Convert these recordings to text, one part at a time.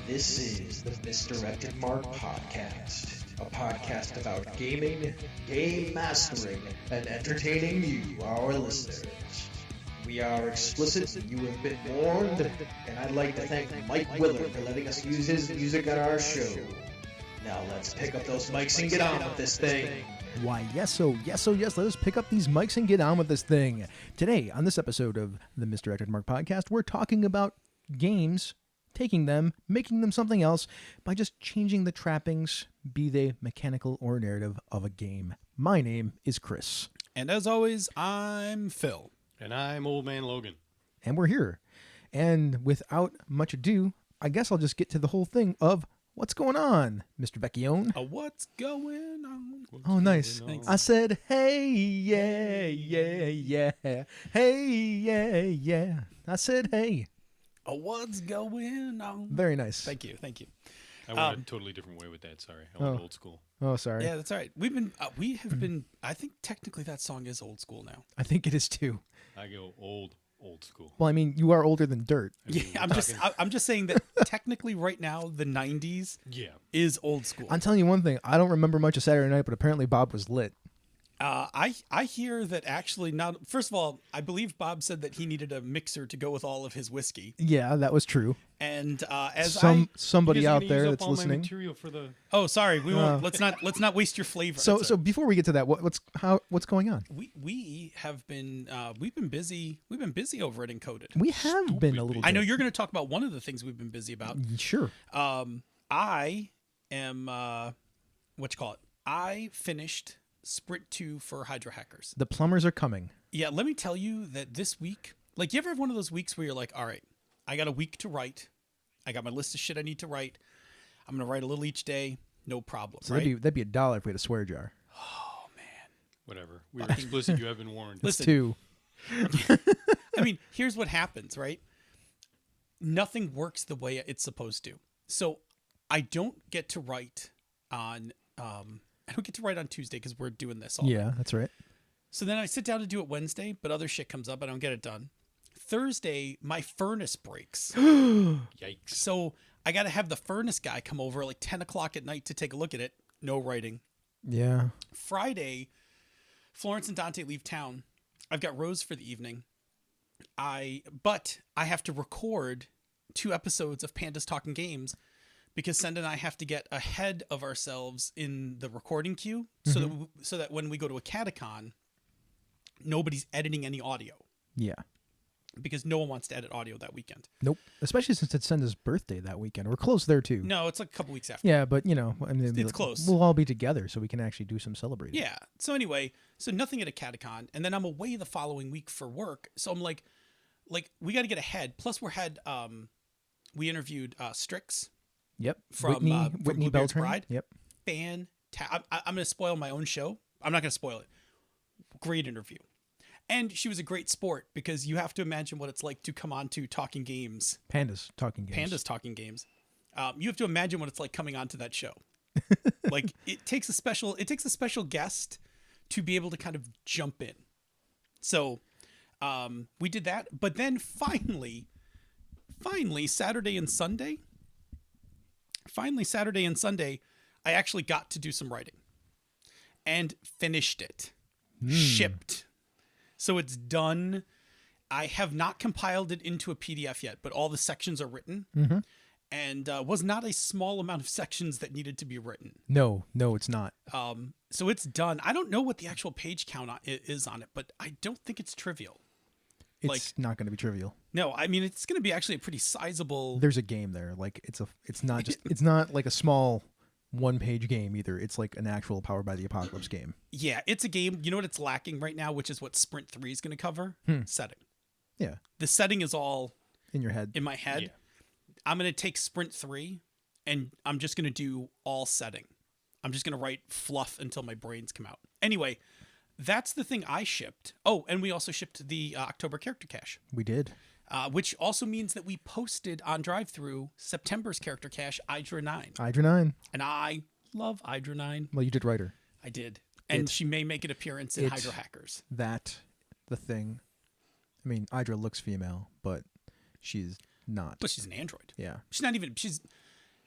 This is the Misdirected Mark Podcast, a podcast about gaming, game mastering, and entertaining you, our listeners. We are explicit, and you have been warned, and I'd like to thank Mike Willard for letting us use his music on our show. Now let's pick up those mics and get on with this thing. Why, yes, let us pick up these mics and get on with this thing. Today, on this episode of the Misdirected Mark Podcast, we're talking about games, taking them, making them something else by just changing the trappings, be they mechanical or narrative, of a game. My name is Chris. And as always, I'm Phil. And I'm Old Man Logan. And we're here. And without much ado, I guess I'll just get to the whole thing of what's going on, Mr. Vecchione. What's going on? Oh, nice. Thanks. I said, hey, yeah. Hey, yeah. I said, hey. What's going on? Very nice. Thank you. I went a totally different way with that. Sorry. I went old school. Oh, sorry. Yeah, that's all right. We have been, I think technically that song is old school now. I think it is too. I go old school. Well, I mean, you are older than dirt. Yeah, I'm just saying that technically right now, the 90s is old school. I'm telling you one thing. I don't remember much of Saturday Night, but apparently Bob was lit. I hear that actually not. First of all, I believe Bob said that he needed a mixer to go with all of his whiskey. Yeah, that was true. And as somebody out there that's listening. For the... Oh, sorry, we won't. Let's not waste your flavor. So before we get to that, what's going on? We have been we've been busy. We've been busy over at Encoded. We have been a little bit. I know you're going to talk about one of the things we've been busy about. Sure. I am I finished Sprint 2 for Hydra Hackers. The plumbers are coming. Yeah, let me tell you that this week, like, you ever have one of those weeks where you're like, all right, I got a week to write. I got my list of shit I need to write. I'm going to write a little each day. No problem. So right? that'd be $1 if we had a swear jar. Oh, man. Whatever. We were explicit. You have been warned. Listen, Two. I mean, here's what happens, right? Nothing works the way it's supposed to. So I don't get to write on Tuesday because we're doing this all Yeah, night. that's right. So then I sit down to do it Wednesday, but other shit comes up. I don't get it done. Thursday, my furnace breaks. Yikes. So I got to have the furnace guy come over like 10 o'clock at night to take a look at it. No writing. Yeah. Friday, Florence and Dante leave town. I've got Rose for the evening. But I have to record 2 episodes of Pandas Talking Games because Senda and I have to get ahead of ourselves in the recording queue so that when we go to a catacon, nobody's editing any audio. Yeah. Because no one wants to edit audio that weekend. Nope. Especially since it's Senda's birthday that weekend. We're close there too. No, it's like a couple weeks after. Yeah, but I mean, It's close. We'll all be together so we can actually do some celebrating. Yeah. So anyway, nothing at a catacon, and then I'm away the following week for work. So I'm like we got to get ahead. Plus we interviewed Strix. Yep. From Whitney Bluebeard's Beltran. Bride. Yep. Fantastic. I'm going to spoil my own show. I'm not going to spoil it. Great interview. And she was a great sport because you have to imagine what it's like to come on to Talking Games. Pandas Talking Games. Pandas Talking Games. You have to imagine what it's like coming onto that show. Like it takes a special guest to be able to kind of jump in. So we did that. But then finally, Saturday and Sunday, I actually got to do some writing and finished it. Shipped. So it's done. I have not compiled it into a PDF yet, but all the sections are written. Mm-hmm. And was not a small amount of sections that needed to be written. No, it's not. So it's done. I don't know what the actual page count is on it, but I don't think it's trivial. It's not going to be trivial. No, I mean, it's going to be actually a pretty sizable... There's a game there. Like it's not like a small 1-page game either. It's like an actual Powered by the Apocalypse game. Yeah, it's a game. You know what it's lacking right now, which is what Sprint 3 is going to cover? Setting. Yeah. The setting is all... in your head. In my head. Yeah. I'm going to take Sprint 3 and I'm just going to do all setting. I'm just going to write fluff until my brains come out. Anyway, that's the thing I shipped. Oh, and we also shipped the October character cache. We did. Which also means that we posted on drive-thru September's character cache, Idra 9. Idra 9. And I love Idra 9. Well, you did write her. I did. And she may make an appearance in Hydra Hackers. The thing. I mean, Idra looks female, but she's not. But she's an android. Yeah. She's not even... She's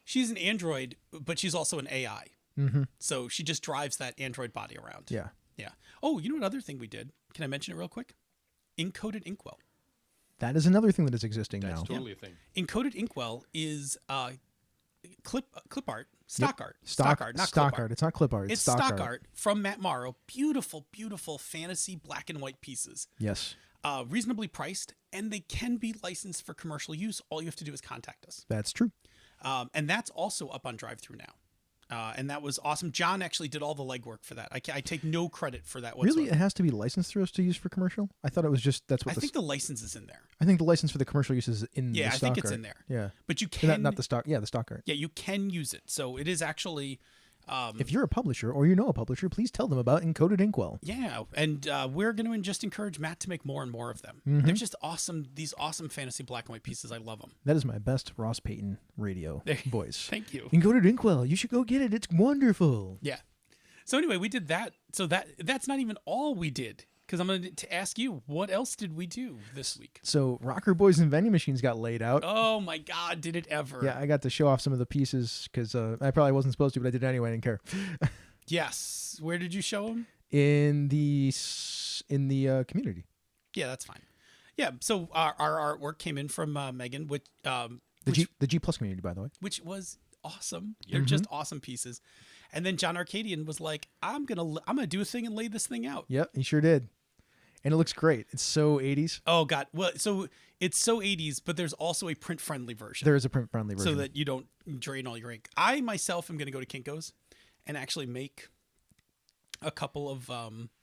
She's an android, but she's also an AI. Mm-hmm. So she just drives that android body around. Yeah. Yeah. Oh, you know what other thing we did? Can I mention it real quick? Encoded Inkwell. That is another thing that is existing That's now. totally a thing. Encoded Inkwell is clip art, stock art. Stock art, not stock clip art. It's not clip art. It's stock art from Matt Morrow. Beautiful, beautiful fantasy black and white pieces. Yes. Reasonably priced, and they can be licensed for commercial use. All you have to do is contact us. That's true. And that's also up on Drive-Thru now. And that was awesome. John actually did all the legwork for that. I take no credit for that whatsoever. Really, it has to be licensed through us to use for commercial? I thought it was just that's what I think the license is in there. I think the license for the commercial use is in the Yeah, stock I think it's art. in there. Yeah. But you So can not the stock. Yeah, the stock art. Yeah, you can use it. So it is actually If you're a publisher or you know a publisher, please tell them about Encoded Inkwell. yeah, and we're going to just encourage Matt to make more and more of them. Mm-hmm. They're just awesome. These awesome fantasy black and white pieces. I love them. That is my best Ross Payton radio voice. Thank you. Encoded Inkwell. You should go get it. It's wonderful. Yeah. So anyway, we did that. So that's not even all we did. Because I'm going to ask you, what else did we do this week? So Rocker Boys and Vending Machines got laid out. Oh my God, did it ever? Yeah, I got to show off some of the pieces because I probably wasn't supposed to, but I did it anyway. I didn't care. Yes. Where did you show them? In the community. Yeah, that's fine. Yeah. So our artwork came in from Megan, which The G Plus community, by the way. which was awesome. They're just awesome pieces. And then John Arcadian was like, I'm gonna do a thing and lay this thing out. Yep, he sure did. And it looks great. It's so 80s. Oh God. Well, so it's so 80s, but there's also a print friendly version. There is a print friendly version. So that you don't drain all your ink. I myself am going to go to Kinko's and actually make a couple of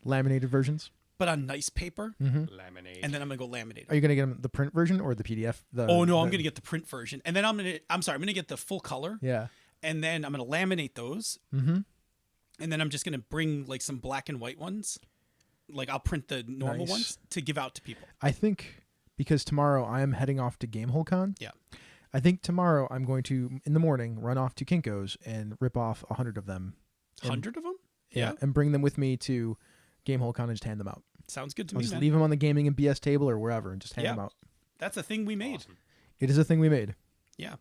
laminated versions. but on nice paper, Laminate. and then I'm going to go laminate. Are you going to get them the print version or the PDF? I'm going to get the print version, and then I'm going to get the full color. Yeah. And then I'm going to laminate those. Mm-hmm. And then I'm just going to bring like some black and white ones. Like I'll print the normal Nice. ones to give out to people. I think because tomorrow I am heading off to GameholeCon. Yeah. I think tomorrow I'm going to, in the morning, run off to Kinko's and rip off 100 of them. 100 of them? Yeah. And bring them with me to GameholeCon and just hand them out. Sounds good to I'll me, just man. leave them on the gaming and BS table or wherever and just hand them out. That's a thing we made. Awesome. It is a thing we made. Yeah.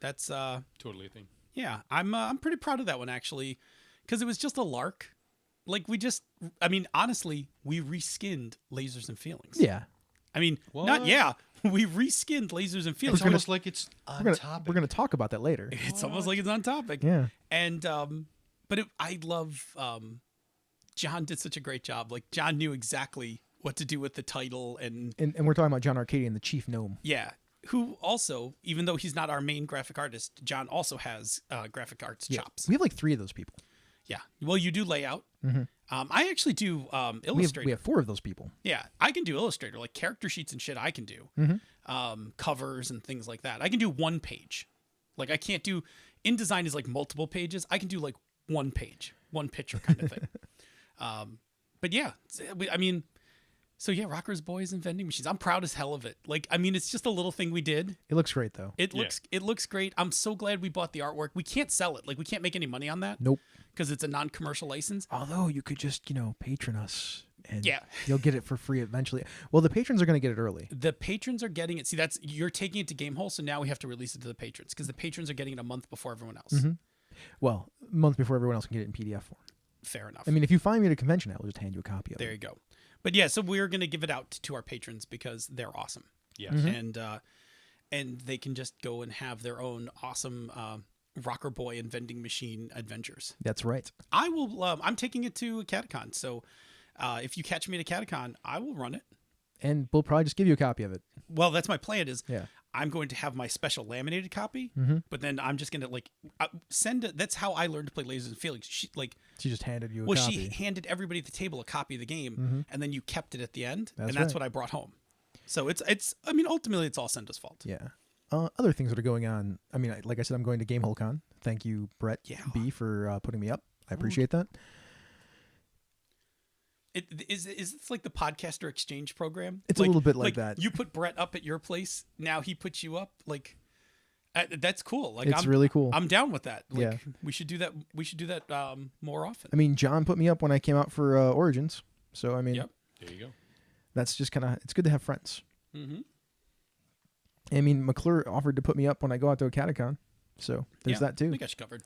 That's Totally a thing. yeah, I'm pretty proud of that one actually, because it was just a lark. Like honestly, we reskinned Lasers and Feelings. Yeah. I mean, What? not yeah, we reskinned Lasers and Feelings. It's almost like it's on topic. We're going to talk about that later. It's almost like it's on topic. Yeah. And but I love John did such a great job. Like John knew exactly what to do with the title and And we're talking about John Arcadian, the chief gnome. yeah. Who also, even though he's not our main graphic artist, John also has graphic arts chops. We have like 3 of those people. Yeah. Well, you do layout. I actually do Illustrator. We have 4 of those people. Yeah, I can do Illustrator, like character sheets and shit. I can do covers and things like that. I can do one page. Like I can't do InDesign is like multiple pages. I can do like one page, one picture kind of thing. But yeah, so yeah, Rockers, Boys, and Vending Machines. I'm proud as hell of it. Like, I mean, it's just a little thing we did. It looks great, though. It looks great. I'm so glad we bought the artwork. We can't sell it. Like, we can't make any money on that. Nope. Because it's a non-commercial license. Although you could just, patron us. And Yeah. you'll get it for free eventually. Well, the patrons are going to get it early. The patrons are getting it. See, you're taking it to Gamehole, so now we have to release it to the patrons because the patrons are getting it a month before everyone else. Well, a month before everyone else can get it in PDF form. Fair enough. I mean, if you find me at a convention, I will just hand you a copy of There it. you go. But yeah, so we're going to give it out to our patrons because they're awesome. Yes. And they can just go and have their own awesome Rocker Boy and Vending Machine adventures. That's right. I will. I'm taking it to Catacon. So if you catch me at a Catacon, I will run it. And we'll probably just give you a copy of it. Well, that's my plan. Yeah. I'm going to have my special laminated copy, Mm-hmm. but then I'm just going to send it. That's how I learned to play Lasers and Feelings. She just handed you a well, copy. she handed everybody at the table a copy of the game, and then you kept it at the end, That's and that's right. what I brought home. So it's. I mean, ultimately, it's all Senda's fault. Yeah. Other things that are going on. I mean, like I said, I'm going to GameholeCon. Thank you, Brett B, for putting me up. I appreciate that. Is this like the podcaster exchange program? It's a little bit like that. You put Brett up at your place. Now he puts you up. Like that's cool. Like It's really cool. I'm down with that. Like, Yeah. we should do that. We should do that more often. I mean, John put me up when I came out for Origins. So, I mean, Yep. There you go. that's just kind of, it's good to have friends. Mm-hmm. I mean, McClure offered to put me up when I go out to a Catacon. So there's that too. We got you covered.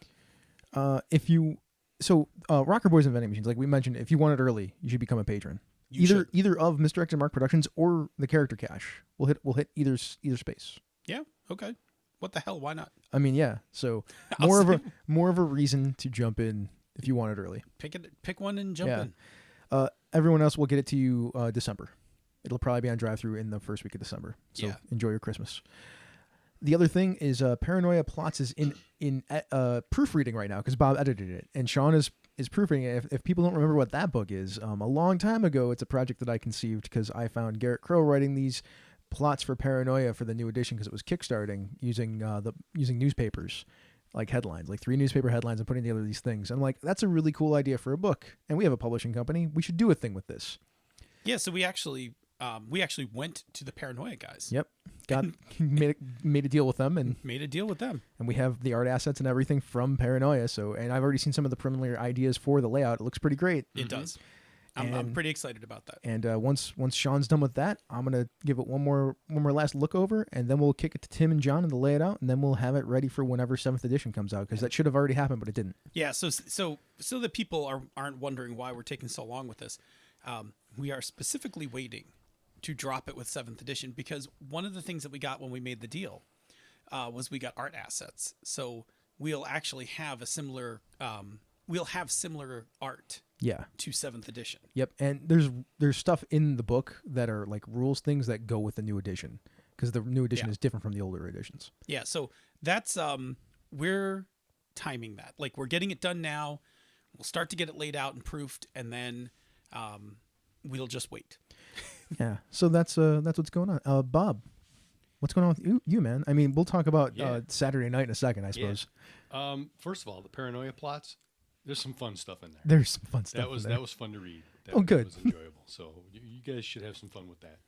Rocker Boys and Vending Machines, like we mentioned, if you want it early, you should become a patron. Either of Misdirected Mark Productions or the Character Cache. We'll hit either space. Yeah. Okay. What the hell? Why not? I mean, yeah. So more of a reason to jump in if you want it early. Pick one and jump in. Everyone else will get it to you December. It'll probably be on drive-through in the first week of December. So enjoy your Christmas. The other thing is Paranoia Plots is in proofreading right now because Bob edited it, and Sean is proofreading it. If people don't remember what that book is, a long time ago, it's a project that I conceived because I found Garrett Crow writing these plots for Paranoia for the new edition because it was kickstarting using newspapers, like headlines, like 3 newspaper headlines, and putting together these things. I'm like, that's a really cool idea for a book, and we have a publishing company. We should do a thing with this. Yeah, so we actually went to the Paranoia guys. Yep, made a deal with them and we have the art assets and everything from Paranoia. So, and I've already seen some of the preliminary ideas for the layout. It looks pretty great. It does. I'm pretty excited about that. And once Sean's done with that, I'm gonna give it one more last look over, and then we'll kick it to Tim and John and they'll lay it out, and then we'll have it ready for whenever 7th edition comes out because that should have already happened, but it didn't. Yeah. So that people aren't wondering why we're taking so long with this, we are specifically waiting to drop it with 7th edition because one of the things that we got when we made the deal was we got art assets. So we'll actually have similar art to 7th edition. Yep. And there's stuff in the book that are like rules things that go with the new edition because the new edition is different from the older editions. Yeah. So that's we're timing that. Like we're getting it done now. We'll start to get it laid out and proofed, and then we'll just wait. Yeah, so that's what's going on. Bob, what's going on with you, man? I mean, we'll talk about Saturday night in a second, I suppose. Yeah. First of all, the Paranoia Plots, there's some fun stuff in there. There's some fun stuff. That was fun to read. Good. That was enjoyable. So you guys should have some fun with that.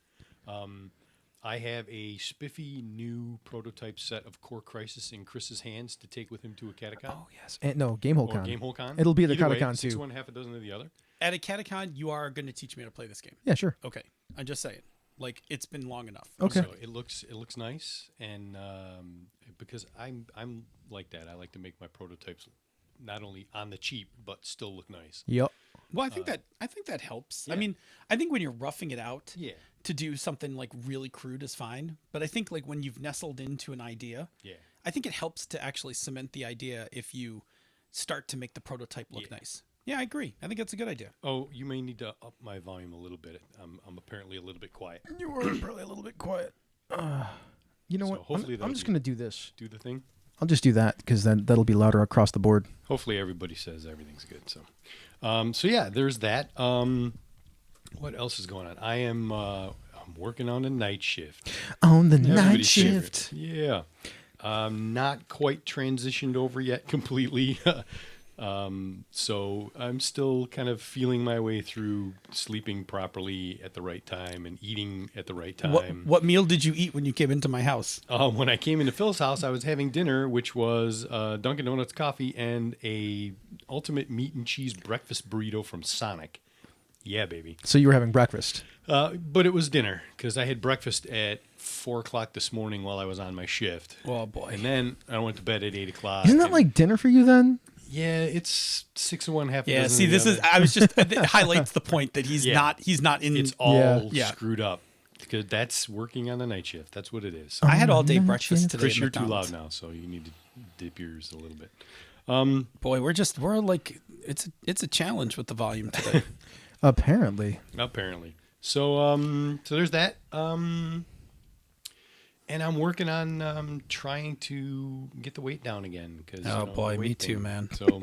I have a spiffy new prototype set of Core Crisis in Chris's hands to take with him to a Catacon. Oh yes, and no Gamehole Con. Gamehole Con. It'll be at the Either Catacon way, too. 6 1, half a dozen of the other. At a Catacon, you are going to teach me how to play this game. Yeah, sure. Okay, I'm just saying. Like it's been long enough. Okay. So it looks nice, and because I'm like that, I like to make my prototypes not only on the cheap but still look nice. Yep. Well, I think that helps. Yeah. I mean, I think when you're roughing it out, Yeah. to do something like really crude is fine. But I think like when you've nestled into an idea, I think it helps to actually cement the idea if you start to make the prototype look nice. Yeah, I agree. I think that's a good idea. Oh, you may need to up my volume a little bit. I'm apparently a little bit quiet. You were probably a little bit quiet. You know So what? hopefully I'm just going to do this. Do the thing. I'll just do that because then that'll be louder across the board. Hopefully everybody says everything's good. So yeah, there's that. What else is going on? I'm working on a night shift. On the Everybody's night shift. Yeah. Not quite transitioned over yet completely. So I'm still kind of feeling my way through sleeping properly at the right time and eating at the right time. What meal did you eat when you came into my house? When I came into Phil's house, I was having dinner, which was Dunkin' Donuts coffee and a ultimate meat and cheese breakfast burrito from Sonic. Yeah, baby. So you were having breakfast. But it was dinner because I had breakfast at 4 o'clock this morning while I was on my shift. Oh, boy. And then I went to bed at 8 o'clock. Isn't that like dinner for you then? Yeah, it's 6 1, half a Yeah, dozen see, of the this is, other. I was just, it highlights the point that he's not in. It's all Yeah. screwed up because that's working on the night shift. That's what it is. I had all day breakfast today. Chris, at you're too McDonald's. loud now, so you need to dip yours a little bit. Boy, we're like, it's a challenge with the volume today. Apparently. So there's that. And I'm working on trying to get the weight down again. Oh, boy, me too, man. So,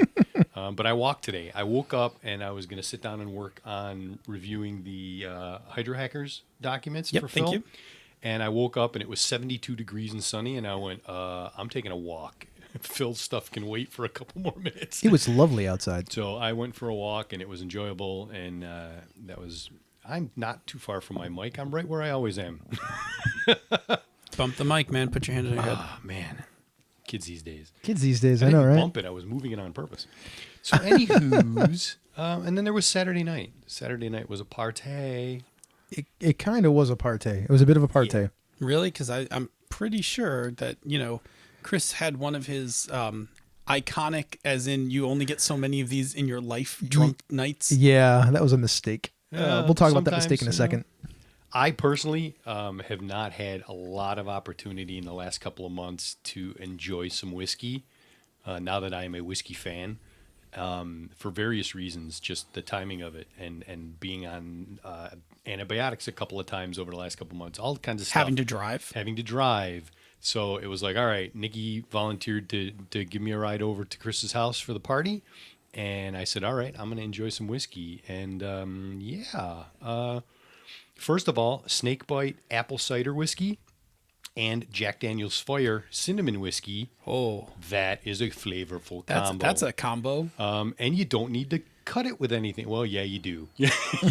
but I walked today. I woke up and I was going to sit down and work on reviewing the Hydra Hackers documents for Phil. Thank you. And I woke up and it was 72 degrees and sunny, and I went, I'm taking a walk. Phil's stuff can wait for a couple more minutes. It was lovely outside. So I went for a walk, and it was enjoyable, and I'm not too far from my mic. I'm right where I always am. Bump the mic, man. Put your hand on your head. Oh, man. Kids these days. I know, right? Bump it. I was moving it on purpose. So anywho's, and then there was Saturday night. Saturday night was a partay. It kind of was a partay. It was a bit of a partay. Really? Because I'm pretty sure that, Chris had one of his iconic, as in you only get so many of these in your life, drunk nights. Yeah, that was a mistake. We'll talk about that Sometimes, mistake in a second. I personally have not had a lot of opportunity in the last couple of months to enjoy some whiskey. Now that I am a whiskey fan, for various reasons, just the timing of it and being on antibiotics a couple of times over the last couple of months, all kinds of stuff. Having to drive. So it was like, all right, Nikki volunteered to give me a ride over to Chris's house for the party. And I said, all right, I'm going to enjoy some whiskey. And first of all, Snakebite apple cider whiskey and Jack Daniel's Fire cinnamon whiskey. Oh, that is a flavorful combo. That's a combo. And you don't need to cut it with anything. Well, yeah, you do.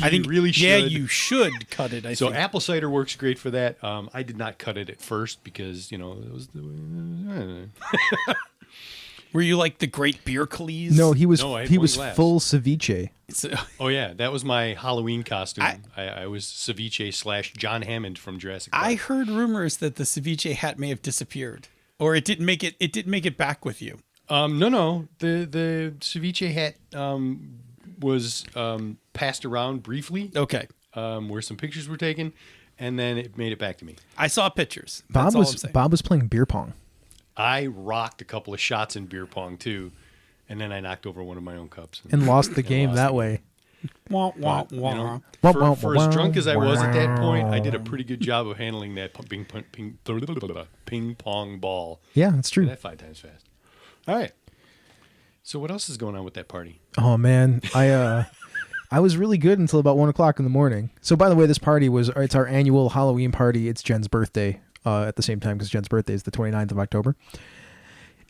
I think really should. Yeah, you should cut it. I so think. Apple cider works great for that. I did not cut it at first because it was the. Were you like the Great Beer Khalees? No, he was I had he one was glass. full ceviche. Oh yeah, that was my Halloween costume. I was ceviche / John Hammond from Jurassic Park. I heard rumors that the ceviche hat may have disappeared, or it didn't make it. It didn't make it back with you. No. The ceviche hat was passed around briefly. Okay. Where some pictures were taken, and then it made it back to me. I saw pictures. Bob That's all I'm was saying. Bob was playing beer pong. I rocked a couple of shots in beer pong too, and then I knocked over one of my own cups And lost the game lost that the way. Wah, wah, You wah. know, Wah, for, wah, for wah, as drunk as I was at that point, I did a wah. pretty good job of handling that ping pong ball. Yeah, that's Did true. that 5 times fast. All right. So what else is going on with that party? Oh man, I was really good until about 1 o'clock in the morning. So by the way, this party it's our annual Halloween party. It's Jen's birthday at the same time because Jen's birthday is the 29th of October.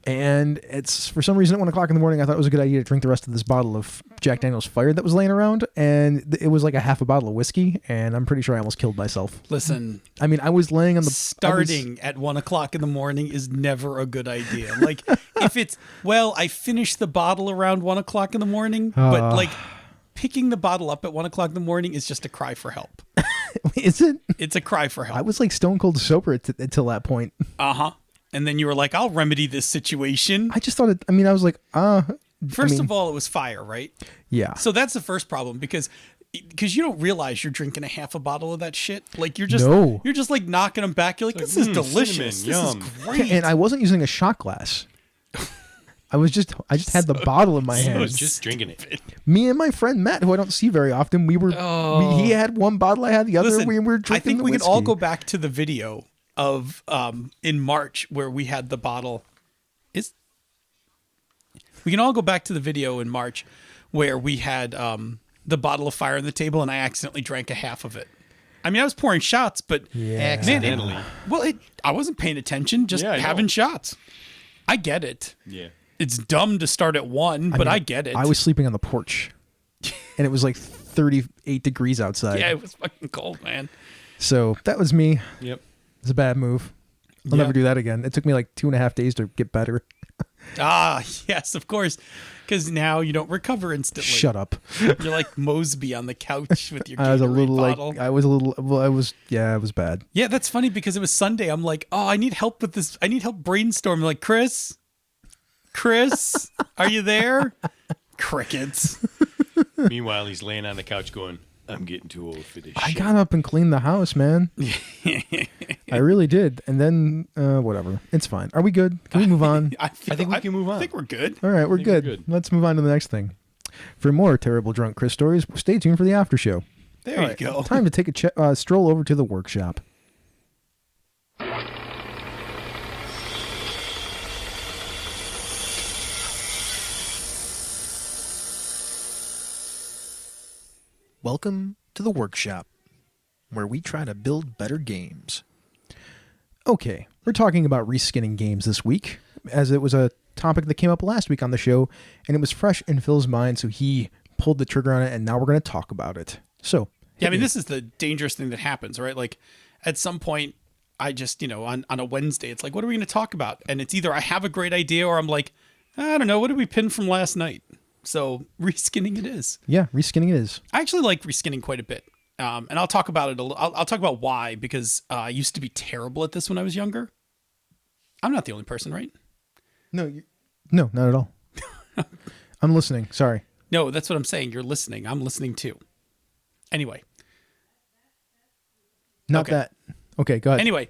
And it's for some reason at 1 o'clock in the morning, I thought it was a good idea to drink the rest of this bottle of Jack Daniel's Fire that was laying around. And it was like a half a bottle of whiskey. And I'm pretty sure I almost killed myself. Listen, I mean, I was laying on the starting at 1 o'clock in the morning is never a good idea. Like if it's, I finished the bottle around 1 o'clock in the morning, but like picking the bottle up at 1 o'clock in the morning is just a cry for help. Is it? It's a cry for help. I was like stone cold sober until that point. Uh-huh. And then you were like, I'll remedy this situation. I just thought I was like, First of all, it was fire, right? yeah. So that's the first problem because you don't realize you're drinking a half a bottle of that shit. Like you're just like knocking them back. You're like, this is delicious. cinnamon, This yum. is great. And I wasn't using a shot glass. I just had the bottle in my I was hand. just drinking it. Me and my friend Matt, who I don't see very often, he had one bottle, I had the other. Listen, we were drinking. I think the we could all whiskey. go back to the video of in March where we had the bottle. We can all go back to the video in March where we had the bottle of fire on the table and I accidentally drank a half of it. I mean, I was pouring shots, but Accidentally. I wasn't paying attention, just Yeah, I know. having shots. I get it. Yeah. It's dumb to start at 1, but I get it. I was sleeping on the porch, and it was like 38 degrees outside. Yeah, it was fucking cold, man. So that was me. Yep. It's a bad move. I'll Yeah. never do that again. It took me like 2.5 days to get better. Ah, yes, of course. Because now you don't recover instantly. Shut up. You're like Mosby on the couch with your I was a Gatorade little bottle. it was bad. Yeah, that's funny because it was Sunday. I'm like, oh, I need help with this. I need help brainstorming. Like, Chris, are you there? Crickets. Meanwhile, he's laying on the couch going, I'm getting too old for this I shit. got up and cleaned the house, man. I really did. And then, whatever. It's fine. Are we good? Can we move on? I think we can move on. I think we're good. All right, we're think we're good. good. Let's move on to the next thing. For more terrible drunk Chris stories, stay tuned for the after show. There All you right, go. Time to take a stroll over to the workshop. Welcome to the workshop, where we try to build better games. Okay, we're talking about reskinning games this week, as it was a topic that came up last week on the show, and it was fresh in Phil's mind, so he pulled the trigger on it, and now we're going to talk about it. So, Yeah, I mean, this is the dangerous thing that happens, right? Like, at some point, I just, on a Wednesday, it's like, what are we going to talk about? And it's either I have a great idea or I'm like, I don't know, what did we pin from last night? So, reskinning it is. yeah, reskinning it is. I actually like reskinning quite a bit. And I'll talk about it I'll talk about why, because I used to be terrible at this when I was younger. I'm not the only person, right? No, no, not at all. I'm listening. Sorry. No, that's what I'm saying. You're listening. I'm listening too. Anyway. Not Okay. that. Okay, go ahead. Anyway,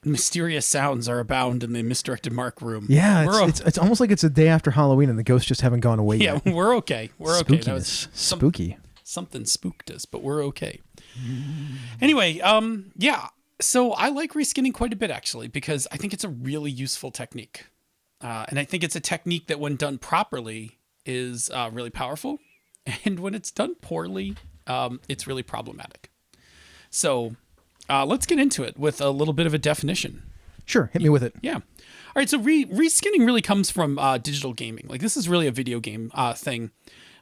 mysterious sounds are abound in the Misdirected Mark room. Yeah, We're it's almost like it's a day after Halloween and the ghosts just haven't gone away yeah, yet. we're okay. We're okay. That was Spookiness. Spooky. something spooked us, but we're okay. Anyway, yeah. So I like reskinning quite a bit actually because I think it's a really useful technique, and I think it's a technique that, when done properly, is really powerful, and when it's done poorly, it's really problematic. So let's get into it with a little bit of a definition. Sure, hit me with it. Yeah. All right. So reskinning really comes from digital gaming. Like, this is really a video game thing,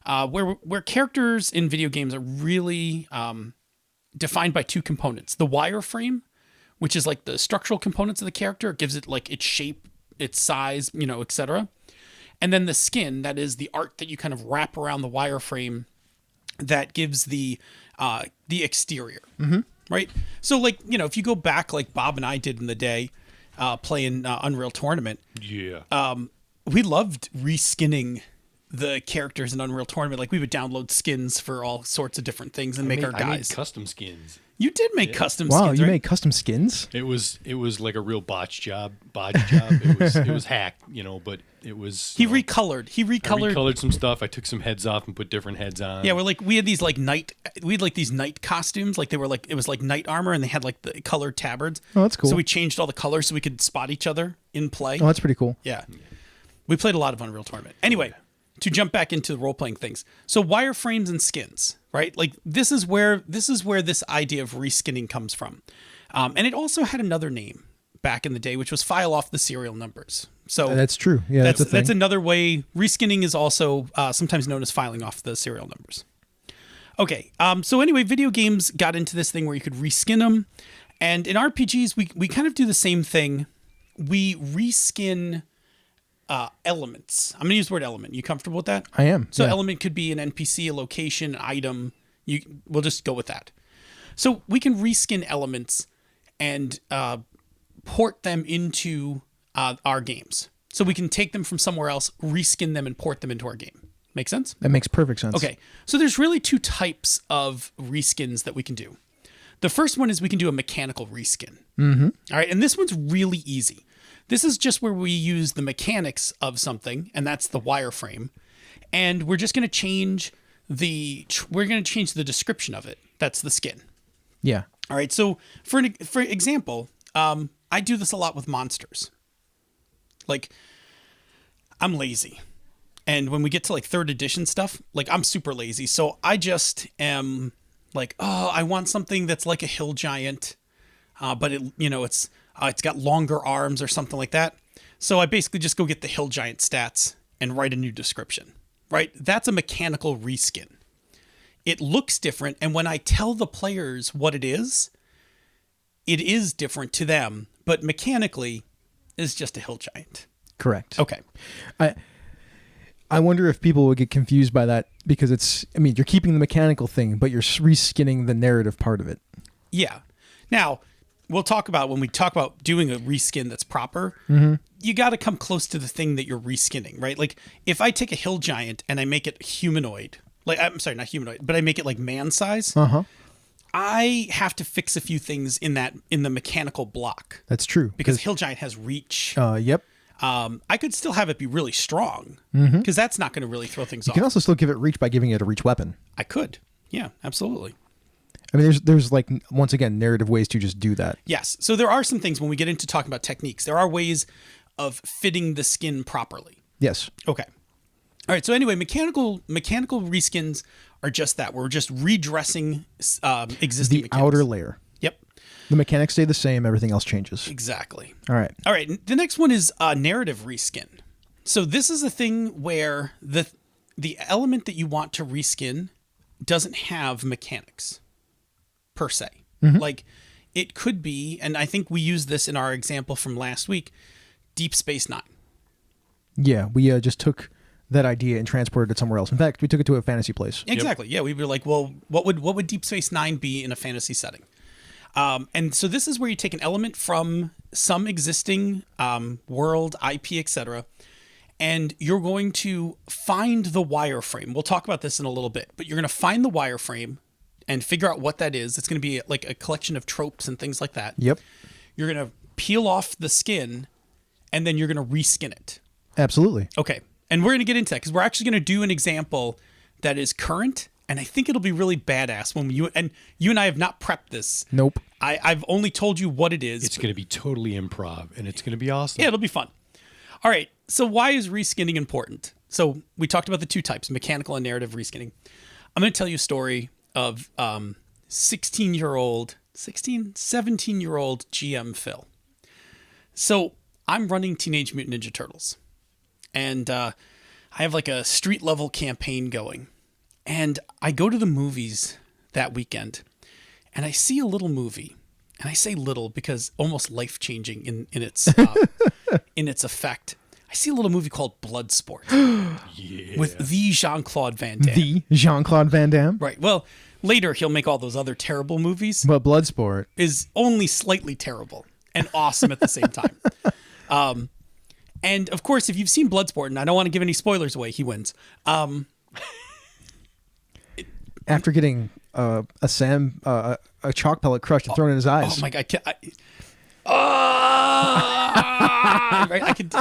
where characters in video games are really defined by two components: the wireframe, which is like the structural components of the character, it gives it like its shape, its size, etc. And then the skin, that is the art that you kind of wrap around the wireframe, that gives the exterior. Mm-hmm. Right. So, like, if you go back, like Bob and I did in the day, playing Unreal Tournament. Yeah. We loved reskinning the characters in Unreal Tournament. Like, we would download skins for all sorts of different things and make our I made guys. custom skins. You did make custom Wow, skins, you right? made custom skins? It was like a real botch job. It was hacked, but it was. He recolored. He I recolored. recolored some stuff. I took some heads off and put different heads on. Yeah, we had these like night costumes. Like, it was like knight armor, and they had like the colored tabards. Oh, that's cool. So we changed all the colors so we could spot each other in play. Oh, that's pretty cool. Yeah. We played a lot of Unreal Tournament. Anyway, to jump back into the role-playing things. So wireframes and skins, right? Like, this is where this idea of reskinning comes from. And it also had another name back in the day, which was file off the serial numbers. So That's true. Yeah, that's a thing. that's another way. Reskinning is also sometimes known as filing off the serial numbers. Okay. So anyway, video games got into this thing where you could reskin them. And in RPGs, we kind of do the same thing. We reskin elements. I'm going to use the word element. You comfortable with that? I am. So yeah. element could be an NPC, a location, an item. We'll just go with that. So we can reskin elements and port them into our games. So we can take them from somewhere else, reskin them, and port them into our game. Make sense? That makes perfect sense. Okay. So there's really two types of reskins that we can do. The first one is we can do a mechanical reskin. Mm-hmm. All right. And this one's really easy. This is just where we use the mechanics of something, and that's the wireframe. And we're just going to change the description of it. That's the skin. Yeah. All right. So for example, I do this a lot with monsters. Like, I'm lazy. And when we get to like 3rd edition stuff, like, I'm super lazy. So I just am like, oh, I want something that's like a hill giant, but it's got longer arms or something like that. So I basically just go get the hill giant stats and write a new description, right? That's a mechanical reskin. It looks different. And when I tell the players what it is different to them, but mechanically it's just a hill giant. Correct. Okay. I wonder if people would get confused by that because you're keeping the mechanical thing, but you're reskinning the narrative part of it. Yeah. Now, we'll talk about, when we talk about doing a reskin that's proper, you got to come close to the thing that you're reskinning, right? Like, if I take a hill giant and I make it humanoid, like, I'm sorry, not humanoid, but I make it like man size, I have to fix a few things in the mechanical block. That's true. Because hill giant has reach. Yep. I could still have it be really strong because that's not going to really throw things off. You can also still give it reach by giving it a reach weapon. I could. Yeah, absolutely. I mean, there's like, once again, narrative ways to just do that. Yes. So there are some things when we get into talking about techniques. There are ways of fitting the skin properly. Yes. Okay. All right. So anyway, mechanical reskins are just that. We're just redressing existing The mechanics. outer layer. Yep. The mechanics stay the same. Everything else changes. Exactly. All right. All right. The next one is narrative reskin. So this is a thing where the element that you want to reskin doesn't have mechanics per se. Like, it could be, and I think we used this in our example from last week, Deep Space Nine. Yeah, we just took that idea and transported it somewhere else. In fact, we took it to a fantasy place. Exactly. Yeah, we were like, well, what would Deep Space Nine be in a fantasy setting? And so this is where you take an element from some existing world, IP, etc., and you're going to find the wireframe. We'll talk about this in a little bit, but you're going to find the wireframe and figure out what that is. It's going to be like a collection of tropes and things like that. Yep. You're going to peel off the skin, and then you're going to reskin it. Absolutely. Okay. And we're going to get into that because we're actually going to do an example that is current, and I think it'll be really badass when you and I have not prepped this. Nope. I've only told you what it is. It's going to be totally improv, and it's going to be awesome. Yeah, it'll be fun. All right. So why is reskinning important? So we talked about the two types, mechanical and narrative reskinning. I'm going to tell you a story of 17-year-old GM Phil. So I'm running Teenage Mutant Ninja Turtles, and I have like a street level campaign going, and I go to the movies that weekend, and I see a little movie, and I say little because almost life changing in its in its effect. I see a little movie called Bloodsport with the Jean-Claude Van Damme. The Jean-Claude Van Damme. Right. Well, later he'll make all those other terrible movies. But Bloodsport is only slightly terrible and awesome at the same time. And of course, if you've seen Bloodsport, and I don't want to give any spoilers away, he wins. After getting a chalk pellet crushed and thrown in his eyes. Oh my God. Right, I could.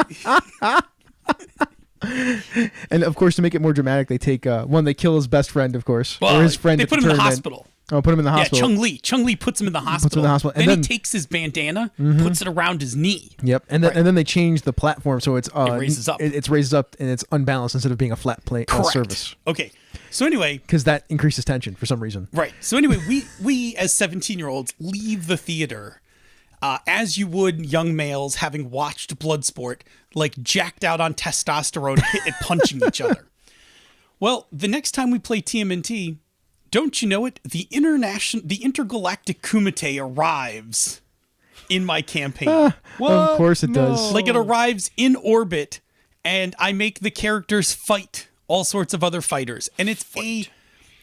And of course, to make it more dramatic, they take they kill his best friend, of course, or his friend. They put him in the hospital. Oh, put him in the hospital. Yeah, Chung Li puts him in the hospital. Then he takes his bandana, puts it around his knee. Yep, and then they change the platform so it's it raises up. It's raised up and it's unbalanced instead of being a flat plate surface. Okay, so anyway, because that increases tension for some reason. Right. So anyway, we as 17-year-olds leave the theater. As you would young males having watched Bloodsport, like jacked out on testosterone and punching each other. Well, the next time we play TMNT, don't you know it? The intergalactic Kumite arrives in my campaign. Of course it does. Like it arrives in orbit, and I make the characters fight all sorts of other fighters, and it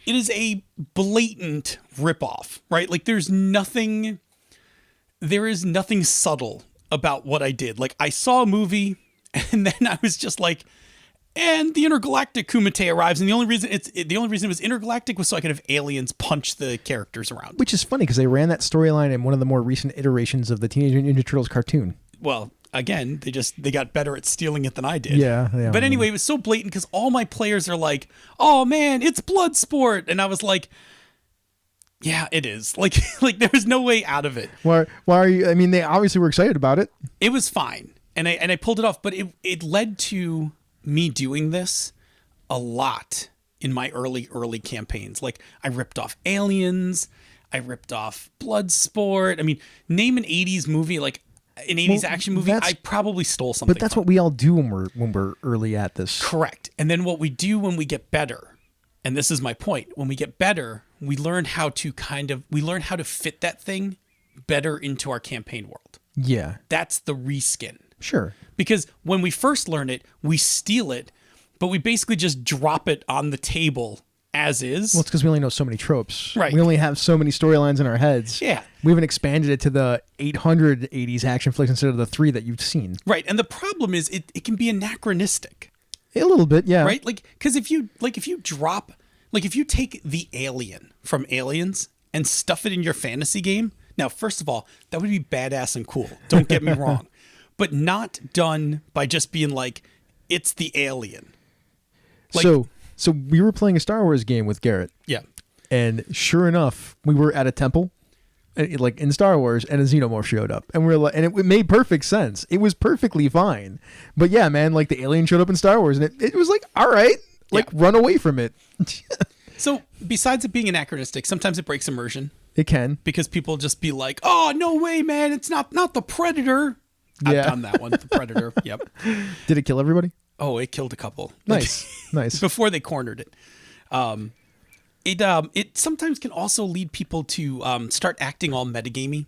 is a blatant ripoff, right? Like there is nothing subtle about what I did. Like I saw a movie and then I was just like, and the intergalactic Kumite arrives. And the only reason it was intergalactic was so I could have aliens punch the characters around. Which is funny because they ran that storyline in one of the more recent iterations of the Teenage Mutant Ninja Turtles cartoon. Well, again, they got better at stealing it than I did. Yeah. But anyway, it was so blatant because all my players are like, oh man, it's Bloodsport. And I was like, yeah, it is. Like there was no way out of it. Why are you? I mean, they obviously were excited about it. It was fine, and I pulled it off. But it led to me doing this a lot in my early campaigns. Like I ripped off Aliens, I ripped off Bloodsport. I mean, name an '80s movie, like an '80s action movie. I probably stole something. But that's what we all do when we're early at this. Correct. And then what we do when we get better. And this is my point. When we get better, we learn how to fit that thing better into our campaign world. Yeah. That's the reskin. Sure. Because when we first learn it, we steal it, but we basically just drop it on the table as is. Well, it's because we only know so many tropes. Right. We only have so many storylines in our heads. Yeah. We haven't expanded it to the 800 80s action flicks instead of the 3 that you've seen. Right. And the problem is it can be anachronistic. A little bit, yeah. Right? Like, because if you take the alien from Aliens and stuff it in your fantasy game, now, first of all, that would be badass and cool. Don't get me wrong. But not done by just being like, it's the alien. Like, so we were playing a Star Wars game with Garrett. Yeah. And sure enough, we were at a temple, like in Star Wars, and a xenomorph showed up, and we're like, and it made perfect sense. It was perfectly fine. But yeah, man, like the alien showed up in Star Wars, and it was like, all right, like run away from it. So besides it being anachronistic, sometimes it breaks immersion. It can, because people just be like, oh no way, man, it's not the Predator. I've done that one, the Predator. Yep. Did it kill everybody? Oh, it killed a couple. Nice, nice. Before they cornered it. It sometimes can also lead people to start acting all metagamey.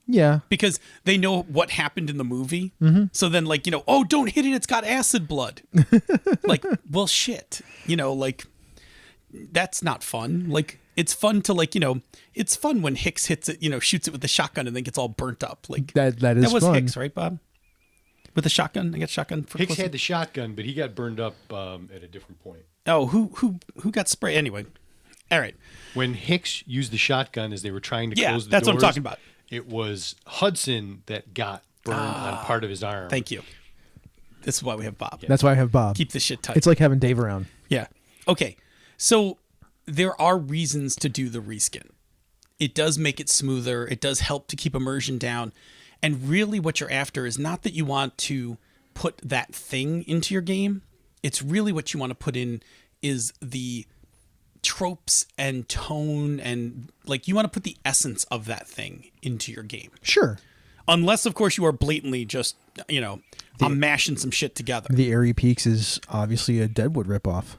Yeah. Because they know what happened in the movie. Mm-hmm. So then, like, oh, don't hit it. It's got acid blood. Like, well, shit. Like, that's not fun. Like, It's fun to it's fun when Hicks hits it, shoots it with the shotgun and then gets all burnt up. Like that is that was fun. Hicks, right, Bob? With the shotgun, I got shotgun. For Hicks close- had the shotgun, but he got burned up at a different point. Oh, who got sprayed anyway? All right. When Hicks used the shotgun as they were trying to Yeah, close the that's what I'm doors, talking about. It was Hudson that got burned on part of his arm. Thank you. This is why we have Bob. That's why I have Bob. Keep this shit tight. It's like having Dave around. Yeah. Okay. So there are reasons to do the reskin. It does make it smoother. It does help to keep immersion down. And really what you're after is not that you want to put that thing into your game. It's really what you want to put in is the tropes and tone, and like you want to put the essence of that thing into your game. Sure. Unless, of course, you are blatantly just, I'm mashing some shit together. The Airy Peaks is obviously a Deadwood ripoff.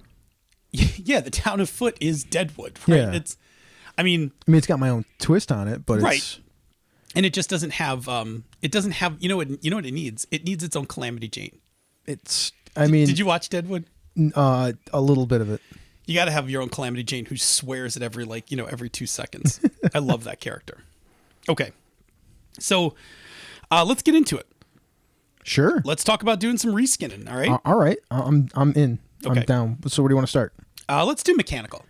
Yeah, the town of Foot is Deadwood, right? Yeah. I mean, it's got my own twist on it, but right. it's And it just doesn't have you know what it needs? It needs its own Calamity Jane. Did you watch Deadwood? a little bit of it. You got to have your own Calamity Jane who swears at every 2 seconds. I love that character. Okay. So, let's get into it. Sure. Let's talk about doing some reskinning, all right? All right. I'm in. Okay. I'm down. So where do you want to start? Let's do mechanical.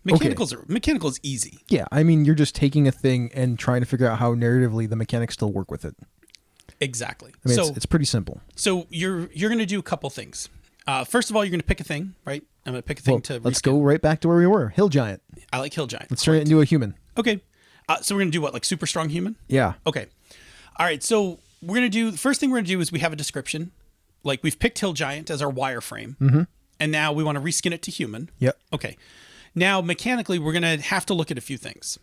Mechanical is easy. Yeah, I mean, you're just taking a thing and trying to figure out how narratively the mechanics still work with it. Exactly. I mean, it's pretty simple. So you're going to do a couple things. First of all, you're going to pick a thing, right? I'm going to pick a thing Well, to let's reskin. go right back to where we were. Hill Giant. I like Hill Giant. Let's turn it into a human. Okay. So we're going to do what, like super strong human? Yeah. Okay. All right. So the first thing we're going to do is we have a description. Like we've picked Hill Giant as our wireframe. Mm-hmm. And now we want to reskin it to human. Yep. Okay. Now, mechanically, we're going to have to look at a few things.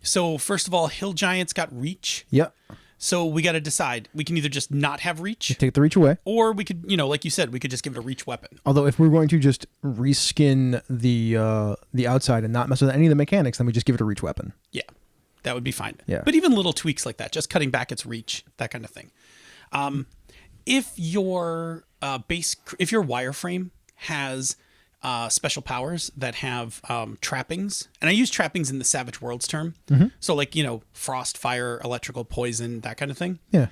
So first of all, Hill Giant's got reach. Yep. So we got to decide. We can either just not have reach, Take the reach away. or we could, like you said, we could just give it a reach weapon. Although if we're going to just reskin the outside and not mess with any of the mechanics, then we just give it a reach weapon. Yeah, that would be fine. Yeah. But even little tweaks like that, just cutting back its reach, that kind of thing. If your if your wireframe has special powers that have trappings, and I use trappings in the Savage Worlds term, so like frost, fire, electrical, poison, that kind of thing. Yeah.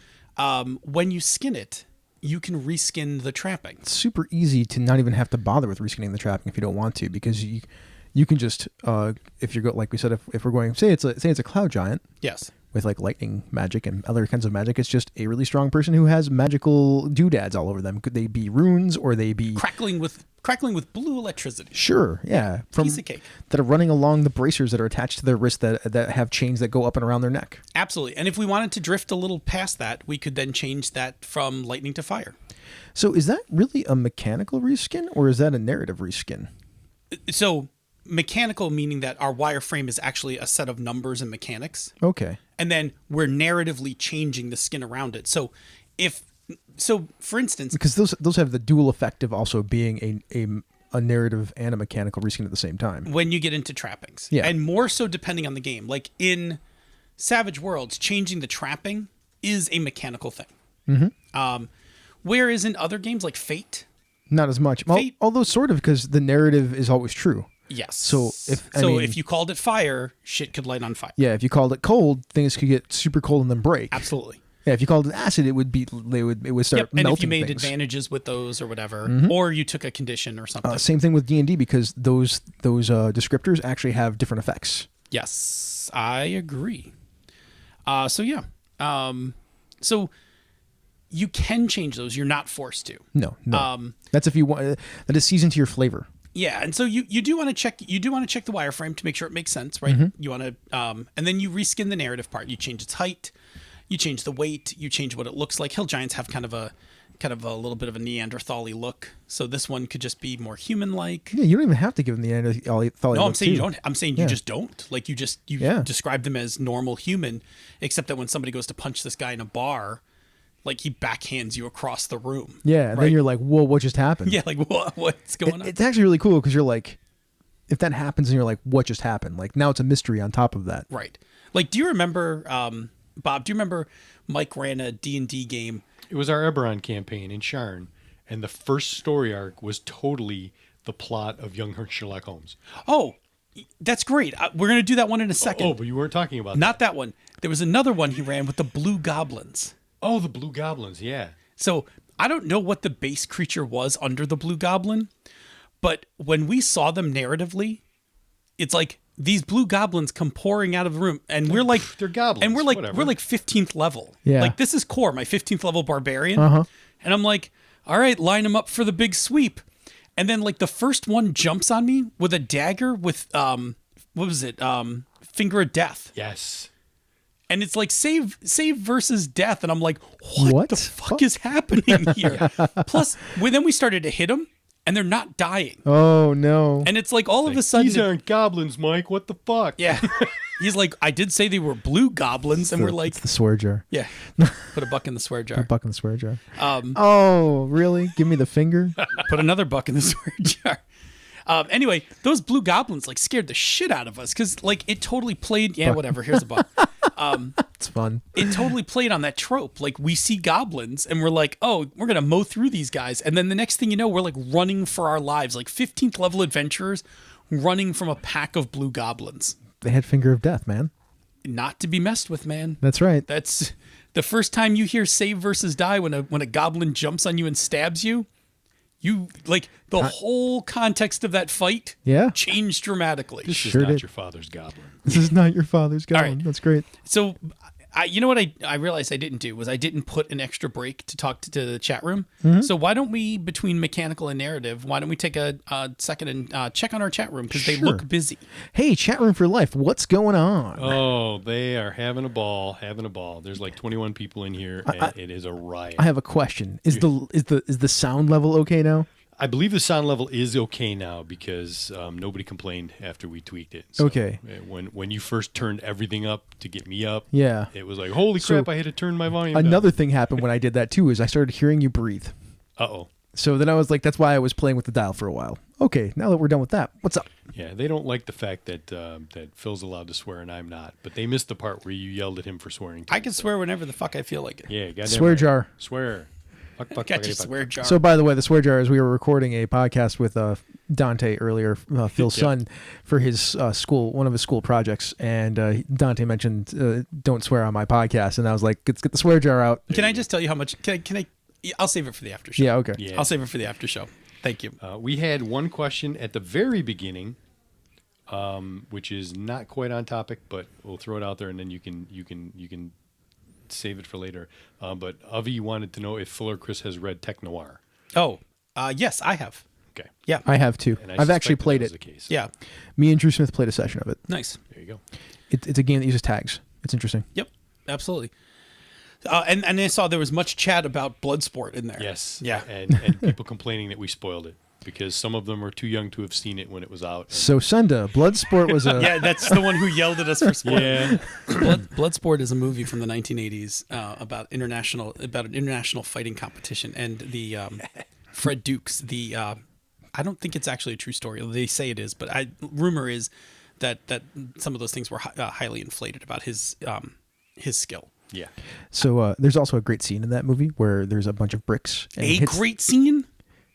When you skin it, you can reskin the trapping. It's super easy to not even have to bother with reskinning the trapping if you don't want to, because you can just if you're like we said, if we're going say it's a cloud giant. Yes. With like lightning magic and other kinds of magic, it's just a really strong person who has magical doodads all over them. Could they be runes or they be Crackling with blue electricity. Sure, yeah, Piece of cake. that are running along the bracers that are attached to their wrists that have chains that go up and around their neck. Absolutely. And if we wanted to drift a little past that, we could then change that from lightning to fire. So is that really a mechanical reskin or is that a narrative reskin? So mechanical meaning that our wireframe is actually a set of numbers and mechanics. Okay. And then we're narratively changing the skin around it. So for instance, Because those have the dual effect of also being a narrative and a mechanical reskin at the same time. when you get into trappings, Yeah. and more so depending on the game, like in Savage Worlds, changing the trapping is a mechanical thing. Mm-hmm. Whereas in other games like Fate, Not as much. Well, Fate- although sort of, because the narrative is always true. yes. So if you called it fire, shit could light on fire. Yeah, if you called it cold, things could get super cold and then break. Absolutely. Yeah, if you called it acid, it would start Yep. And melting if you made things. advantages with those or whatever, or you took a condition or something. Same thing with D&D, because those descriptors actually have different effects. Yes, I agree. So yeah. So you can change those. You're not forced to. No. That's if you want. That is seasoned to your flavor. Yeah, and so you do want to check. You do want to check the wireframe to make sure it makes sense, right? You want to, and then you reskin the narrative part. You change its height, you change the weight, you change what it looks like. Hill Giants have kind of a little bit of a Neanderthal-y look, so this one could just be more human-like. Yeah, you don't even have to give them the Neanderthal. No, I'm saying you don't. I'm saying you just don't. Like you Yeah. describe them as normal human, except that when somebody goes to punch this guy in a bar, like he backhands you across the room. Yeah, and right? then you're like, whoa, what just happened? Yeah, like what's going on? It's actually really cool because you're like, if that happens and you're like, what just happened? Like now it's a mystery on top of that. Right. Like, do you remember, Bob? Do you remember Mike ran a D&D game? It was our Eberron campaign in Sharn, and the first story arc was totally the plot of Young Sherlock Holmes. Oh, That's great. We're gonna do that one in a second. Oh, but you weren't talking about Not that one. There was another one he ran with the blue goblins. Oh, the blue goblins. Yeah. So I don't know what the base creature was under the blue goblin, but when we saw them narratively, it's like these blue goblins come pouring out of the room, and we're like, They're goblins. and we're like, whatever. we're like 15th level. Yeah. Like this is core, my 15th level barbarian, Uh-huh. and I'm like, all right, line them up for the big sweep, and then like the first one jumps on me with a dagger with what was it, finger of death. Yes. And it's like save versus death, and I'm like, what, What? the fuck is happening here? Plus, then we started to hit them, and they're not dying, Oh no. and it's like all of a sudden, These aren't goblins, Mike. What the fuck? yeah, he's like, I did say they were blue goblins, and we're like, It's the swear jar. yeah, put a buck in the swear jar, Buck in the swear jar. Oh, really? Give me the finger? put another buck in the swear jar. Anyway, those blue goblins like scared the shit out of us because like it totally played. Yeah, whatever. Here's a buck. It's fun. It totally played on that trope. Like we see goblins and we're like, oh, we're gonna mow through these guys, and then the next thing you know, we're like running for our lives, like 15th level adventurers running from a pack of blue goblins. They had finger of death, man. Not to be messed with, man. That's right. That's the first time you hear save versus die when a goblin jumps on you and stabs you. You like the whole context of that fight. Yeah. Changed dramatically. This Sure is not did. your father's goblin. This is not your father's goblin. right. That's great. So, you know what I realized I didn't do was I didn't put an extra break to talk to the chat room. Mm-hmm. So why don't we, between mechanical and narrative, why don't we take a second and check on our chat room because they Sure. look busy. Hey, chat room for life. What's going on? Oh, they are having a ball. There's like 21 people in here, and it is a riot. I have a question. Is the sound level okay now? I believe the sound level is okay now because nobody complained after we tweaked it. So, Okay. When you first turned everything up to get me up, Yeah. it was like, holy So, crap! I had to turn my volume down. Another thing happened when I did that too is I started hearing you breathe. Uh-oh. So then I was like, that's why I was playing with the dial for a while. Okay, now that we're done with that, what's up? Yeah, they don't like the fact that that Phil's allowed to swear and I'm not. But they missed the part where you yelled at him for swearing. I can swear whenever the fuck I feel like it. Yeah, goddamn Swear right. jar. Swear. Fuck, Got your fuck. swear jar. So by the way, the swear jar is we were recording a podcast with Dante earlier, Phil's Yep. son, for his one of his school projects, and Dante mentioned don't swear on my podcast, and I was like, let's get the swear jar out. Can I just tell you how much? Can I? I'll save it for the after show. Yeah, okay. Yeah. I'll save it for the after show. Thank you. We had one question at the very beginning, which is not quite on topic, but we'll throw it out there, and then you can save it for later. But Avi wanted to know if Phil or Chris has read Tech Noir. Oh, yes, I have. Okay. Yeah, I have too. And I I've actually suspected that played was it. the case. yeah, Me and Drew Smith played a session of it. nice. There you go. It's a game that uses tags. It's interesting. Yep, absolutely. And I saw there was much chat about Bloodsport in there. Yes. Yeah. And people complaining that we spoiled it because some of them were too young to have seen it when it was out. So Sunda, Bloodsport was a Yeah, that's the one who yelled at us for spoiling. Yeah. Bloodsport is a movie from the 1980s about an international fighting competition, and the Fred Dukes. I don't think it's actually a true story. They say it is, but rumor is that some of those things were highly inflated about his skill. Yeah. So there's also a great scene in that movie where there's a bunch of bricks. And it hits- Great scene.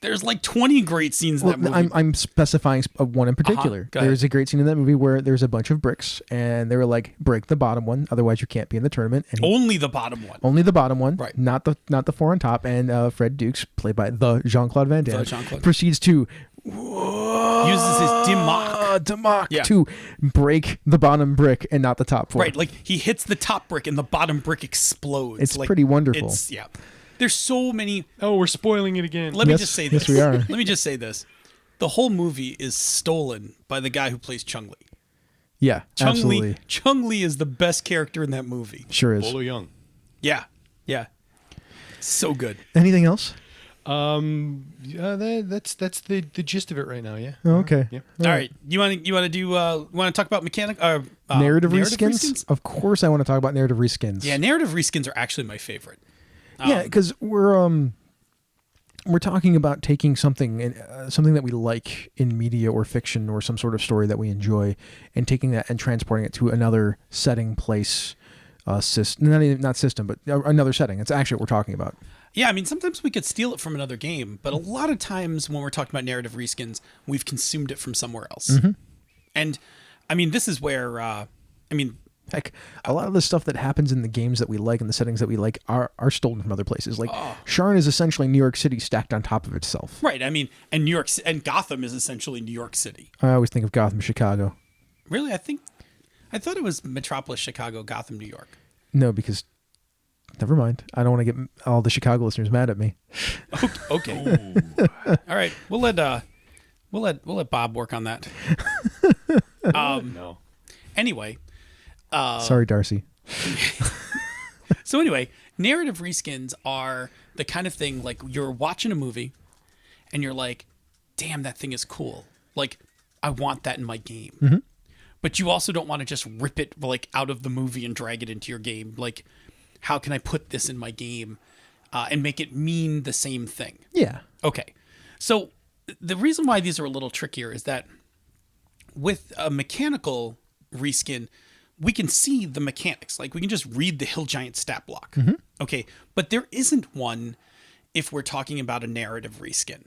There's like 20 great scenes in Well, that movie. I'm specifying one in particular. Go ahead. There's a great scene in that movie where there's a bunch of bricks, and they were like, break the bottom one, otherwise you can't be in the tournament. And Only the bottom one. only the bottom one, Right. Not the four on top. And Fred Dukes, played by the Jean-Claude Van Damme, Jean-Claude. proceeds to Uses his dimmock. Yeah. to break the bottom brick and not the top four. Right, like he hits the top brick and the bottom brick explodes. It's like, pretty wonderful. Yeah. There's so many. Oh, we're spoiling it again. Let me Yes, just say yes, this. we are. Let me just say this. The whole movie is stolen by the guy who plays Chung Li. Yeah, absolutely. Chung Li is the best character in that movie. Sure is. Bolo Young. Yeah. Yeah. So good. Anything else? Yeah, that's the gist of it right now. Yeah. Oh, okay. Yeah. All right. You want to talk about mechanic Narrative reskins? reskins? Of course I want to talk about narrative reskins. Yeah, narrative reskins are actually my favorite. Yeah, because we're talking about taking something something that we like in media or fiction or some sort of story that we enjoy, and taking that and transporting it to another setting, place, not system, but another setting. It's actually what we're talking about. Yeah, I mean, sometimes we could steal it from another game, but a lot of times when we're talking about narrative reskins, we've consumed it from somewhere else. And I mean, this is where Heck, a lot of the stuff that happens in the games that we like and the settings that we like are stolen from other places. Like Sharn is essentially New York City stacked on top of itself. right. I mean, and New York and Gotham is essentially New York City. I always think of Gotham, Chicago. Really, I thought it was Metropolis, Chicago, Gotham, New York. No, because never mind. I don't want to get all the Chicago listeners mad at me. Okay. All right. We'll let Bob work on that. No. Anyway. Sorry, Darcy. So anyway, narrative reskins are the kind of thing like you're watching a movie and you're like, damn, that thing is cool. Like, I want that in my game. Mm-hmm. But you also don't want to just rip it like out of the movie and drag it into your game. Like, how can I put this in my game and make it mean the same thing? Yeah. Okay. So the reason why these are a little trickier is that with a mechanical reskin, we can see the mechanics. Like we can just read the Hill Giant stat block. Mm-hmm. Okay. But there isn't one if we're talking about a narrative reskin.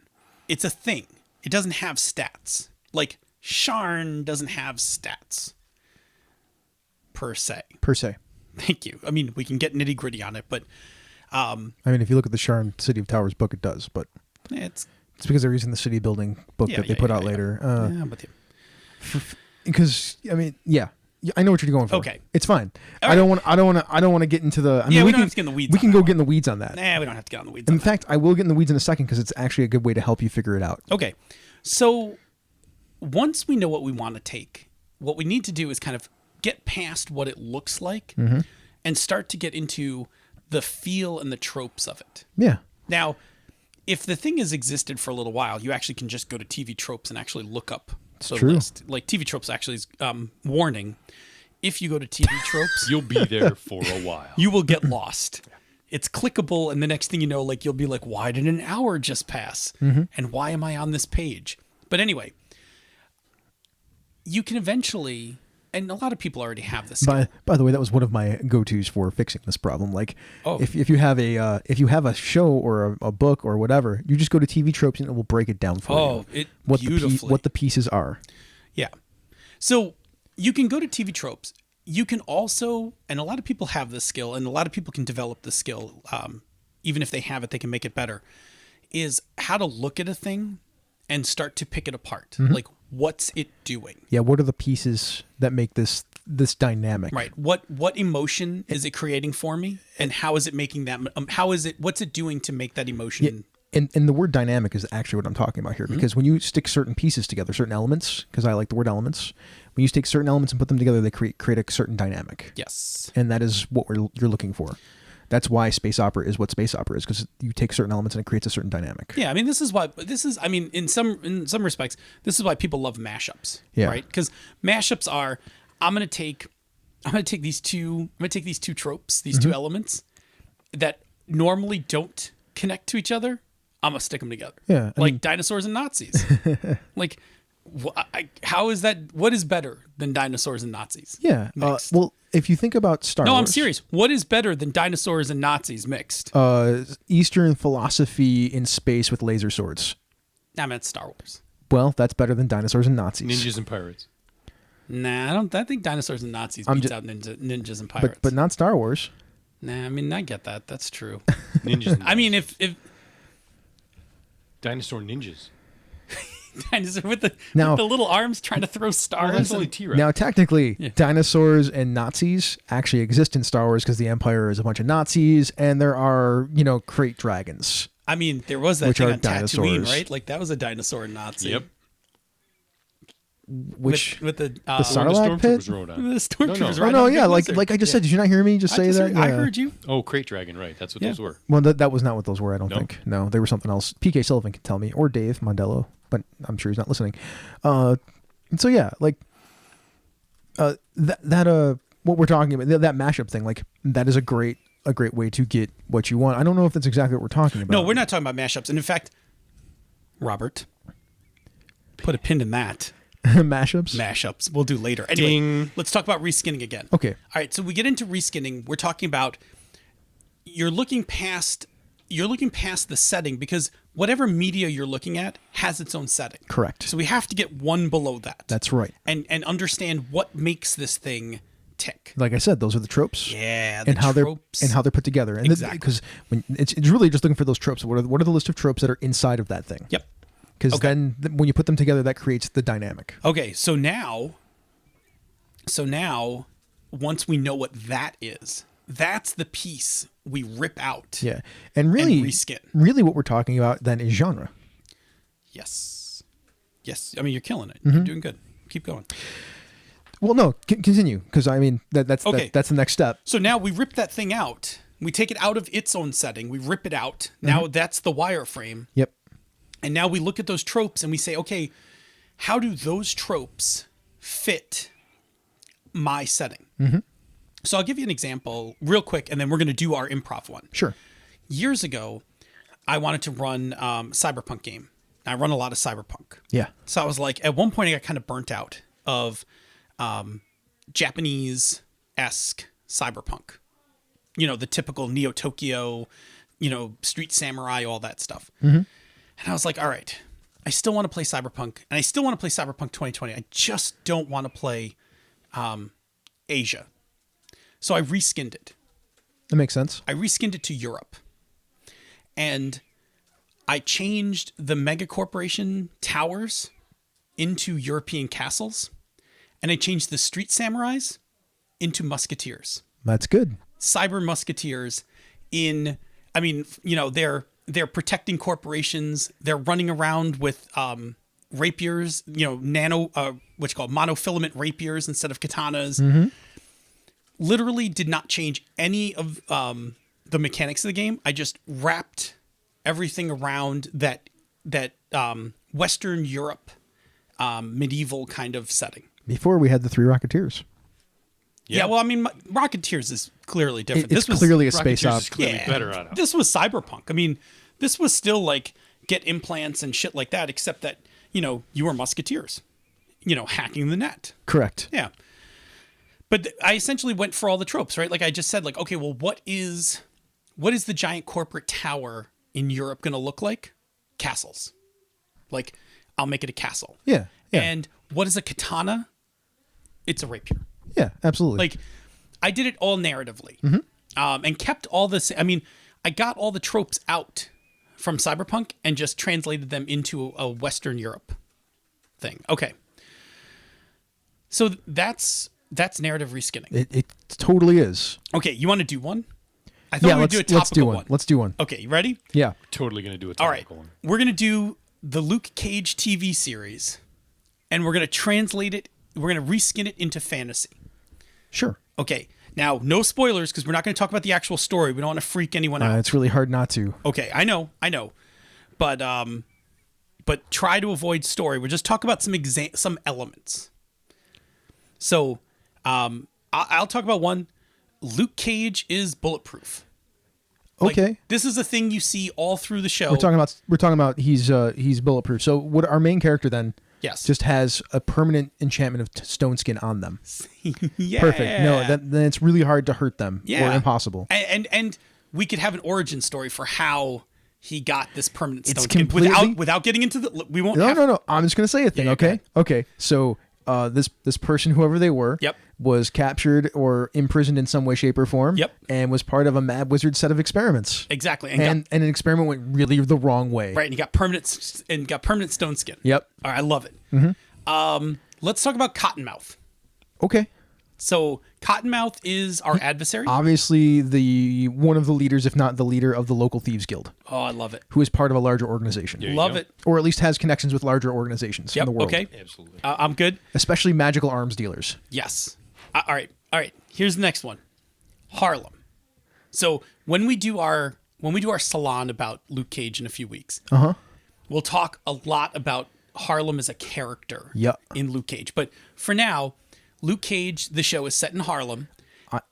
It's a thing. It doesn't have stats. Like Sharn doesn't have stats per se. Thank you. I mean, we can get nitty gritty on it, but I mean, if you look at the Sharn City of Towers book, it does, but it's because they're using the city building book that they put out later. yeah, but Because I mean, yeah, I know what you're going for. Okay. It's fine. All I don't want to get into the. I mean, we don't have to get in the weeds. We can go get in the weeds on that. Nah, we don't have to get on the weeds. In fact, I will get in the weeds in a second because it's actually a good way to help you figure it out. Okay, so once we know what we want to take, what we need to do is kind of get past what it looks like and start to get into the feel and the tropes of it. Yeah. Now, if the thing has existed for a little while, you actually can just go to TV Tropes and actually look up the list. Like TV Tropes actually is warning. If you go to TV Tropes, You'll be there for a while. you will get lost. It's clickable, and the next thing you know, like you'll be like, why did an hour just pass? And why am I on this page? But anyway, you can eventually, and a lot of people already have this. By the way, that was one of my go-tos for fixing this problem. Like, Oh. if you have a show or a book or whatever, you just go to TV Tropes and it will break it down for you. Beautifully. What the pieces are. Yeah. So you can go to TV Tropes. You can also, and a lot of people have this skill, and a lot of people can develop this skill. Even if they have it, they can make it better. Is how to look at a thing and start to pick it apart. Like, what's it doing? Yeah. What are the pieces that make this dynamic? Right. What emotion is it creating for me, and how is it making that? What's it doing to make that emotion? Yeah. And the word dynamic is actually what I'm talking about here, because when you stick certain pieces together, certain elements, because I like the word elements, when you take certain elements and put them together, they create a certain dynamic. Yes. And that is what you're looking for. That's why space opera is what space opera is, because you take certain elements and it creates a certain dynamic. Yeah, I mean, I mean, in some respects, this is why people love mashups. Yeah. Right? Because mashups are, I'm gonna take these two tropes, these two elements that normally don't connect to each other. I'm gonna stick them together. Yeah, like dinosaurs and Nazis. Like, how is that? What is better than dinosaurs and Nazis? Yeah. Mixed? Well, if you think about Star Wars. No, I'm serious. What is better than dinosaurs and Nazis mixed? Eastern philosophy in space with laser swords. I meant Star Wars. Well, that's better than dinosaurs and Nazis. Ninjas and pirates. Nah, I think dinosaurs and Nazis beats out ninjas and pirates. But not Star Wars. Nah, I mean, I get that. That's true. Ninjas and I mean, if dinosaur ninjas. dinosaur with the little arms trying to throw stars. That's only T-Rex. Now, technically, dinosaurs and Nazis actually exist in Star Wars because the Empire is a bunch of Nazis, and there are, crate dragons. I mean, there was that Which thing are on dinosaurs. Tatooine, right? Like that was a dinosaur and Nazi. Yep. Which with the the The Sarlacc pit? stormtroopers rode on. the stormtroopers. No. riding Oh no, on yeah, Big like Lizard. I just said. Did you not hear me just say that? I Yeah. heard you. Oh, crate dragon, right? That's what Yeah. those were. Well, that was not what those were. I don't No? think. No, they were something else. PK Sullivan can tell me, or Dave Mondello, but I'm sure he's not listening. And so yeah, like what we're talking about, that mashup thing, like that is a great way to get what you want. I don't know if that's exactly what we're talking about. No, we're not talking about mashups. And in fact, Robert, put a pin in that. mashups. Mashups. We'll do later. Anyway, Ding. let's talk about reskinning again. Okay. All right. So we get into reskinning. We're talking about you're looking past you're looking past the setting because whatever media you're looking at has its own setting. Correct. So we have to get one below that. That's right. And understand what makes this thing tick. Like I said, those are the tropes. Yeah, and how tropes. they're put together. And Exactly. Because when it's really just looking for those tropes. What are the list of tropes that are inside of that thing? Yep. Because then when you put them together, that creates the dynamic. Okay, so now once we know what that is, that's the piece we rip out. Yeah. And really, reskin. really what we're talking about then is genre. Yes. Yes. I mean, you're killing it. Mm-hmm. You're doing good. Keep going. Well, no, continue. Because, I mean, that's Okay. that's the next step. So now we rip that thing out. We take it out of its own setting. We rip it out. Now that's the wireframe. Yep. And now we look at those tropes and we say, okay, how do those tropes fit my setting? Mm-hmm. So I'll give you an example real quick, and then we're going to do our improv one. Sure. Years ago, I wanted to run cyberpunk game. I run a lot of cyberpunk. Yeah. So I was like, at one point I got kind of burnt out of Japanese-esque cyberpunk. You know, the typical Neo Tokyo, you know, Street Samurai, all that stuff. Mm-hmm. And I was like, all right, I still want to play Cyberpunk, and I still want to play Cyberpunk 2020. I just don't want to play Asia. So I reskinned it. That makes sense. I reskinned it to Europe. And I changed the mega corporation towers into European castles. And I changed the street samurais into musketeers. That's good. Cyber musketeers they're protecting corporations. They're running around with rapiers, monofilament rapiers instead of katanas. Mm-hmm. Literally did not change any of the mechanics of the game. I just wrapped everything around that Western Europe medieval kind of setting. Before we had the 3 Rocketeers. Yeah, well, I mean, Rocketeers is clearly different. It's clearly a space Rocketeers op. is clearly better on it. This was cyberpunk. I mean, this was still like get implants and shit like that, except that, you were musketeers, hacking the net. Correct. Yeah. But I essentially went for all the tropes, right? Like I just said, like, okay, well, what is the giant corporate tower in Europe going to look like? Castles. Like, I'll make it a castle. Yeah. Yeah. And what is a katana? It's a rapier. Yeah, absolutely. Like, I did it all narratively, and kept all this. I mean, I got all the tropes out from Cyberpunk and just translated them into a Western Europe thing. Okay, so that's narrative reskinning. It totally is. Okay, you want to do one? I thought we would do a topical let's do one. Let's do one. Okay, you ready? Yeah. Totally going to do a All right, topical one. we're gonna do the Luke Cage TV series, and we're gonna translate it. We're gonna reskin it into fantasy. Sure. Okay, now no spoilers because we're not going to talk about the actual story. We don't want to freak anyone out. It's really hard not to. Okay, I know, but try to avoid story. We'll just talk about some elements. So, I'll talk about one. Luke Cage is bulletproof. Like, Okay. this is a thing you see all through the show. We're talking about he's bulletproof. So what our main character then Yes. just has a permanent enchantment of stone skin on them. Yeah. Perfect. No, then it's really hard to hurt them Yeah. or impossible. And we could have an origin story for how he got this permanent It's stone skin completely- without getting into the. We won't. No. I'm just gonna say a thing. Yeah, Okay. Okay. So this person, whoever they were, Yep. was captured or imprisoned in some way, shape, or form. Yep. And was part of a mad wizard set of experiments. Exactly. And an experiment went really the wrong way. Right, and he got permanent stone skin. Yep. All right, I love it. Let's talk about Cottonmouth. Okay. So Cottonmouth is our adversary. Obviously, one of the leaders, if not the leader, of the local thieves guild, Oh, I love it. who is part of a larger organization, There you Love go. it. or at least has connections with larger organizations in Yep. the world. Okay. Absolutely. I'm good. Especially magical arms dealers. Yes. All right. Here's the next one. Harlem. So when we do our salon about Luke Cage in a few weeks, we'll talk a lot about Harlem as a character Yep. in Luke Cage. But for now, Luke Cage, the show, is set in Harlem.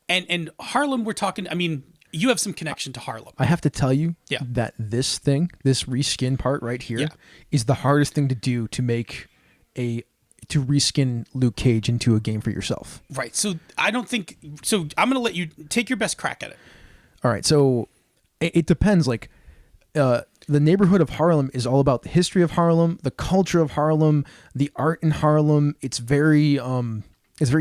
And Harlem, we're talking, I mean, you have some connection to Harlem. I have to tell you Yeah. that this reskin part right here, Yeah. is the hardest thing to do to make to reskin Luke Cage into a game for yourself. Right. So I'm going to let you take your best crack at it. All right, so it depends. Like, the neighborhood of Harlem is all about the history of Harlem, the culture of Harlem, the art in Harlem. It's very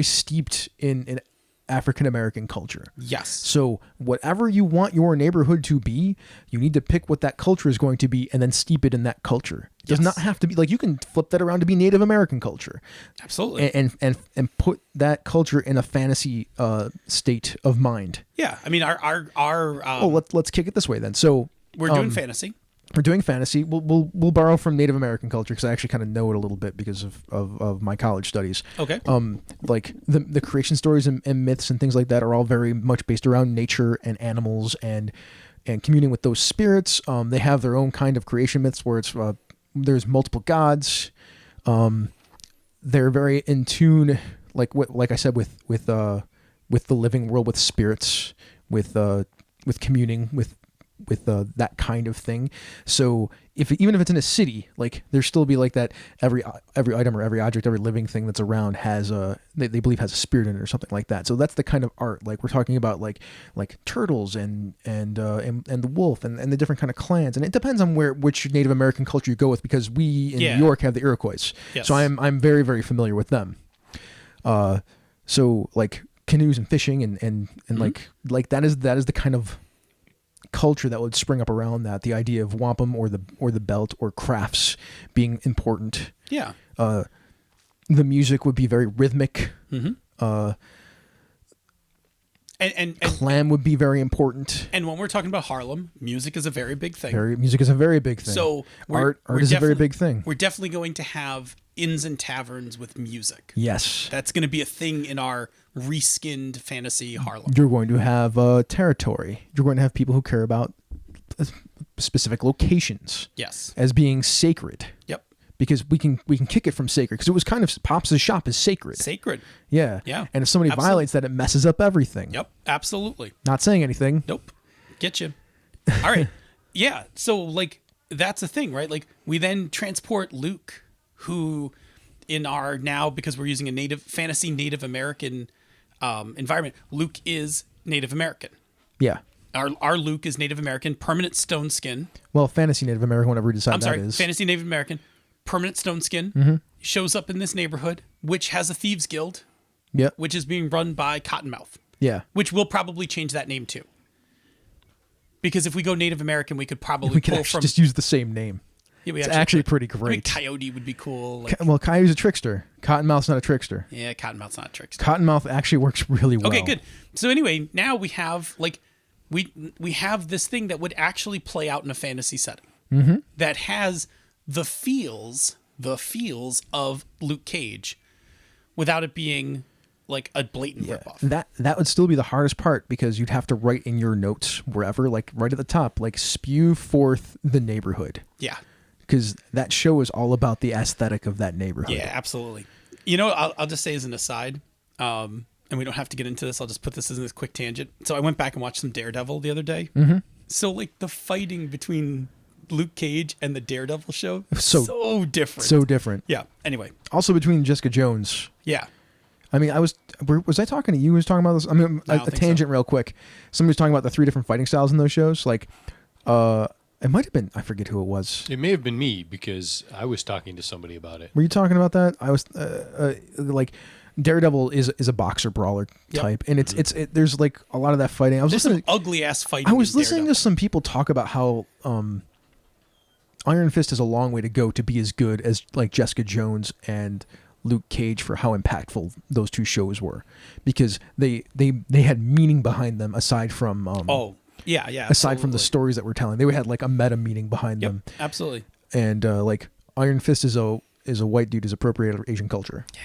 steeped in African American culture. Yes. So whatever you want your neighborhood to be, you need to pick what that culture is going to be and then steep it in that culture. It does not have to be like, you can flip that around to be Native American culture. Absolutely. And put that culture in a fantasy state of mind. Yeah. I mean, Let's kick it this way then. So we're doing fantasy. We're doing fantasy. We'll borrow from Native American culture because I actually kind of know it a little bit because of my college studies. Okay. Like the creation stories and myths and things like that are all very much based around nature and animals and communing with those spirits. They have their own kind of creation myths where it's there's multiple gods. They're very in tune, like I said, with the living world, with spirits, with communing with that kind of thing. So even if it's in a city, like there still be like that every item or every object, every living thing that's around has they believe has a spirit in it or something like that. So that's the kind of art like we're talking about, like turtles and the wolf and the different kind of clans. And it depends on which Native American culture you go with, because we in New York have the Iroquois. Yes. So I'm very, very familiar with them. So like canoes and fishing and like that is the kind of culture that would spring up around that. The idea of wampum or the belt or crafts being important. Yeah. The music would be very rhythmic. Mm-hmm. And clam would be very important. And when we're talking about Harlem, music is a very big thing. Music is a very big thing. So art is a very big thing. We're definitely going to have inns and taverns with music. Yes. That's going to be a thing in our reskinned fantasy Harlem. You're going to have territory. You're going to have people who care about specific locations. Yes. As being sacred. Yep. Because we can kick it from sacred, because it was kind of Pops' shop is sacred. Sacred. Yeah. Yeah. And if somebody violates that, it messes up everything. Yep. Absolutely. Not saying anything. Nope. Get you. All right. Yeah. So like that's the thing, right? Like we then transport Luke, who in our now, because we're using a fantasy Native American environment, Luke is Native American. Yeah. Our Luke is Native American, permanent stone skin. Well, fantasy Native American, whatever we decide that is. I'm sorry, fantasy Native American, permanent stone skin, shows up in this neighborhood, which has a thieves guild. Yep. Which is being run by Cottonmouth. Yeah. Which will probably change that name too. Because if we go Native American, we could probably pull from just use the same name. Yeah, it's actually pretty great. I mean, Coyote would be cool. Like, well, Coyote's a trickster. Cottonmouth's not a trickster. Yeah, Cottonmouth's not a trickster. Cottonmouth actually works really well. Okay, good. So anyway, now we have like we have this thing that would actually play out in a fantasy setting that has the feels of Luke Cage without it being like a blatant ripoff. That would still be the hardest part, because you'd have to write in your notes wherever, like right at the top, like spew forth the neighborhood. Yeah. Because that show is all about the aesthetic of that neighborhood. Yeah, absolutely. You know, I'll just say as an aside, and we don't have to get into this, I'll just put this as a quick tangent. So I went back and watched some Daredevil the other day. Mm-hmm. So like the fighting between Luke Cage and the Daredevil show, so different. So different. Yeah. Anyway. Also between Jessica Jones. Yeah. I mean, was I talking to you? Who was talking about this? I mean, a tangent real quick. Somebody was talking about the 3 different fighting styles in those shows. Like, it might have been, I forget who it was. It may have been me, because I was talking to somebody about it. Were you talking about that? I was like, Daredevil is a boxer brawler type, and it's there's like a lot of that fighting. I was listening to ugly ass fighting. I was listening to some people talk about how Iron Fist has a long way to go to be as good as like Jessica Jones and Luke Cage for how impactful those two shows were, because they had meaning behind them aside from aside from the stories that we're telling. They had like a meta meaning behind them. Absolutely. And like Iron Fist is a white dude who's appropriated Asian culture. Yeah.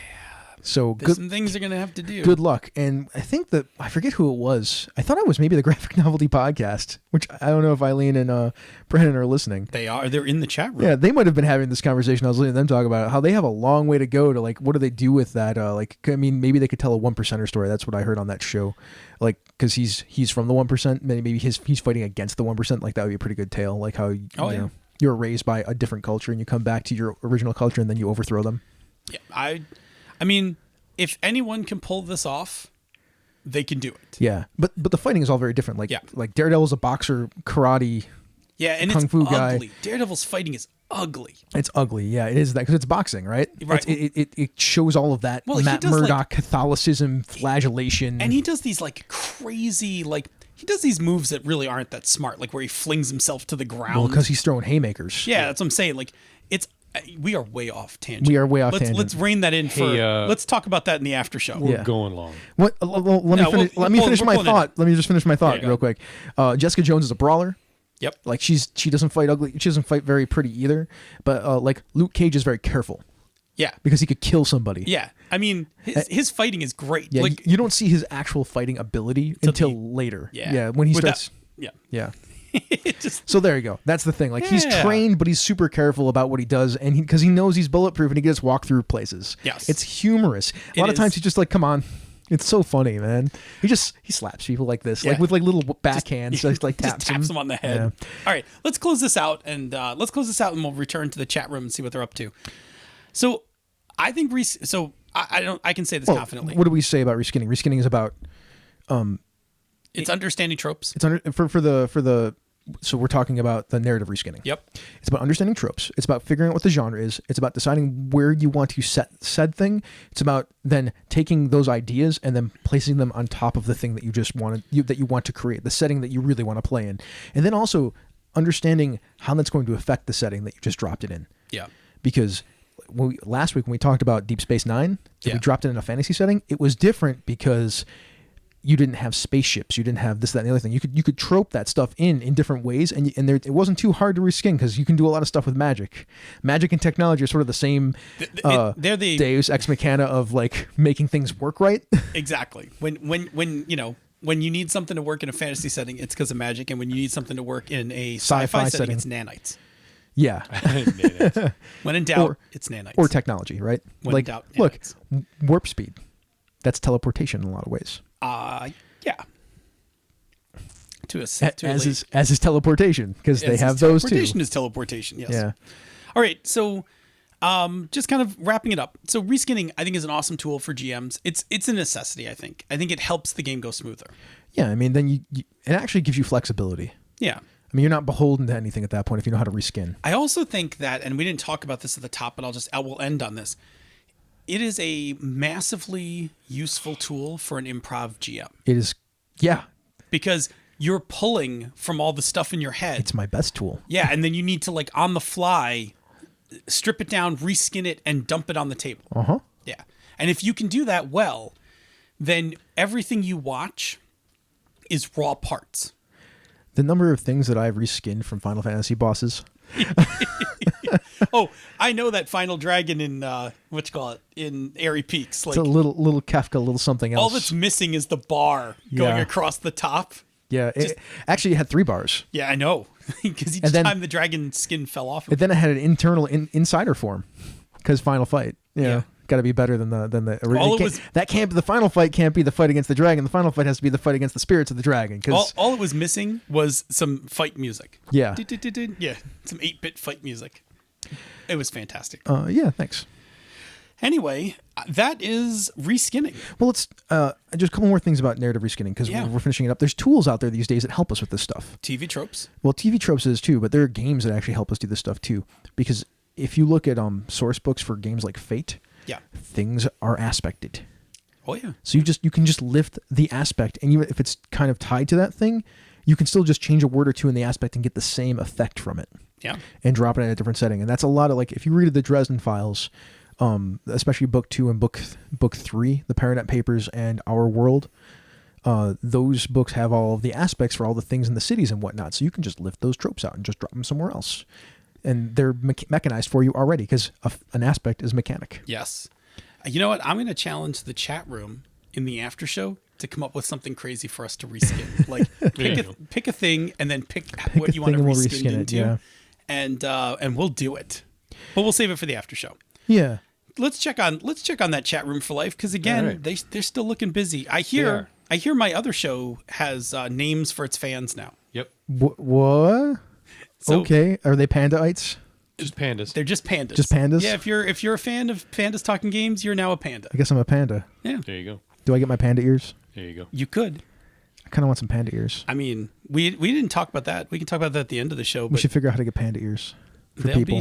So there's some things they're gonna have to do. Good luck. And I think that I forget who it was. I thought it was maybe the Graphic Novelty Podcast, which I don't know if Eileen and Brandon are listening. They are. They're in the chat room. Yeah, they might have been having this conversation. I was listening to them talk about it, how they have a long way to go to like, what do they do with that? Like, I mean, maybe they could tell a 1%er story. That's what I heard on that show. Like, because he's from the 1%. Maybe he's fighting against the 1%. Like, that would be a pretty good tale. Like how you know, you're raised by a different culture and you come back to your original culture and then you overthrow them. Yeah, I mean, if anyone can pull this off, they can do it. Yeah, but the fighting is all very different. Like Daredevil's a boxer, karate. Yeah, and kung it's fu guy. ugly. Daredevil's fighting is ugly. It's ugly. Yeah, it is that because it's boxing, right? Right. It shows all of that Well, Matt he does, Murdock Catholicism flagellation. And he does these like crazy he does these moves that really aren't that smart, like where he flings himself to the ground. well, because he's throwing haymakers. Yeah, that's what I'm saying. Like it's we are way off tangent. We are way off tangent. Let's rein that in for. Let's talk about that in the after show. We're going long. What? Well, let me finish my thought. Let me just finish my thought real quick. Jessica Jones is a brawler. Yep. Like she doesn't fight ugly. She doesn't fight very pretty either. But like Luke Cage is very careful. Yeah. Because he could kill somebody. Yeah. I mean, his fighting is great. Yeah. Like you don't see his actual fighting ability until later. Yeah. Yeah. When he With starts. yeah. Yeah. Just, So there you go. That's the thing. Like he's Yeah. trained, but he's super careful about what he does, and because he knows he's bulletproof and he gets walk through places. Yes. It's humorous. A lot It of times is. he's just like, "Come on." It's so funny, man. He slaps people like this, Yeah. like with like little backhands, just like taps him on the head. Yeah. All right, let's close this out and we'll return to the chat room and see what they're up to. So, I think I can say this Well, confidently. what do we say about reskinning? Reskinning is about It's understanding tropes. it's under for the so we're talking about the narrative reskinning. Yep. It's about understanding tropes. It's about figuring out what the genre is. It's about deciding where you want to set said thing. It's about then taking those ideas and then placing them on top of the thing that you just wanted that you want to create, the setting that you really want to play in. And then also understanding how that's going to affect the setting that you just dropped it in. Yeah. Because last week when we talked about Deep Space Nine, if we dropped it in a fantasy setting, it was different because you didn't have spaceships, you didn't have this, that, and the other thing. You could trope that stuff in different ways, and it wasn't too hard to reskin because you can do a lot of stuff with magic. Magic and technology are sort of the same. They're the Deus ex machina of like making things work right. Exactly. When you need something to work in a fantasy setting, it's because of magic, and when you need something to work in a sci-fi setting, it's nanites. Yeah. When in doubt, it's nanites. Or technology, right? When in doubt, look, nanites. warp speed. That's teleportation in a lot of ways. Yeah. As is teleportation, because they have those too. Teleportation is teleportation, yes. Yeah. All right, so just kind of wrapping it up. So reskinning, I think, is an awesome tool for GMs. It's a necessity, I think. I think it helps the game go smoother. Yeah, I mean, then it actually gives you flexibility. Yeah. I mean, you're not beholden to anything at that point if you know how to reskin. I also think that, and we didn't talk about this at the top, but I will end on this. It is a massively useful tool for an improv GM. It is, yeah. Because you're pulling from all the stuff in your head. It's my best tool. Yeah, and then you need to, like, on the fly, strip it down, reskin it, and dump it on the table. Uh-huh. Yeah. And if you can do that well, then everything you watch is raw parts. The number of things that I've reskinned from Final Fantasy bosses. Oh, I know that final dragon in in Airy Peaks. Like, It's a little Kafka, little something else. all that's missing is the bar going Yeah. across the top. Yeah, actually it had 3 bars. Yeah, I know. Because each time the dragon skin fell off. And then it had an internal insider form, because final fight. Yeah. Got to be better than the All original. The final fight can't be the fight against the dragon. The final fight has to be the fight against the spirits of the dragon. All it was missing was some fight music. Yeah. Yeah, some 8-bit fight music. It was fantastic. Yeah, thanks. Anyway, that is reskinning. Well, let's just a couple more things about narrative reskinning, because we're finishing it up. There's tools out there these days that help us with this stuff. TV tropes. Well, TV tropes is too, but there are games that actually help us do this stuff too. Because if you look at source books for games like Fate, things are aspected. Oh yeah. So you can just lift the aspect, and even if it's kind of tied to that thing, you can still just change a word or two in the aspect and get the same effect from it. Yeah. And drop it in a different setting. And that's a lot of, like, if you read the Dresden Files, especially book 2 and book 3, the Paranet Papers and Our World, those books have all of the aspects for all the things in the cities and whatnot. So you can just lift those tropes out and just drop them somewhere else. And they're mechanized for you already, because an aspect is mechanic. Yes. You know what? I'm going to challenge the chat room in the after show to come up with something crazy for us to reskin. Like pick a thing and then pick what you want to reskin into. Yeah. And we'll do it. But we'll save it for the after show. Yeah. Let's check on that chat room for life, because again, they're still looking busy. I hear my other show has names for its fans now. Yep. What? So, okay. Are they pandaites? Just pandas. They're just pandas. Just pandas? Yeah, if you're a fan of Pandas Talking Games, you're now a panda. I guess I'm a panda. Yeah. There you go. Do I get my panda ears? There you go. You could. I kind of want some panda ears. I mean, we didn't talk about that. We can talk about that at the end of the show. We But should figure out how to get panda ears for there'll people.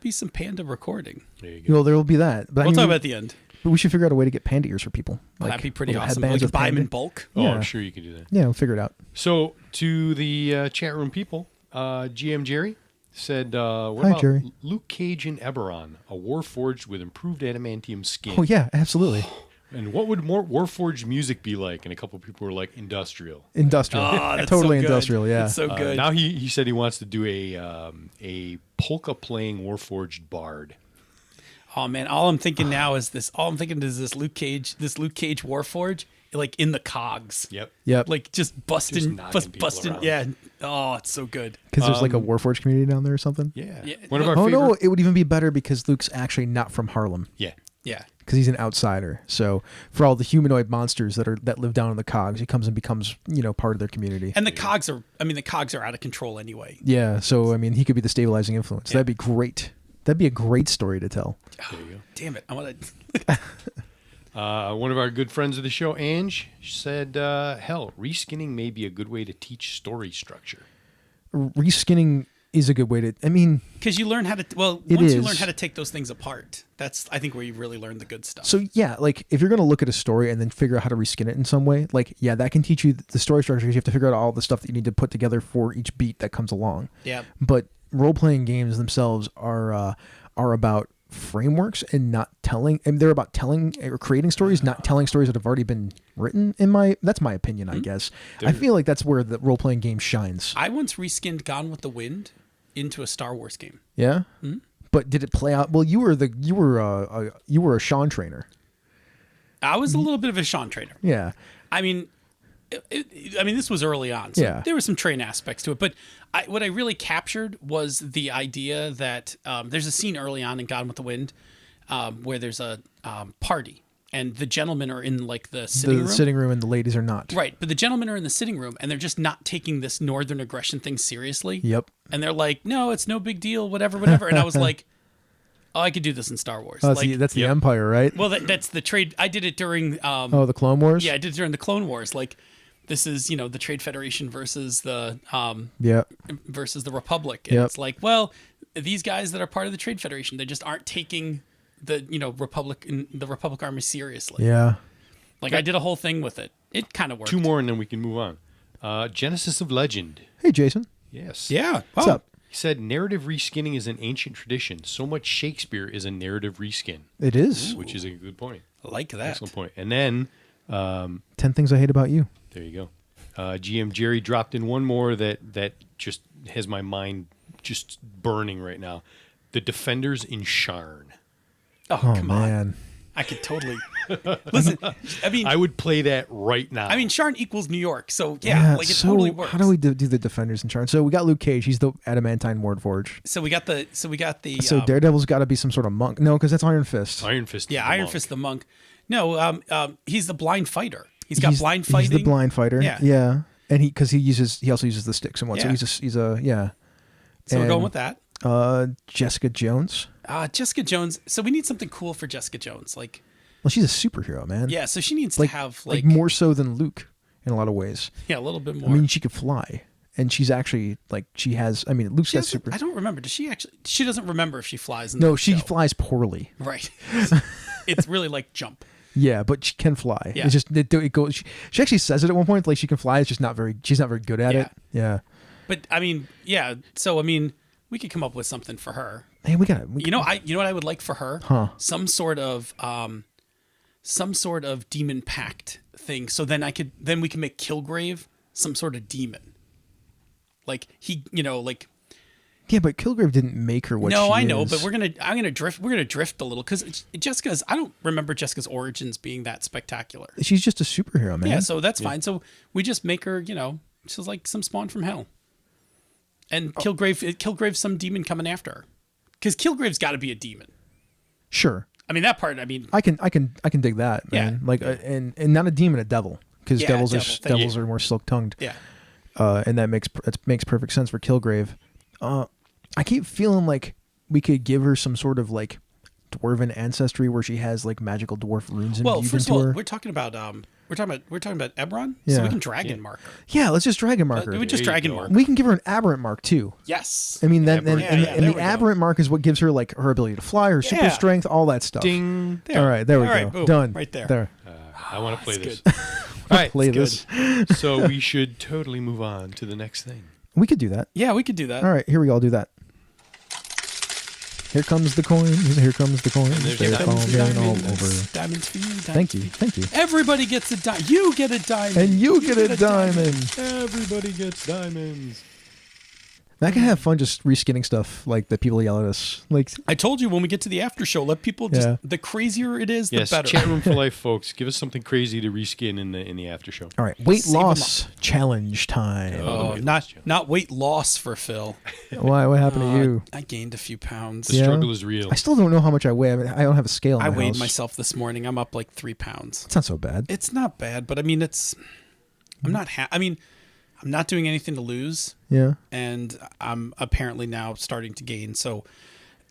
be some panda recording. There you go. Well, there will be that. But We'll talk about it at the end. But we should figure out a way to get panda ears for people. Well, that'd be pretty little awesome. headbands Like with buy them panda. in bulk. Oh, Yeah. I'm sure you can do that. Yeah, we'll figure it out. So to the chat room people, GM Jerry said, "What Hi, about Jerry. Luke Cage and Eberron, a Warforged with improved adamantium skin? Oh yeah, absolutely. And what would more Warforged music be like?" And a couple of people were like, "Industrial." Industrial. Oh, that's Totally so good. industrial. Yeah. It's so good. Now he said he wants to do a polka playing Warforged bard. Oh man, all I'm thinking now is this. All I'm thinking is this Luke Cage Warforge, like in the cogs. Yep. Yep. Like just busting, knocking people busting. around. Yeah. Oh, it's so good. Because there's like a Warforged community down there or something. Yeah. Yeah. One of our Oh favorite. no, it would even be better because Luke's actually not from Harlem Yeah. Yeah. because he's an outsider. So for all the humanoid monsters that live down in the cogs, he comes and becomes part of their community. And the cogs are out of control anyway. Yeah. So I mean, he could be the stabilizing influence. That'd be great. That'd be a great story to tell. There you go. Damn it. I want to. One of our good friends of the show, Ange, said, "Hell, reskinning may be a good way to teach story structure." Reskinning is a good way to. I mean, Because you learn how to. Well, It once you is. learn how to take those things apart, that's I think where you really learn the good stuff. so yeah, like if you're gonna look at a story and then figure out how to reskin it in some way, like yeah, that can teach you the story structure. 'Cause you have to figure out all the stuff that you need to put together for each beat that comes along. Yeah. But role playing games themselves are about frameworks and not telling, and they're about telling or creating stories, not telling stories that have already been written. That's my opinion, I guess. I feel like that's where the role playing game shines. I once reskinned Gone with the Wind into a Star Wars game. Yeah. But did it play out? Well, you were a Sean trainer. I was a little bit of a Sean trainer. Yeah. I mean, this was early on, so Yeah. there were some train aspects to it. But what I really captured was the idea that there's a scene early on in Gone with the Wind where there's a party, and the gentlemen are in like the sitting room. Sitting room and the ladies are not. Right, but the gentlemen are in the sitting room, and they're just not taking this northern aggression thing seriously. Yep. And they're like, "No, it's no big deal, whatever." And I was like, "Oh, I could do this in Star Wars." Oh, Like, that's the Empire, right? well, that's the trade. I did it during. The Clone Wars. Yeah, I did it during the Clone Wars. Like, this is the Trade Federation versus the Yeah. Republic, and Yep. it's like, well, these guys that are part of the Trade Federation, they just aren't taking the Republic Army seriously. Yeah. Like, I did a whole thing with it. It kind of worked. Two more, and then we can move on. Genesis of Legend. Hey, Jason. Yes. Yeah. What's up? He said, "Narrative reskinning is an ancient tradition. So much Shakespeare is a narrative reskin," It is. which is a good point. I like that. Excellent point. And then 10 Things I Hate About You. there you go. GM Jerry dropped in one more that just has my mind just burning right now. The Defenders in Sharn. Oh, Oh, come on. man. I could totally listen. I mean, I would play that right now. Sharn equals New York, so yeah, like it so totally works. how do we do the Defenders in Charge? So we got Luke Cage. He's the adamantine Wardforge. So we got the. So Daredevil's got to be some sort of monk. No, because that's Iron Fist. Iron Fist. Yeah, is the Iron monk. Fist the monk. No, he's the blind fighter. He's got blind fighting. He's the blind fighter. Yeah. Yeah. And he also uses the sticks and what. So Yeah. he's a yeah. So we're And, going with that. Jessica Jones. Jessica Jones. So we need something cool for Jessica Jones. Like, Well, she's a superhero, man. yeah, so she needs Like, to have like more so than Luke in a lot of ways. yeah, a little bit more. I mean, she could fly, and she's actually like she has. I mean, Luke's she got doesn't- super. I don't remember. Does she actually? She doesn't remember if she flies. In No, the she show. flies poorly. Right. It's really like jump. Yeah, but she can fly. Yeah. It's just it goes. She actually says it at one point, like she can fly. It's just not very. She's not very good at Yeah. it. Yeah. But I mean, yeah. So I mean, we could come up with something for her. Hey, we got. You know what I would like for her? Huh. Some sort of demon pact thing. So then we can make Kilgrave some sort of demon. Like he, like Yeah, but Kilgrave didn't make her what she no, I is. know, but we're gonna drift a little because Jessica's. I don't remember Jessica's origins being that spectacular. She's just a superhero, man. Yeah, so that's fine. So we just make her, she's like some spawn from hell. And Kilgrave's some demon coming after her, because Kilgrave's got to be a demon. Sure. I mean that part. I mean, I can dig that, man. Yeah. Like, and not a demon, a devil, because Yeah, devils devil. are devils are more silk tongued. yeah. And that makes perfect sense for Kilgrave. I keep feeling like we could give her some sort of like dwarven ancestry where she has like magical dwarf runes Well, imbued first of into all, her. we're talking about Eberron, Yeah. so we can dragon mark her. Yeah, let's just dragon mark her. We just There you dragon go. mark. We can give her an aberrant mark too. Yes. I mean, Aberrant. and Yeah, the there we go. aberrant mark is what gives her like her ability to fly, her super Yeah. strength, all that stuff. Ding. There. All right, there we All go. right, boom, Done. right there. There. I want to play this. good. All right. Play it's this. So we should totally move on to the next thing. We could do that. Yeah, we could do that. All right, here we go. I'll do that. Here comes the coins. Here comes the coins. there's They're your falling diamonds. all Diamonds. over. Diamonds for you. Diamonds Thank for you. Thank you. Everybody gets a diamond. You get a diamond. And you get a diamond. Everybody gets diamonds. I can have fun just reskinning stuff like that people yell at us. Like, I told you when we get to the after show, let people just Yeah. the crazier it is, Yes, the better. chat room for life, folks. Give us something crazy to reskin in the after show. all right, weight Save 'em loss challenge time. Oh, weight not loss challenge. not weight loss for Phil. Why? What happened to you? I gained a few pounds. The Yeah. struggle is real. I still don't know how much I weigh. I mean, I don't have a scale. In I my weighed house. myself this morning. I'm up like 3 pounds. It's not so bad. It's not bad, but I mean, I'm not. I'm not doing anything to lose, Yeah. and I'm apparently now starting to gain. So,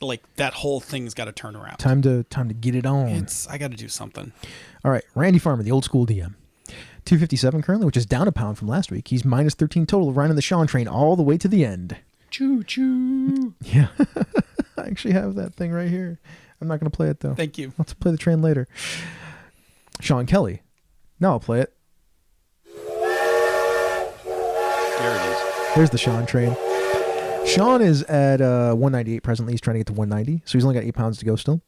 like that whole thing's got to turn around. Time to get it on. I got to do something. All right, Randy Farmer, the old school DM. 257 currently, which is down a pound from last week. He's minus 13 total, riding the Sean train all the way to the end. Choo choo. Yeah. I actually have that thing right here. I'm not going to play it, though. Thank you. Let's play the train later. Sean Kelly. Now I'll play it. There it is. There's the Sean train. Sean is at 198 presently. He's trying to get to 190, so he's only got 8 pounds to go still.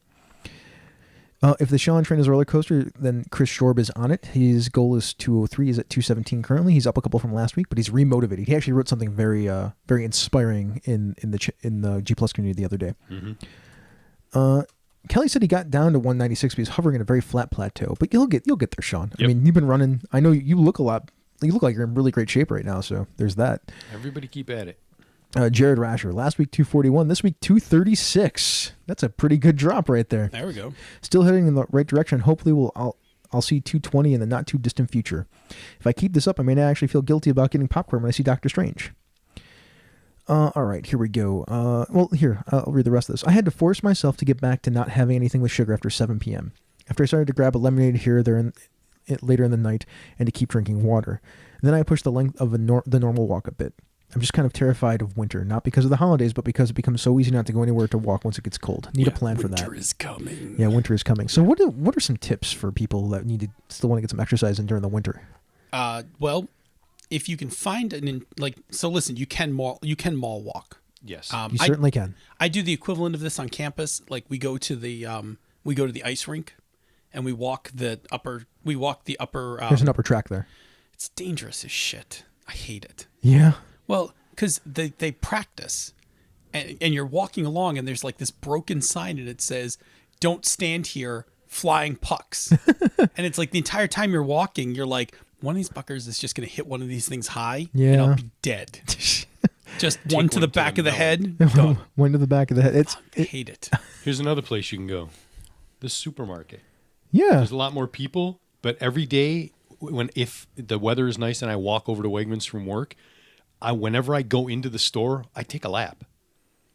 If the Sean train is a roller coaster, then Chris Schorb is on it. His goal is 203. He's at 217 currently. He's up a couple from last week, but he's remotivated. He actually wrote something very very inspiring in the G Plus community the other day. Mm-hmm. Kelly said he got down to 196, but he's hovering at a very flat plateau. But you'll get there, Sean. I Yep. mean, you've been running. I know you look a lot. You look like you're in really great shape right now. So there's that. Everybody keep at it. Jared Rasher, last week 241, this week 236. That's a pretty good drop right there. There we go. Still heading in the right direction. Hopefully, I'll see 220 in the not too distant future. If I keep this up, I may not actually feel guilty about getting popcorn when I see Doctor Strange. All right, here we go. I'll read the rest of this. I had to force myself to get back to not having anything with sugar after 7 p.m. After I started to grab a lemonade here or there later in the night and to keep drinking water. Then I pushed the length of the normal walk a bit. I'm just kind of terrified of winter, not because of the holidays, but because it becomes so easy not to go anywhere to walk once it gets cold. Need a plan for that. Winter is coming. Yeah, winter is coming. So what are some tips for people that still want to get some exercise in during the winter? Well, if you can find listen, you can mall walk. Yes. You certainly can. I do the equivalent of this on campus. Like we go to the ice rink, and we walk the upper. There's an upper track there. It's dangerous as shit. I hate it. Yeah. Well, because they practice, and you're walking along, and there's like this broken sign, and it says, "Don't stand here, flying pucks." And it's like the entire time you're walking, you're like, one of these fuckers is just gonna hit one of these things high, and I'll Yeah. be dead. Just one to the back of the head. One Done. to the back of the head. I hate it. Here's another place you can go. The supermarket. Yeah. There's a lot more people, but every day if the weather is nice and I walk over to Wegmans from work, whenever I go into the store, I take a lap.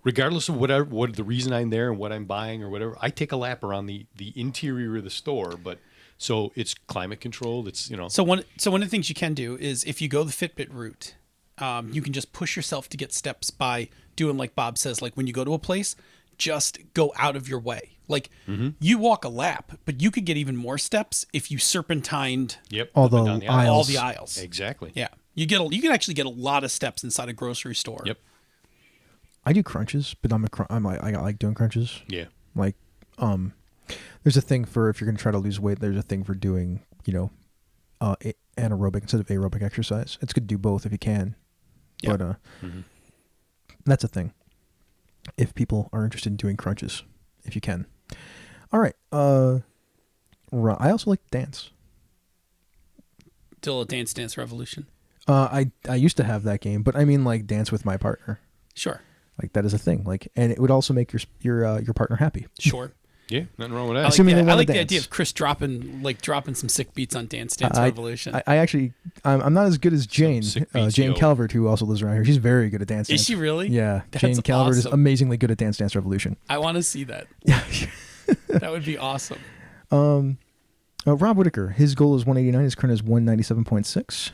Regardless of what the reason I'm there and what I'm buying or whatever, I take a lap around the interior of the store. But so it's climate controlled. It's So one of the things you can do is if you go the Fitbit route, you can just push yourself to get steps by doing like Bob says. Like when you go to a place, just go out of your way. Like you walk a lap, but you could get even more steps if you serpentined all up and the down aisles. all the aisles. Exactly. Yeah, you can actually get a lot of steps inside a grocery store. Yep. I do crunches, but I like doing crunches. Yeah. Like, there's a thing for if you're going to try to lose weight. There's a thing for doing, anaerobic instead of aerobic exercise. It's good to do both if you can. Yeah. But that's a thing. If people are interested in doing crunches, if you can. All right. I also like to dance. Still a Dance Revolution. I used to have that game, but I mean like dance with my partner. Sure. Like that is a thing. Like, and it would also make your partner happy. Sure. Yeah. Nothing wrong with I that. like, Assuming they I wanna like the dance. idea of Chris dropping some sick beats on Dance Revolution. I actually, I'm not as good as Jane. sick beats, Jane yo. Calvert, who also lives around here. She's very good at Dance Is Dance. she really? Yeah. That's Jane Calvert is awesome. amazingly good at Dance Revolution. I want to see that. Yeah. That would be awesome. Rob Whitaker, his goal is 189. His current is 197.6.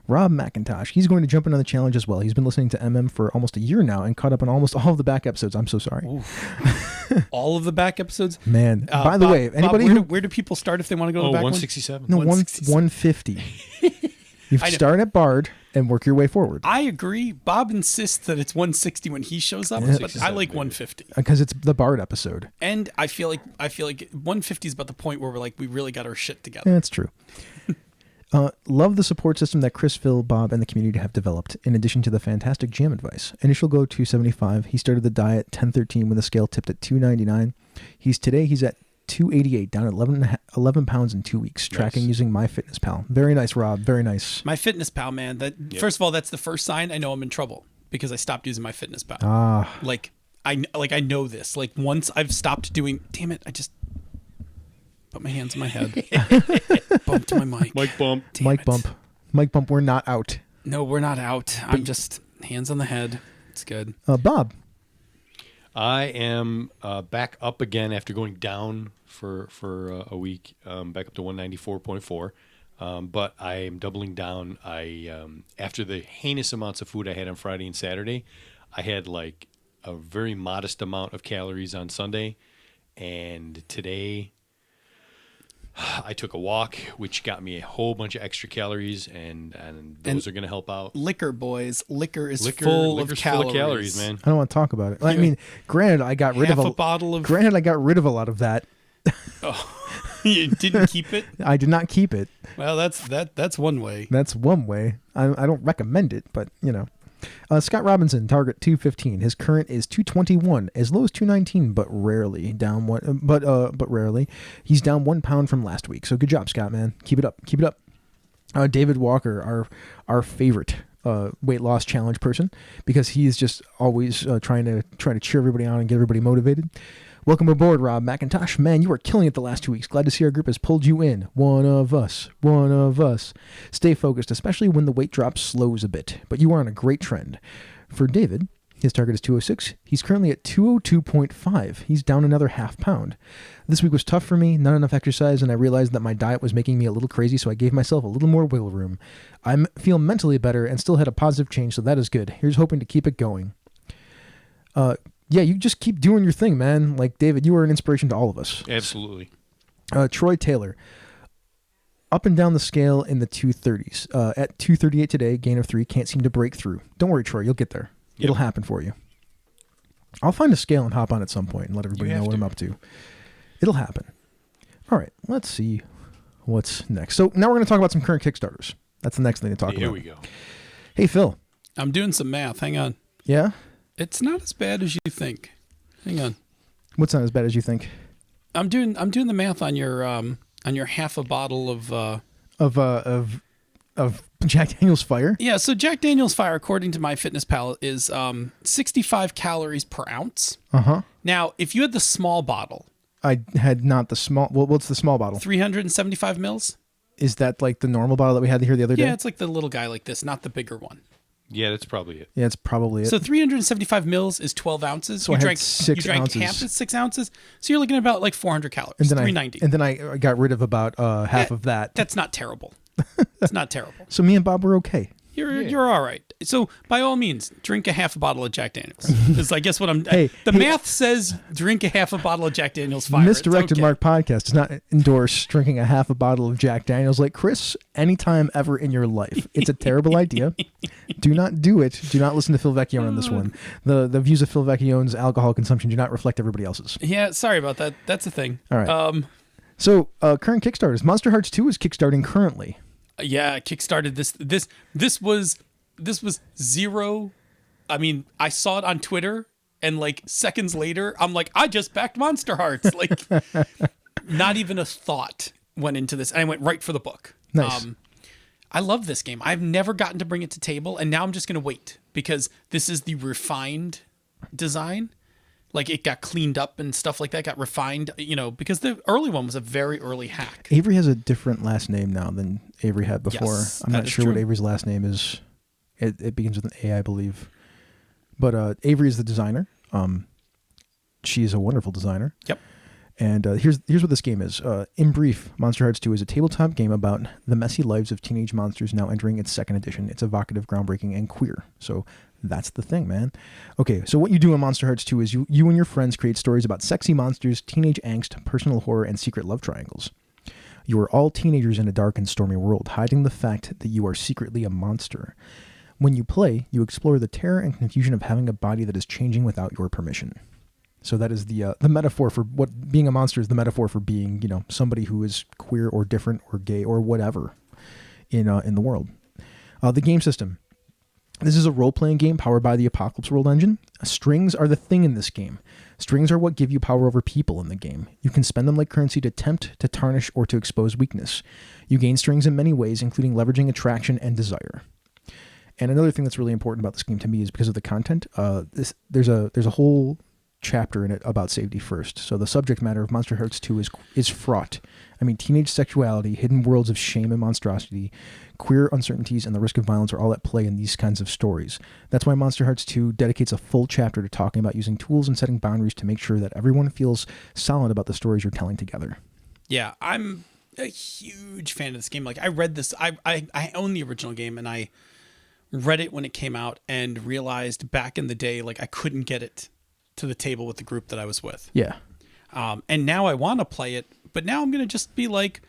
Rob McIntosh, he's going to jump into the challenge as well. He's been listening to MM for almost a year now and caught up on almost all of the back episodes. I'm so sorry. All of the back episodes? Man, by the way, anybody Bob, where do people start if they want to go to the back 167. No, 167. 150. You start at Bard and work your way forward. I agree. Bob insists that it's 160 when he shows up, but I like 150 because it's the Bard episode. And I feel like 150 is about the point where we're like, we really got our shit together. Yeah, that's true. Love the support system that Chris, Phil, Bob, and the community have developed, in addition to the fantastic jam advice. Initial go 275. He started the diet 1013 when the scale tipped at 299. Today he's at 288, down 11 pounds in 2 weeks, tracking using MyFitnessPal. Very nice, Rob. Very nice. MyFitnessPal, man. First of all, that's the first sign I know I'm in trouble because I stopped using MyFitnessPal. Like I know this. Like once I've stopped doing, damn it, I just put my hands on my head. Bumped my mic. Mic bump. Mic bump. We're not out. No, we're not out. I'm just hands on the head. It's good. Bob. I am back up again after going down for a week, back up to 194.4. But I am doubling down. After the heinous amounts of food I had on Friday and Saturday, I had like a very modest amount of calories on Sunday, and today I took a walk, which got me a whole bunch of extra calories, and those are going to help out. Liquor, boys. Liquor is full of calories, man. I don't want to talk about it. I mean, granted, I got rid of a bottle of. Granted, I got rid of a lot of that. Oh, you didn't keep it? I did not keep it. Well, that's one way. That's one way. I don't recommend it, but you know. Scott Robinson, target 215. His current is 221, as low as 219, but rarely down one. But rarely, he's down 1 pound from last week. So good job, Scott, man. Keep it up. Keep it up. David Walker, our favorite weight loss challenge person, because he is just always trying to cheer everybody on and get everybody motivated. Welcome aboard, Rob McIntosh. Man, you are killing it the last 2 weeks. Glad to see our group has pulled you in. One of us. Stay focused, especially when the weight drop slows a bit. But you are on a great trend. For David, his target is 206. He's currently at 202.5. He's down another half pound. This week was tough for me, not enough exercise, and I realized that my diet was making me a little crazy, so I gave myself a little more wiggle room. I feel mentally better and still had a positive change, so that is good. Here's hoping to keep it going. Yeah, you just keep doing your thing, man. Like, David, you are an inspiration to all of us. Absolutely. Troy Taylor, up and down the scale in the 230s. At 238 today, gain of 3, can't seem to break through. Don't worry, Troy, you'll get there. Yep. It'll happen for you. I'll find a scale and hop on at some point and let everybody know what I'm up to. It'll happen. All right, let's see what's next. So now we're going to talk about some current Kickstarters. That's the next thing to talk about. Here we go. Hey, Phil. I'm doing some math. Hang on. Yeah? It's not as bad as you think. Hang on. What's not as bad as you think? I'm doing the math on your half a bottle of Jack Daniel's Fire. Yeah, so Jack Daniel's Fire, according to MyFitnessPal, is 65 calories per ounce. Uh-huh. Now, if you had the small bottle, I had not the small. Well, what's the small bottle? 375 mils. Is that like the normal bottle that we had here the other day? Yeah, it's like the little guy like this, not the bigger one. Yeah, that's probably it. Yeah, it's probably it. So 375 mils is 12 ounces. So you I drank had 6 you drank ounces. half at 6 ounces. So you're looking at about like 400 calories, and then 390. And then I got rid of about half of that. That's not terrible. It's not terrible. So me and Bob were okay. You're all right. So by all means, drink a half a bottle of Jack Daniels. Is I guess what I'm. Math says drink a half a bottle of Jack Daniels Fire. Misdirected Mark Podcast does not endorse drinking a half a bottle of Jack Daniels like Chris anytime ever in your life. It's a terrible idea. Do not do it. Do not listen to Phil Vecchione on this one. The views of Phil Vecchione's alcohol consumption do not reflect everybody else's. Yeah, sorry about that. That's the thing. All right. So current Kickstarters. Monster Hearts 2 is kickstarting currently. Yeah, kickstarted this. This was zero. I mean, I saw it on Twitter, and like seconds later, I'm like, I just backed Monster Hearts. Like, not even a thought went into this, and I went right for the book. Nice. I love this game. I've never gotten to bring it to table, and now I'm just gonna wait because this is the refined design. Like, it got cleaned up and stuff like that, got refined, because the early one was a very early hack. Avery has a different last name now than Avery had before. Yes, I'm not sure what Avery's last name is. It begins with an A, I believe. But Avery is the designer. She is a wonderful designer. Yep. And here's what this game is. In brief, Monster Hearts 2 is a tabletop game about the messy lives of teenage monsters now entering its second edition. It's evocative, groundbreaking, and queer. So that's the thing, man. Okay, so what you do in Monster Hearts 2 is you and your friends create stories about sexy monsters, teenage angst, personal horror, and secret love triangles. You are all teenagers in a dark and stormy world, hiding the fact that you are secretly a monster. When you play, you explore the terror and confusion of having a body that is changing without your permission. So that is the metaphor for what being a monster is. The metaphor for being, somebody who is queer or different or gay or whatever in the world. The game system. This is a role-playing game powered by the Apocalypse World engine. Strings are the thing in this game. Strings are what give you power over people in the game. You can spend them like currency to tempt, to tarnish, or to expose weakness. You gain strings in many ways, including leveraging attraction and desire. And another thing that's really important about this game to me is because of the content. There's a whole chapter in it about safety first. So the subject matter of Monster Hearts 2 is fraught. I mean, teenage sexuality, hidden worlds of shame and monstrosity, queer uncertainties, and the risk of violence are all at play in these kinds of stories. That's why Monster Hearts 2 dedicates a full chapter to talking about using tools and setting boundaries to make sure that everyone feels solid about the stories you're telling together. Yeah, I'm a huge fan of this game. Like, I read this, I own the original game, and I read it when it came out and realized back in the day, like, I couldn't get it to the table with the group that I was with. Yeah. And now I want to play it, but now I'm going to just be like,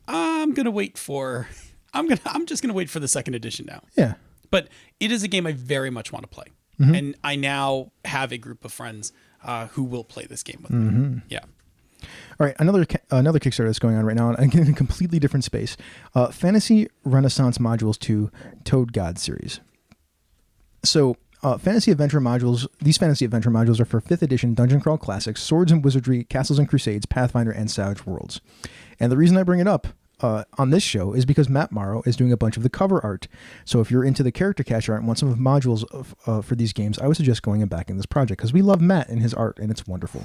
I'm just going to wait for the second edition now. Yeah. But it is a game I very much want to play. Mm-hmm. And I now have a group of friends who will play this game with me. Yeah. All right, another Kickstarter that's going on right now, and in a completely different space. Fantasy Renaissance Modules 2 Toad God series. So, Fantasy Adventure modules. These Fantasy Adventure modules are for 5th edition Dungeon Crawl Classics, Swords and Wizardry, Castles and Crusades, Pathfinder, and Savage Worlds. And the reason I bring it up on this show is because Matt Morrow is doing a bunch of the cover art. So if you're into the character catcher art and want some of the modules for these games, I would suggest going and backing this project because we love Matt and his art, and it's wonderful.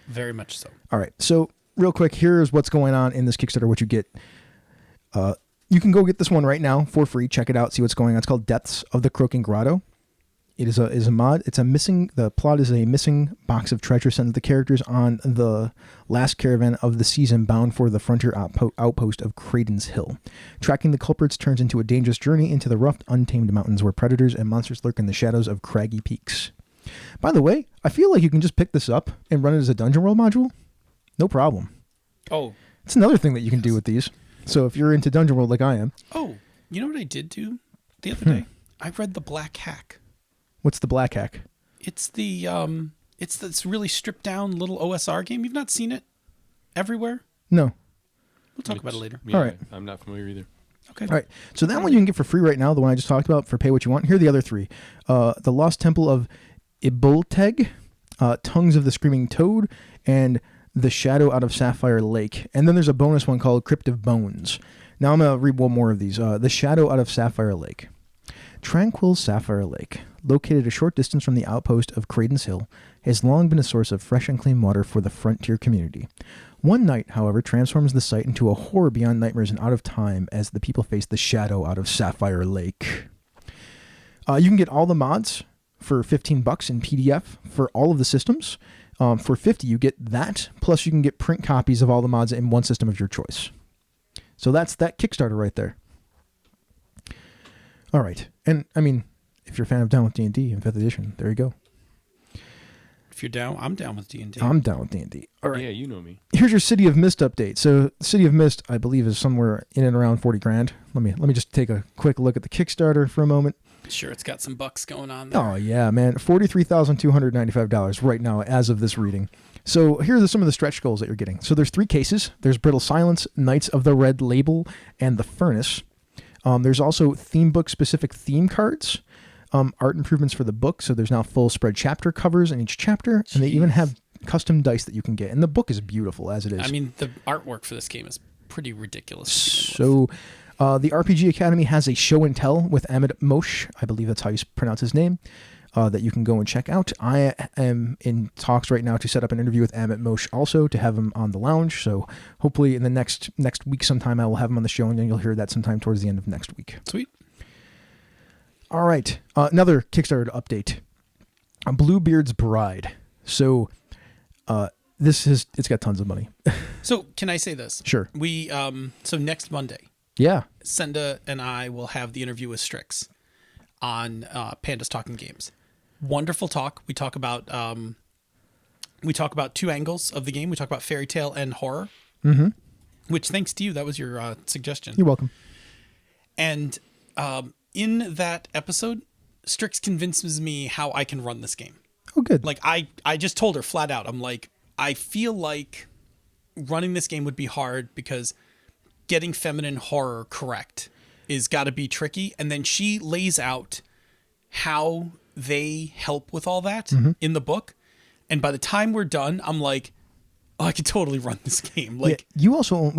Very much so. All right, so real quick, here's what's going on in this Kickstarter, what you get. You can go get this one right now for free. Check it out, see what's going on. It's called Depths of the Croaking Grotto. It is a mod. The plot is a missing box of treasure sent to the characters on the last caravan of the season bound for the frontier outpost of Craden's Hill. Tracking the culprits turns into a dangerous journey into the rough, untamed mountains where predators and monsters lurk in the shadows of craggy peaks. By the way, I feel like you can just pick this up and run it as a Dungeon World module. No problem. Oh. It's another thing that you can do with these. So if you're into Dungeon World like I am. Oh, you know what I did do the other day? I read The Black Hack. What's the Black Hack? It's it's this really stripped down little OSR game. You've not seen it everywhere? No. We'll talk about it later. Yeah, all right. I'm not familiar either. Okay. All right. So that one you can get for free right now, the one I just talked about, for pay what you want. Here are the other three. The Lost Temple of Ibulteg, Tongues of the Screaming Toad, and The Shadow Out of Sapphire Lake. And then there's a bonus one called Crypt of Bones. Now I'm going to read one more of these. The Shadow Out of Sapphire Lake. Tranquil Sapphire Lake, located a short distance from the outpost of Craden's Hill, has long been a source of fresh and clean water for the frontier community. One night, however, transforms the site into a horror beyond nightmares and out of time as the people face the shadow out of Sapphire Lake. You can get all the mods for $15 in PDF for all of the systems. For $50, you get that, plus you can get print copies of all the mods in one system of your choice. So that's that Kickstarter right there. All right. And, I mean, if you're a fan of Down with D&D in 5th edition, there you go. If you're down, I'm down with D&D. I'm down with D&D. All right. Yeah, you know me. Here's your City of Mist update. So, City of Mist, I believe, is somewhere in and around $40,000. Let me just take a quick look at the Kickstarter for a moment. Sure, it's got some bucks going on there. Oh, yeah, man. $43,295 right now as of this reading. So here are some of the stretch goals that you're getting. So there's 3 cases. There's Brittle Silence, Knights of the Red Label, and The Furnace. There's also theme book specific theme cards, art improvements for the book. So there's now full spread chapter covers in each chapter. Jeez. And they even have custom dice that you can get. And the book is beautiful as it is. I mean, the artwork for this game is pretty ridiculous. So the RPG Academy has a show and tell with Amit Moshe. I believe that's how you pronounce his name. That you can go and check out. I am in talks right now to set up an interview with Amit Moshe also to have him on the lounge. So hopefully in the next week sometime I will have him on the show, and then you'll hear that sometime towards the end of next week. Sweet. All right. Another Kickstarter update. Bluebeard's Bride. So it's got tons of money. So can I say this? Sure. We so next Monday, Yeah. Senda and I will have the interview with Strix on Pandas Talking Games. Wonderful talk. We talk about two angles of the game. We talk about fairy tale and horror. Mm-hmm. Which, thanks to you, that was your suggestion. You're welcome. And in that episode, Strix convinces me how I can run this game. Oh, good. Like I just told her flat out, I'm like, I feel like running this game would be hard because getting feminine horror correct is got to be tricky. And then she lays out how they help with all that in the book. And by the time we're done, I'm like, oh, I could totally run this game. Like, we've also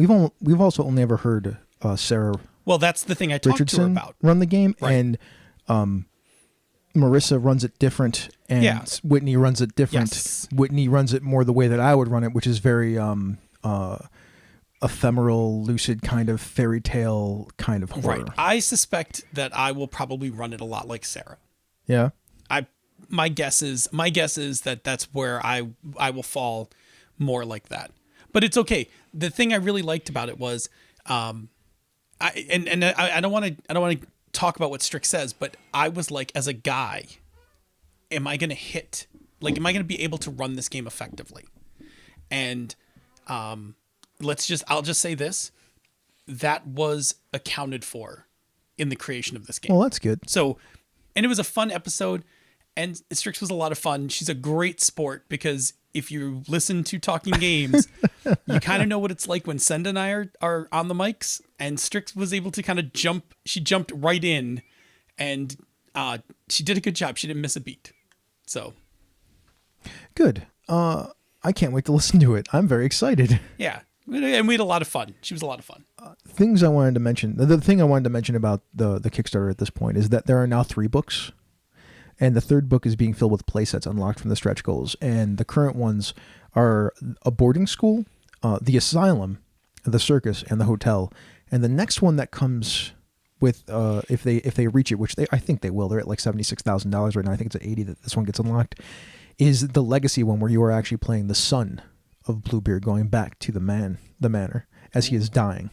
only ever heard Sarah well, that's the thing I talked to her Richardson about. run the game, Right. and Marissa runs it different, and Yeah. Whitney runs it different. Yes. Whitney runs it more the way that I would run it, which is very ephemeral, lucid kind of fairy tale kind of horror. Right. I suspect that I will probably run it a lot like Sarah. Yeah. My guess is that that's where I will fall more like that. But it's okay. The thing I really liked about it was I don't want to talk about what Strix says, but I was like, as a guy, am I going to be able to run this game effectively? And I'll just say this, that was accounted for in the creation of this game. Well, that's good. So, and it was a fun episode, and Strix was a lot of fun. She's a great sport because if you listen to Talking Games, you kind of know what it's like when Senda and I are on the mics, and Strix was able to kind of jump. She jumped right in, and she did a good job. She didn't miss a beat. So Good. I can't wait to listen to it. I'm very excited. yeah, and we had a lot of fun. She was a lot of fun. Things I wanted to mention. The thing I wanted to mention about the Kickstarter at this point is that there are now 3 books. And the 3rd book is being filled with playsets unlocked from the stretch goals. And the current ones are a boarding school, the asylum, the circus, and the hotel. And the next one that comes with, if they reach it, which I think they will, they're at like $76,000 right now. I think it's at 80 that this one gets unlocked. Is the legacy one where you are actually playing the son of Bluebeard going back to the manor as he is dying.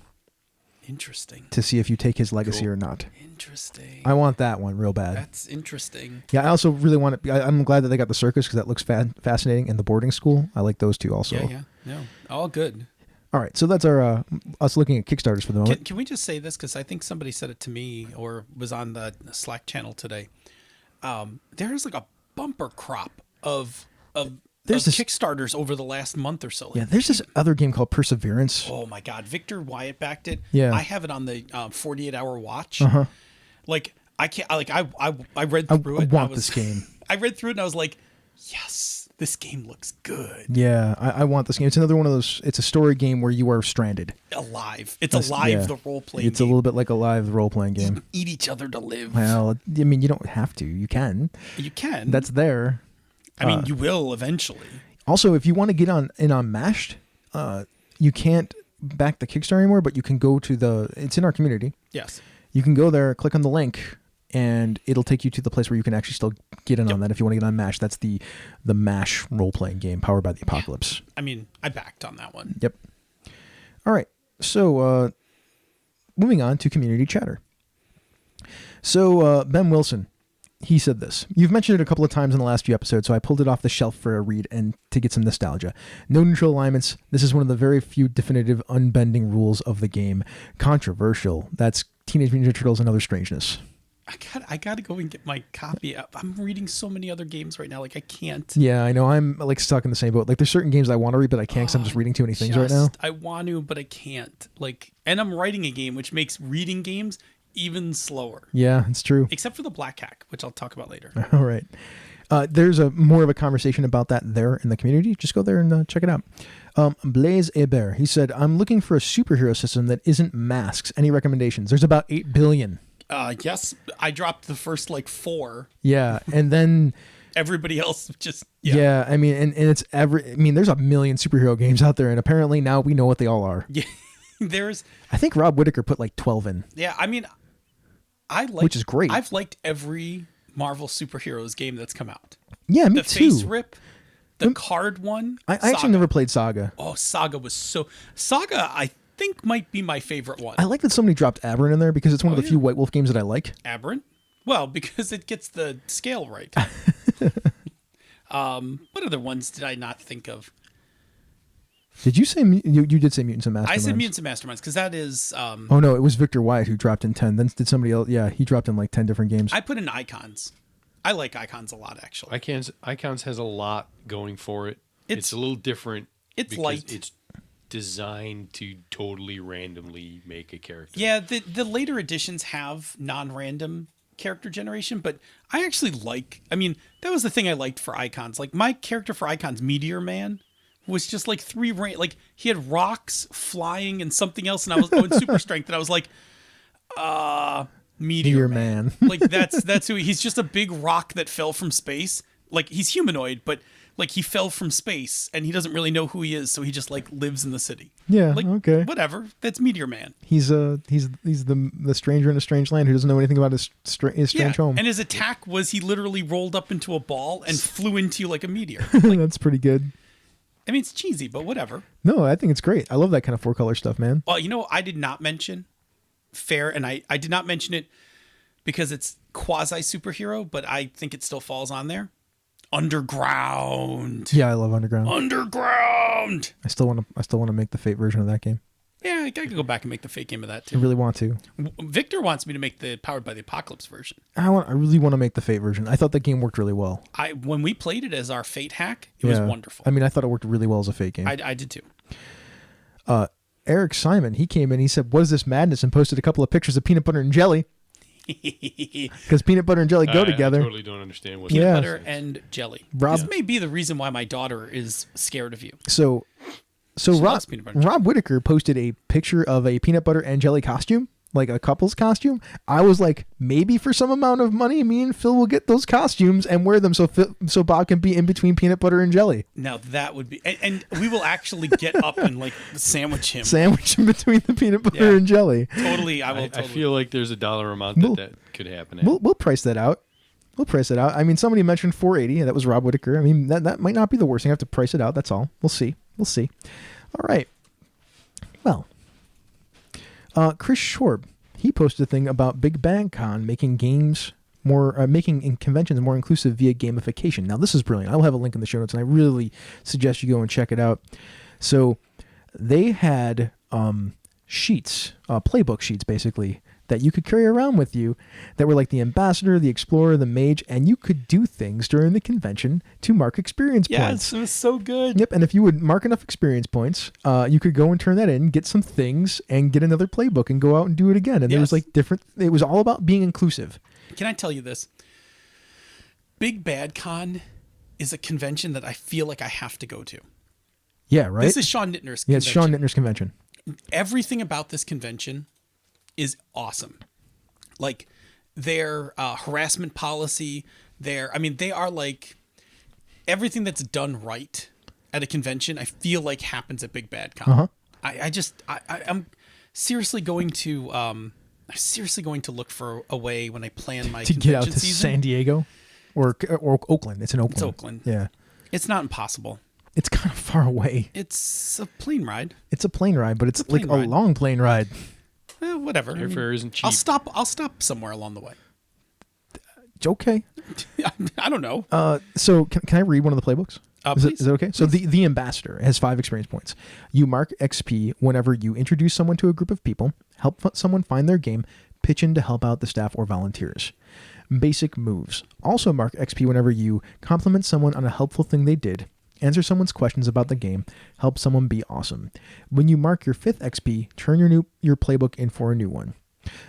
Interesting. To see if you take his legacy or not. Interesting. I want that one real bad. That's interesting. Yeah, I also really want it. I'm glad that they got the circus because that looks fascinating, and the boarding school. I like those two also. Yeah. No, all good. All right, so that's our us looking at Kickstarters for the moment. Can we just say this, because I think somebody said it to me or was on the Slack channel today. There's like a bumper crop of Kickstarters over the last month or so. Yeah, there's this other game called Perseverance. Oh my God, Victor Wyatt backed it. Yeah, I have it on the 48-hour watch. Uh-huh. Like I can't. Like I read through it. I want this game. I read through it and I was like, yes, this game looks good. Yeah, I want this game. It's another one of those. It's a story game where you are stranded. Alive. It's alive. Yeah. The role playing. It's a little bit like a live role playing game. Eat each other to live. Well, I mean, you don't have to. You can. You can. That's there. I mean, you will eventually. Also, if you want to get on Mashed, you can't back the Kickstarter anymore, but you can go to it's in our community. Yes. You can go there, click on the link, and it'll take you to the place where you can actually still get in on that if you want to get on MASH. That's the MASH role-playing game powered by the Apocalypse. I mean, I backed on that one. Yep. All right. So, moving on to community chatter. So, Ben Wilson, he said this. You've mentioned it a couple of times in the last few episodes, so I pulled it off the shelf for a read and to get some nostalgia. No neutral alignments. This is one of the very few definitive unbending rules of the game. Controversial. That's Teenage Mutant Ninja Turtles and Other Strangeness. I gotta go and get my copy up. I'm reading so many other games right now, like I can't. Yeah, I know. I'm like stuck in the same boat. Like there's certain games I want to read, but I can't because I'm just reading too many things right now. I want to, but I can't. Like, and I'm writing a game, which makes reading games even slower. Yeah, it's true. Except for the Black Hack, which I'll talk about later. All right. There's more of a conversation about that there in the community. Just go there and check it out. Blaise Hebert, he said, I'm looking for a superhero system that isn't masks. Any recommendations? There's about 8 billion. Yes, I dropped the first like 4. Yeah, and then everybody else just yeah. I mean, and it's there's a million superhero games out there, and apparently now we know what they all are. Yeah, I think Rob Whittaker put like 12 in. Yeah, I mean, which is great. I've liked every Marvel superheroes game that's come out. Yeah, me the too. Face Rip, The card one. I actually Saga. never played Saga. Oh, Saga was so. Saga, I think, might be my favorite one. I like that somebody dropped Aberrant in there because it's one of the few White Wolf games that I like. Aberrant? Well, because it gets the scale right. What other ones did I not think of? Did you say you did say Mutants and Masterminds? I said Mutants and Masterminds because that is. Oh no, it was Victor Wyatt who dropped in 10. Then did somebody else? Yeah, he dropped in like 10 different games. I put in Icons. I like Icons a lot, actually. Icons has a lot going for it. It's a little different. It's because light. It's designed to totally randomly make a character. Yeah, the later editions have non-random character generation, but I actually like. I mean, that was the thing I liked for Icons. Like my character for Icons, Meteor Man, was just like like he had rocks flying and something else, and I was in super strength, and I was like, Meteor Man. Like that's who he's just a big rock that fell from space. Like he's humanoid, but like he fell from space and he doesn't really know who he is, so he just like lives in the city. Yeah, like, okay. Whatever. That's Meteor Man. He's the stranger in a strange land who doesn't know anything about his strange home. And his attack was he literally rolled up into a ball and flew into you like a meteor. Like, that's pretty good. I mean, it's cheesy, but whatever. No, I think it's great. I love that kind of 4-color stuff, man. Well, you know, I did not mention Fair, and I did not mention it because it's quasi superhero, but I think it still falls on there. Underground. Yeah, I love Underground. Underground. I still want to make the Fate version of that game. Yeah, I could go back and make the Fate game of that I too. really want to. Victor wants me to make the Powered by the Apocalypse version. I really want to make the Fate version. I thought that game worked really well. When we played it as our Fate hack, it was wonderful. I mean, I thought it worked really well as a Fate game. I did too. Eric Simon, he came in, he said, "What is this madness?" and posted a couple of pictures of peanut butter and jelly. Because peanut butter and jelly go together. I totally don't understand what Peanut butter and jelly. Rob, this may be the reason why my daughter is scared of you. So Rob Whitaker posted a picture of a peanut butter and jelly costume, like a couple's costume. I was like, maybe for some amount of money, me and Phil will get those costumes and wear them so Bob can be in between peanut butter and jelly. Now that would be, and we will actually get up and like sandwich him. Sandwich in between the peanut butter and jelly. Totally, I feel like there's a dollar amount that could happen. We'll price that out. I mean, somebody mentioned $480. That was Rob Whitaker. I mean, that might not be the worst thing. I have to price it out. That's all. We'll see. All right. Well, Chris Schorb, he posted a thing about Big Bang Con making games making conventions more inclusive via gamification. Now, this is brilliant. I will have a link in the show notes, and I really suggest you go and check it out. So they had sheets, playbook sheets, basically, that you could carry around with you that were like the ambassador, the explorer, the mage, and you could do things during the convention to mark experience points. Yes, it was so good. Yep, and if you would mark enough experience points, you could go and turn that in, get some things, and get another playbook and go out and do it again. And there was like it was all about being inclusive. Can I tell you this? Big Bad Con is a convention that I feel like I have to go to. Yeah, right? This is Sean Nittner's convention. Yeah, it's Sean Nittner's convention. Everything about this convention is awesome. Like their harassment policy, they are like everything that's done right at a convention, I feel like happens at Big Bad Con. I'm seriously going to look for a way when I plan my to convention get out to season. San Diego or Oakland. It's in Oakland. It's Oakland. Yeah. It's not impossible. It's kind of far away. It's a plane ride. It's a plane ride, but it's like a long plane ride. Whatever. Airfare isn't cheap. I'll stop somewhere along the way. Okay. I don't know. So can I read one of the playbooks? Please. Is that okay? So the ambassador has 5 experience points. You mark XP whenever you introduce someone to a group of people, help someone find their game, pitch in to help out the staff or volunteers. Basic moves. Also mark XP whenever you compliment someone on a helpful thing they did, answer someone's questions about the game, help someone be awesome. When you mark your 5th XP, turn your playbook in for a new one.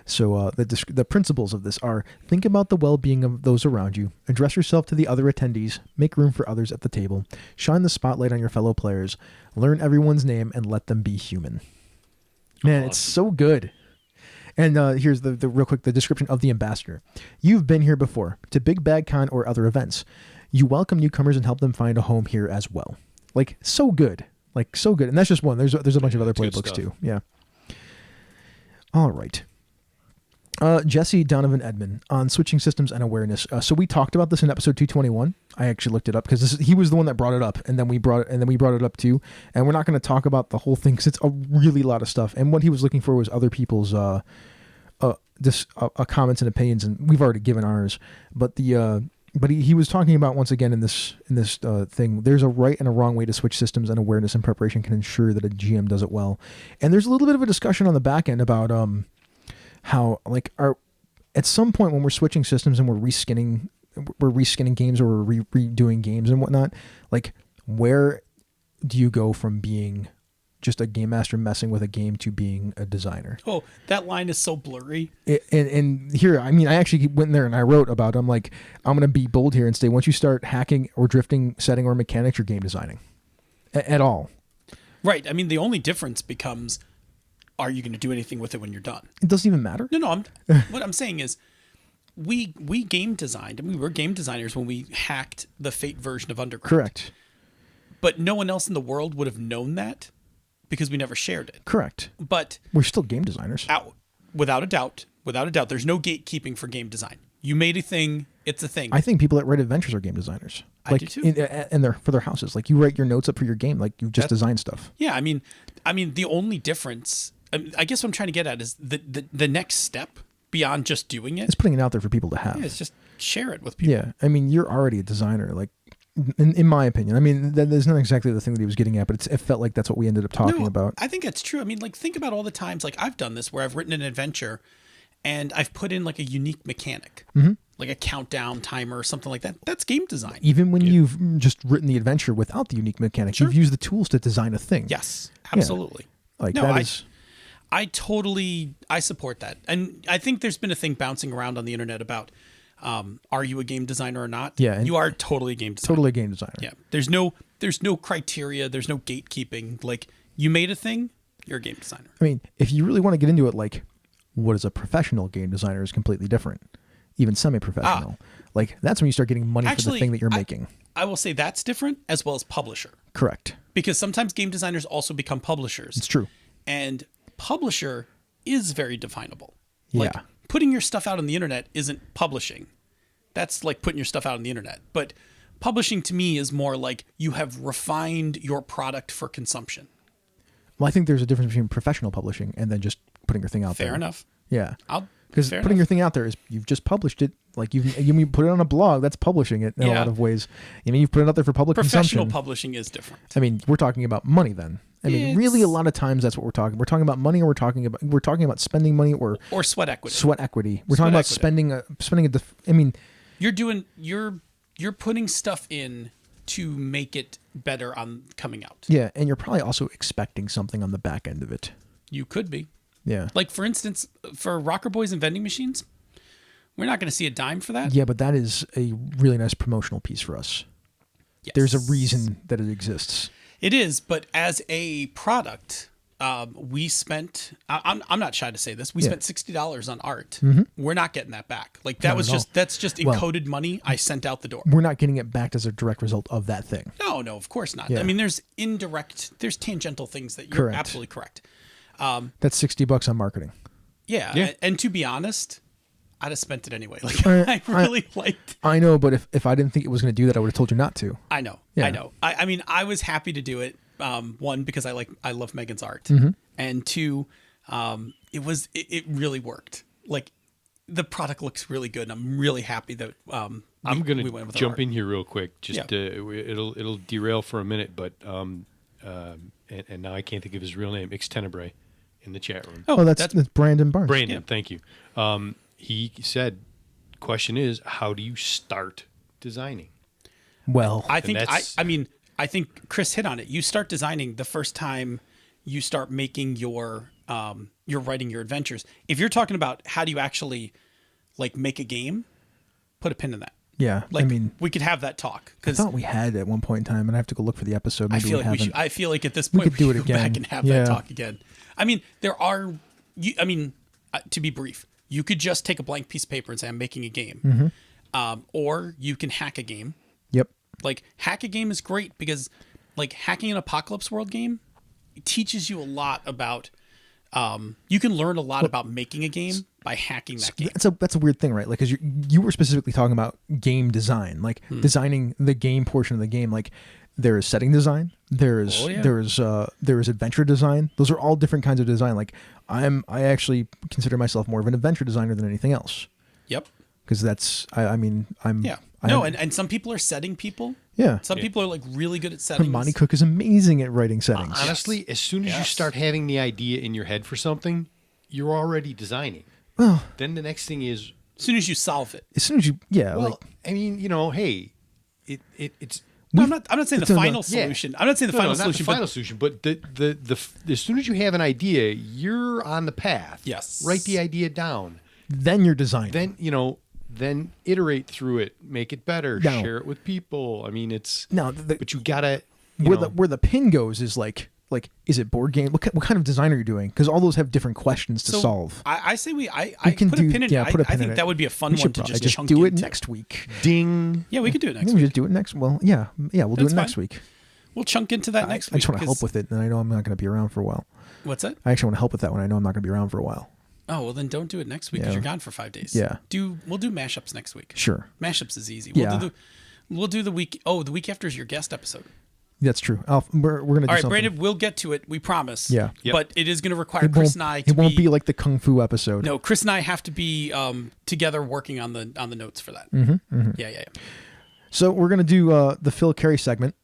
So the principles of this are: think about the well-being of those around you, address yourself to the other attendees, make room for others at the table, shine the spotlight on your fellow players, learn everyone's name, and let them be human. Man, It's so good. And here's the real quick, the description of the ambassador. You've been here before, to Big Bad Con or other events. You welcome newcomers and help them find a home here as well. Like, so good. And that's just one. There's a bunch of other playbooks too. Yeah. All right. Jesse Donovan Edmond on switching systems and awareness. So we talked about this in episode 221. I actually looked it up because he was the one that brought it up, and then we brought it up too. And we're not going to talk about the whole thing because it's a really lot of stuff. And what he was looking for was other people's comments and opinions, and we've already given ours. But he was talking about, once again, in this thing, there's a right and a wrong way to switch systems, and awareness and preparation can ensure that a GM does it well. And there's a little bit of a discussion on the back end about how, like, at some point when we're switching systems and we're reskinning games, or we're redoing games and whatnot, like, where do you go from being just a game master messing with a game to being a designer? Oh, that line is so blurry. And here, I mean, I actually went in there and I wrote about, I'm like, I'm going to be bold here and say, once you start hacking or drifting, setting, or mechanics, you're game designing at all. Right. I mean, the only difference becomes, are you going to do anything with it when you're done? It doesn't even matter. No. What I'm saying is, we game designed, and we were game designers when we hacked the Fate version of Underground. Correct. But no one else in the world would have known that because we never shared it. Correct. But we're still game designers. Without a doubt, there's no gatekeeping for game design. You made a thing, it's a thing. I think people that write adventures are game designers. I do too. For their houses. Like, you write your notes up for your game, like you just design stuff. Yeah, I mean, the only difference, I guess what I'm trying to get at is the next step beyond just doing it. It's putting it out there for people to have. Yeah, it's just share it with people. Yeah, I mean, you're already a designer, like, in my opinion. I mean, that is not exactly the thing that he was getting at, but it felt like that's what we ended up talking about. I think that's true. I mean, like, think about all the times, like, I've done this where I've written an adventure and I've put in, like, a unique mechanic, like a countdown timer or something like that. That's game design. Even when you've just written the adventure without the unique mechanic, you've used the tools to design a thing. Yes, absolutely. Yeah. Like, I support that. And I think there's been a thing bouncing around on the internet about, are you a game designer or not? Yeah. You are totally a game designer. Totally a game designer. Yeah. There's no criteria. There's no gatekeeping. Like, you made a thing, you're a game designer. I mean, if you really want to get into it, like, what is a professional game designer is completely different. Even semi-professional. Like, that's when you start getting money for the thing that you're making. I will say that's different, as well as publisher. Correct. Because sometimes game designers also become publishers. It's true. And publisher is very definable. Yeah. Like, putting your stuff out on the internet isn't publishing. That's like putting your stuff out on the internet. But publishing to me is more like you have refined your product for consumption. Well, I think there's a difference between professional publishing and then just putting your thing out there. Fair enough. Yeah. Because putting your thing out there is, you've just published it. Like, you put it on a blog, that's publishing it in a lot of ways. I mean, you've put it out there for public consumption. Professional publishing is different. I mean, we're talking about money then. I mean, really, a lot of times that's what we're talking. We're talking about money, or we're talking about spending money, or sweat equity. Sweat equity. We're talking about spending I mean, you're putting stuff in to make it better on coming out. Yeah, and you're probably also expecting something on the back end of it. You could be. Yeah. Like, for instance, for Rocker Boys and vending machines, we're not going to see a dime for that. Yeah, but that is a really nice promotional piece for us. Yes. There's a reason that it exists. It is, but as a product, we spent, I'm not shy to say this, we spent $60 on art. Mm-hmm. We're not getting that back. Like, that's just encoded money I sent out the door. We're not getting it back as a direct result of that thing. No, of course not. Yeah. I mean, there's tangential things that you're absolutely correct. That's $60 on marketing. Yeah. And to be honest, I'd have spent it anyway. Like, I really liked. I know, but if I didn't think it was going to do that, I would have told you not to. I know. I mean, I was happy to do it. One, because I love Megan's art, mm-hmm. and two, it really worked. Like, the product looks really good, and I'm really happy that I'm going to jump in here real quick. Just it'll derail for a minute, but and now I can't think of his real name. Extenebrae in the chat room. Oh, that's Brandon Barnes. Brandon, thank you. He said, question is, how do you start designing? Well, I think I think Chris hit on it. You start designing the first time you start making you're writing your adventures. If you're talking about how do you actually, like, make a game, put a pin in that. Yeah, like, I mean, we could have that talk. I thought we had at one point in time, and I have to go look for the episode. Maybe I feel like at this point we could do it go again. Back and have that talk again. I mean, to be brief, you could just take a blank piece of paper and say, I'm making a game. Mm-hmm. Or you can hack a game. Yep. Like, hack a game is great because, like, hacking an Apocalypse World game, it teaches you a lot about You can learn a lot about making a game by hacking that game. That's a weird thing, right? Like, because you were specifically talking about game design, like designing the game portion of the game. Like, there is setting design, there's adventure design. Those are all different kinds of design. Like, I actually consider myself more of an adventure designer than anything else. Yep. Because that's and some people are setting people. Yeah. Some people are like really good at settings. Monty Cook is amazing at writing settings. Honestly, as soon as you start having the idea in your head for something, you're already designing. Well, then the next thing is, as soon as you solve it. As soon as you, well, I mean, hey, it's. No, I'm not saying the final solution. I'm not saying the final solution. Not the final solution, but the as soon as you have an idea, you're on the path. Yes. Write the idea down. Then you're designing. Then iterate through it, make it better, share it with people. I mean, but you gotta where the pin goes is like is it board game? What kind of design are you doing? Because all those have different questions to solve. I say I put a pin in it. I think that would be a fun one to just chunk do it into. next week. Ding. Yeah, we could do it next week. week. We just do it next. Well, yeah, we'll do it next week. We'll chunk into that next week. I just want to help with it, and I know I'm not going to be around for a while. What's that? I actually want to help with that one. I know I'm not going to be around for a while. Oh, well, then don't do it next week because you're gone for 5 days. Yeah. We'll do mashups next week. Sure. Mashups is easy. We'll do the week. Oh, the week after is your guest episode. That's true. We're going to do all right, something. Brandon, we'll get to it. We promise. Yeah. Yep. But it is going to require Chris and I to It won't be like the Kung Fu episode. No, Chris and I have to be together working on the notes for that. Yeah. So we're going to do the Phil Carey segment.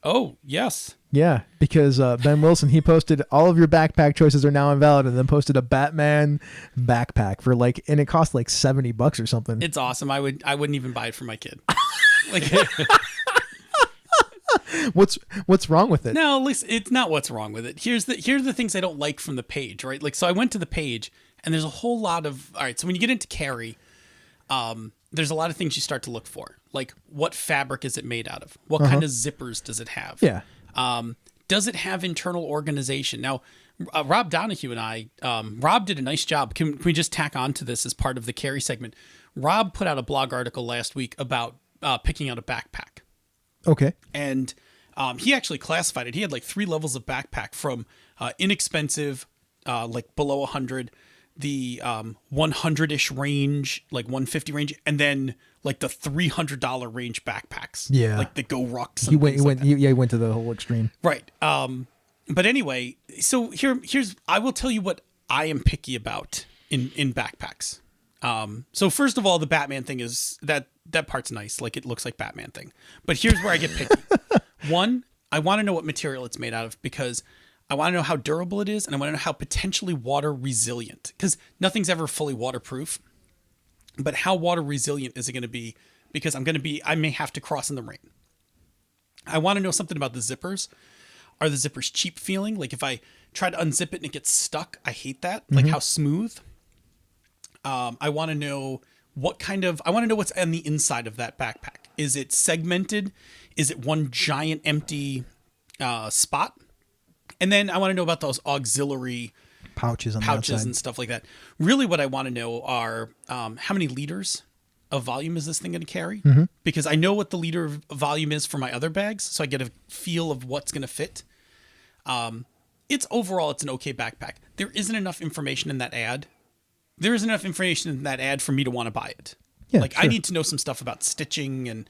Oh, yes. Yeah, because Ben Wilson, he posted all of your backpack choices are now invalid, and then posted a Batman backpack for and it cost like $70 or something. It's awesome. I wouldn't even buy it for my kid. What's wrong with it? No, listen, it's not what's wrong with it. Here's the things I don't like from the page, right? Like, so I went to the page, and there's a whole lot of all right. So when you get into Carey, there's a lot of things you start to look for, like what fabric is it made out of? What kind of zippers does it have? Yeah. Does it have internal organization? Now, Rob Donahue and I, Rob did a nice job. Can we just tack on to this as part of the Carey segment? Rob put out a blog article last week about picking out a backpack. Okay. And he actually classified it. He had like 3 levels of backpack from inexpensive, like below 100, the 100-ish range, like 150 range, and then like the $300 range backpacks. Yeah. Like the Go Rucks. He went to the whole extreme. Right. But anyway, so here's I will tell you what I am picky about in backpacks. So first of all, the Batman thing is that part's nice. Like, it looks like Batman thing. But here's where I get picky. One, I want to know what material it's made out of, because I want to know how durable it is, and I want to know how potentially water resilient, because nothing's ever fully waterproof. But how water resilient is it going to be? Because I may have to cross in the rain. I want to know something about the zippers. Are the zippers cheap feeling? Like, if I try to unzip it and it gets stuck, I hate that. Like, how smooth. I want to know what's on the inside of that backpack. Is it segmented? Is it one giant empty spot? And then I want to know about those auxiliary pouches and stuff like that. Really, what I want to know are how many liters of volume is this thing going to carry? Because I know what the liter of volume is for my other bags, so I get a feel of what's going to fit. It's an okay backpack. There isn't enough information in that ad. There isn't enough information in that ad for me to want to buy it. Yeah, like, sure. I need to know some stuff about stitching and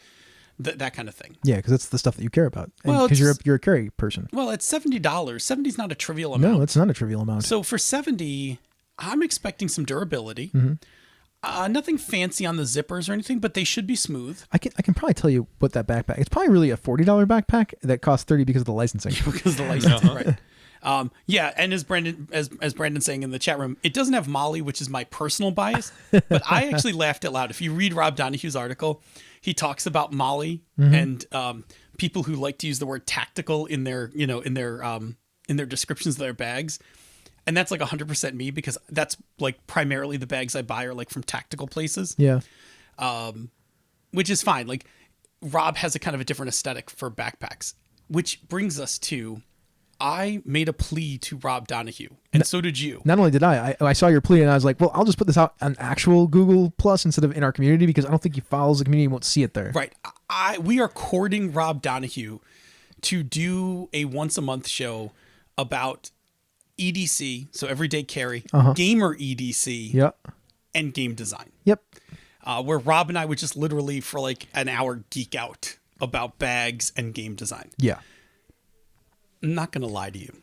that kind of thing. Yeah, because that's the stuff that you care about. Because you're a Carey person. Well, it's $70. $70 is not a trivial amount. No, it's not a trivial amount. So for $70, I'm expecting some durability. Nothing fancy on the zippers or anything, but they should be smooth. I can probably tell you what that backpack. It's probably really a $40 backpack that costs $30 because of the licensing. Because of the licensing, right? Yeah, and as Brandon's saying in the chat room, it doesn't have Molly, which is my personal bias, but I actually laughed out loud. If you read Rob Donahue's article, he talks about Molly and people who like to use the word tactical in their descriptions of their bags. And that's like 100% me, because that's like primarily the bags I buy are like from tactical places. Yeah. Which is fine. Like, Rob has a kind of a different aesthetic for backpacks, which brings us to, I made a plea to Rob Donahue, and so did you. Not only did I saw your plea, and I was like, well, I'll just put this out on actual Google Plus instead of in our community, because I don't think he follows the community and won't see it there. Right. We are courting Rob Donahue to do a once a month show about EDC, so everyday carry, Uh-huh. gamer EDC, Yep. and game design. Yep. Where Rob and I would just literally for like an hour geek out about bags and game design. Yeah. I'm not going to lie to you.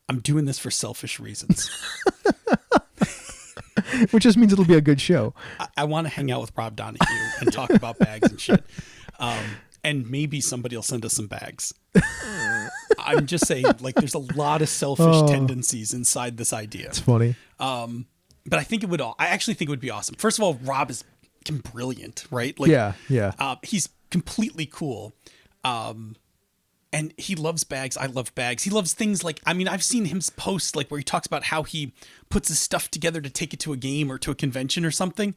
I'm doing this for selfish reasons. Which just means it'll be a good show. I want to hang out with Rob Donahue and talk about bags and shit. And maybe somebody will send us some bags. I'm just saying, like, there's a lot of selfish tendencies inside this idea. It's funny. But I think I actually think it would be awesome. First of all, Rob is fucking brilliant, right? Like, Yeah. he's completely cool. And he loves bags. I love bags. He loves things like, I mean, I've seen him post like where he talks about how he puts his stuff together to take it to a game or to a convention or something.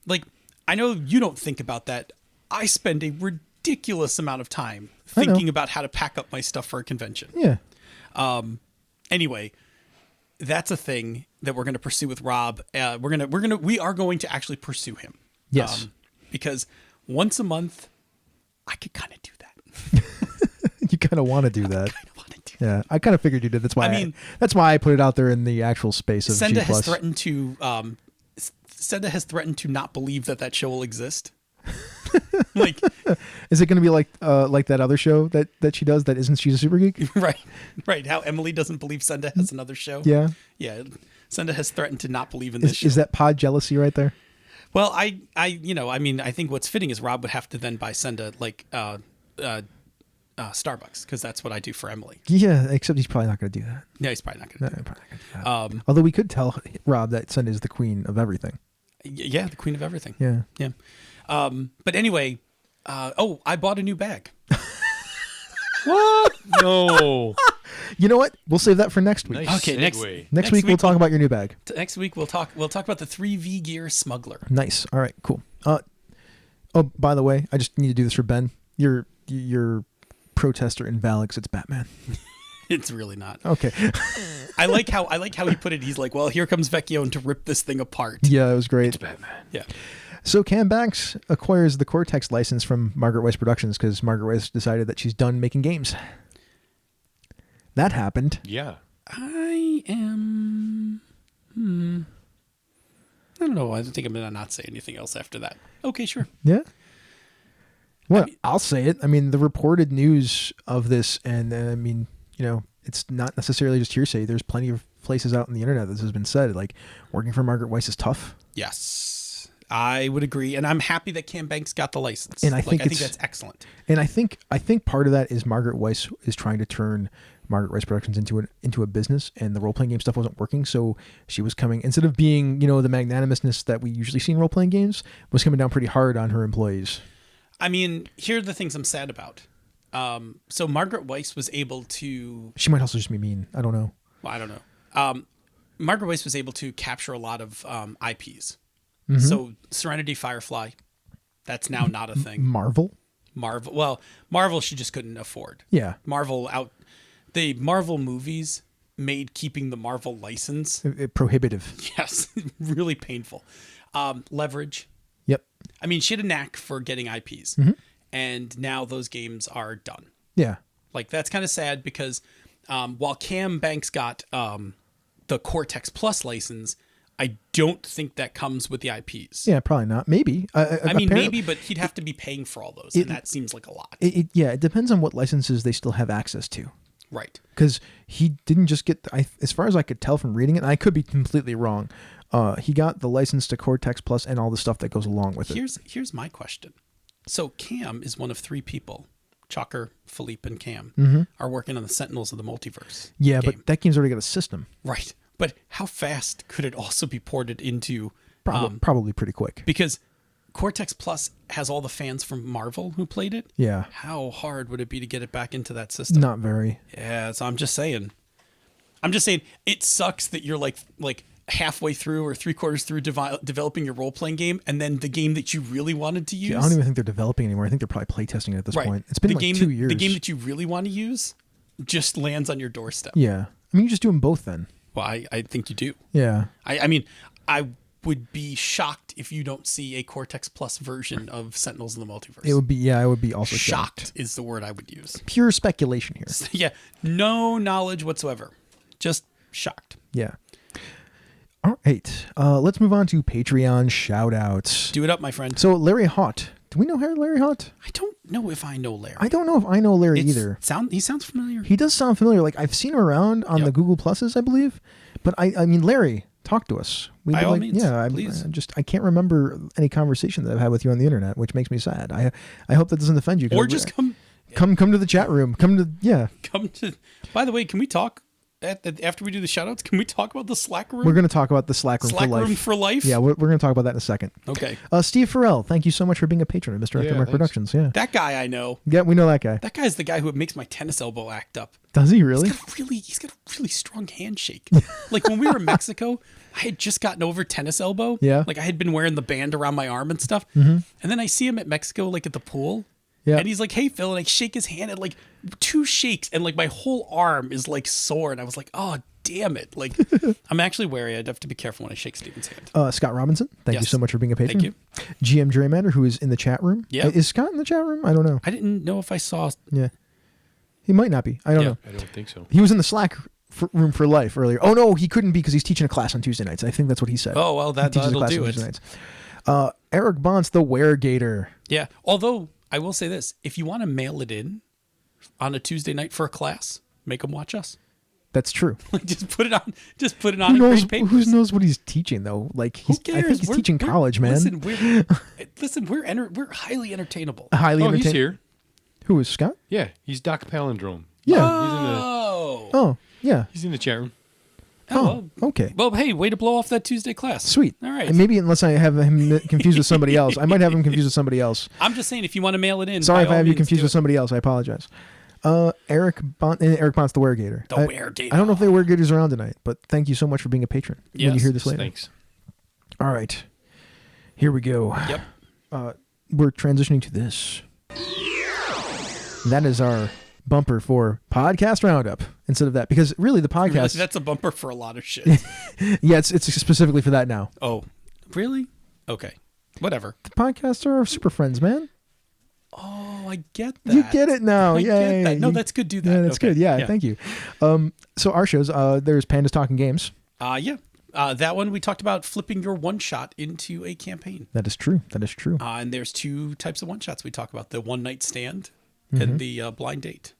Like, I know you don't think about that. I spend a ridiculous amount of time thinking about how to pack up my stuff for a convention. Yeah. Anyway, that's a thing that we're going to pursue with Rob. We are going to actually pursue him. Yes. Because once a month, I could kind of do that. You kind of want to do that. Yeah, I kind of figured you did. That's why. That's why I put it out there in the actual space of Senda G+. has threatened to. Senda has threatened to not believe that show will exist. Like, is it going to be like that other show that she does that isn't She's a Super Geek? Right. How Emily doesn't believe Senda has another show. Yeah. Senda has threatened to not believe in this show. Is that pod jealousy right there? Well, I think what's fitting is Rob would have to then buy Senda like Starbucks, because that's what I do for Emily. Yeah, except he's probably not going to do that. Yeah, he's probably not going to do that. Although we could tell Rob that Senda is the queen of everything. Yeah, the queen of everything. Yeah. But anyway, I bought a new bag. What? No. You know what? We'll save that for next week. Nice Okay, segue. Next week we'll talk about your new bag. Next week we'll talk about the 3V Gear Smuggler. Nice. All right, cool. Oh, by the way, I just need to do this for Ben. Your protester invalid 'cause it's Batman. It's really not. Okay. I like how he put it. He's like, well, here comes Vecchione to rip this thing apart. Yeah, it was great. It's Batman. Yeah. So Cam Banks acquires the Cortex license from Margaret Weis Productions because Margaret Weis decided that she's done making games. That happened. Yeah. I am. I don't know. I think I'm gonna not say anything else after that. Okay, sure. Yeah. Well, I'll say it. I mean, the reported news of this, and it's not necessarily just hearsay. There's plenty of places out on the internet that this has been said. Like, working for Margaret Weis is tough. Yes, I would agree, and I'm happy that Cam Banks got the license. And I think that's excellent. And I think part of that is Margaret Weis is trying to turn Margaret Weis Productions into a business, and the role playing game stuff wasn't working. So she was coming, instead of being the magnanimousness that we usually see in role playing games, was coming down pretty hard on her employees. I mean, here are the things I'm sad about. So Margaret Weis was able to. She might also just be mean. I don't know. Well, I don't know. Margaret Weis was able to capture a lot of IPs. Mm-hmm. So Serenity Firefly, that's now not a thing. Marvel. Well, Marvel she just couldn't afford. Yeah. The Marvel movies made keeping the Marvel license prohibitive. Yes, really painful. Leverage. Yep. I mean, she had a knack for getting IPs, and now those games are done. Yeah. Like, that's kind of sad because while Cam Banks got the Cortex Plus license, I don't think that comes with the IPs. Yeah, probably not. Maybe. I mean, maybe, but he'd have to be paying for all those, and that seems like a lot. It depends on what licenses they still have access to. Right. Because he didn't just get, as far as I could tell from reading it, and I could be completely wrong, he got the license to Cortex Plus and all the stuff that goes along with it. Here's my question. So Cam is one of three people. Chalker, Philippe, and Cam are working on the Sentinels of the Multiverse. Yeah, game. but that game's already got a system. Right. But how fast could it also be ported into... Probably pretty quick. Because Cortex Plus has all the fans from Marvel who played it. Yeah. How hard would it be to get it back into that system? Not very. Yeah, so I'm just saying it sucks that you're like halfway through or 3/4 through developing your role-playing game, and then the game that you really wanted to use... Yeah, I don't even think they're developing anymore. I think they're probably playtesting it at this point. It's been 2 years. The game that you really want to use just lands on your doorstep. Yeah. I mean, you just do them both then. Well, I think you do. Yeah. I mean, I would be shocked if you don't see a Cortex Plus version of Sentinels in the Multiverse. It would be, yeah, I would be also shocked is the word I would use. Pure speculation here. Yeah, no knowledge whatsoever. Just shocked. Yeah. All right. Let's move on to Patreon shout-outs. Do it up, my friend. So Larry Hott. Do we know Larry Hott? I don't know if I know Larry. I don't know if I know Larry either. He sounds familiar. He does sound familiar. Like I've seen him around on the Google Pluses, I believe. But I mean, Larry, talk to us. By all means, yeah, please. I can't remember any conversation that I've had with you on the internet, which makes me sad. I hope that doesn't offend you. Or just come to the chat room. Come to. By the way, can we talk after we do the shoutouts? Can we talk about the Slack room? We're going to talk about the Slack room Slack for life. room for life. Yeah, we're going to talk about that in a second. Okay. Steve Farrell, thank you so much for being a patron of Mr. Mark Productions. Yeah. That guy I know. Yeah, we know that guy. That guy's the guy who makes my tennis elbow act up. Does he really? He's got a really strong handshake. Like when we were in Mexico, I had just gotten over tennis elbow. Yeah. Like I had been wearing the band around my arm and stuff. Mm-hmm. And then I see him at Mexico, like at the pool. Yeah. And he's like, "Hey, Phil," and I shake his hand, and like 2 shakes, and like my whole arm is like sore, and I was like, "Oh, damn it!" Like, I'm actually wary. I'd have to be careful when I shake Steven's hand. Scott Robinson, thank you so much for being a patron. Thank you. GM Gerrymander, who is in the chat room. Yeah. Is Scott in the chat room? I don't know. I didn't know if I saw. Yeah. He might not be. I don't know. I don't think so. He was in the Slack room for life earlier. Oh no, he couldn't be because he's teaching a class on Tuesday nights. I think that's what he said. Oh well, that'll do it. Nights. Eric Bonds, the Weregator. Yeah. Although I will say this: if you want to mail it in on a Tuesday night for a class, make them watch us. That's true. Just put it on. Just put it on. Who knows what he's teaching though? Like who cares? I think he's teaching college, man. Listen, we're highly entertainable. He's here. Who is Scott? Yeah, he's Doc Palindrome. Yeah. He's in the chat room. Okay. Well, hey, way to blow off that Tuesday class. Sweet. All right. And maybe unless I have him confused with somebody else. I might have him confused with somebody else. I'm just saying, if you want to mail it in. Sorry if I have you confused with somebody else. I apologize. Eric Bonds, the Weregator. The Weregator. I don't know if the Weregator's around tonight, but thank you so much for being a patron. When you hear this later. Thanks. All right. Here we go. Yep. We're transitioning to this. That is our bumper for Podcast Roundup instead of that, because really the podcast Really, that's a bumper for a lot of shit. Yeah, it's specifically for that now. Oh, really? Okay, whatever. The podcasts are our super friends, man. Oh, I get that. You get it now. I Yeah. get that. No, that's good. Do that. Yeah, that's good. Yeah, thank you. So our shows, there's Pandas Talking Games. That one we talked about flipping your one shot into a campaign. That is true. And there's 2 types of one shots we talk about: the one night stand and the blind date.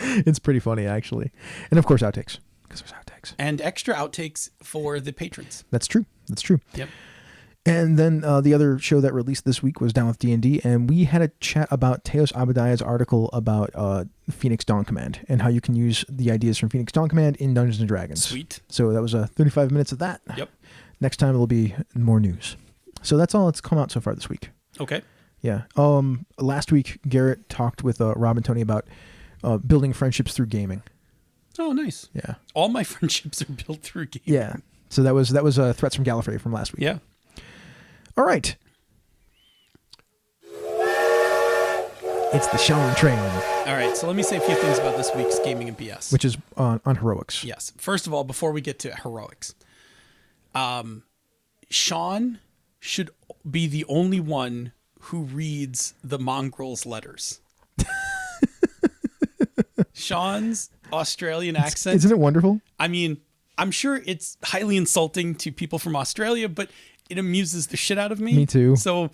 It's pretty funny, actually. And of course, outtakes, because there's outtakes. And extra outtakes for the patrons. That's true. Yep. And then the other show that released this week was Down with D&D, and we had a chat about Teos Abadiah's article about Phoenix Dawn Command and how you can use the ideas from Phoenix Dawn Command in Dungeons & Dragons. Sweet. So that was 35 minutes of that. Yep. Next time it'll be more news. So that's all that's come out so far this week. Okay. Yeah. Last week, Garrett talked with Rob and Tony about building friendships through gaming. Oh, nice. Yeah. All my friendships are built through gaming. Yeah. So that was Threats from Gallifrey from last week. Yeah. All right. It's the Sean train. All right. So let me say a few things about this week's Gaming and BS. Which is on Heroics. Yes. First of all, before we get to Heroics, Sean should be the only one who reads the mongrel's letters. Sean's Australian accent. Isn't it wonderful? I mean, I'm sure it's highly insulting to people from Australia, but it amuses the shit out of me. Me too. So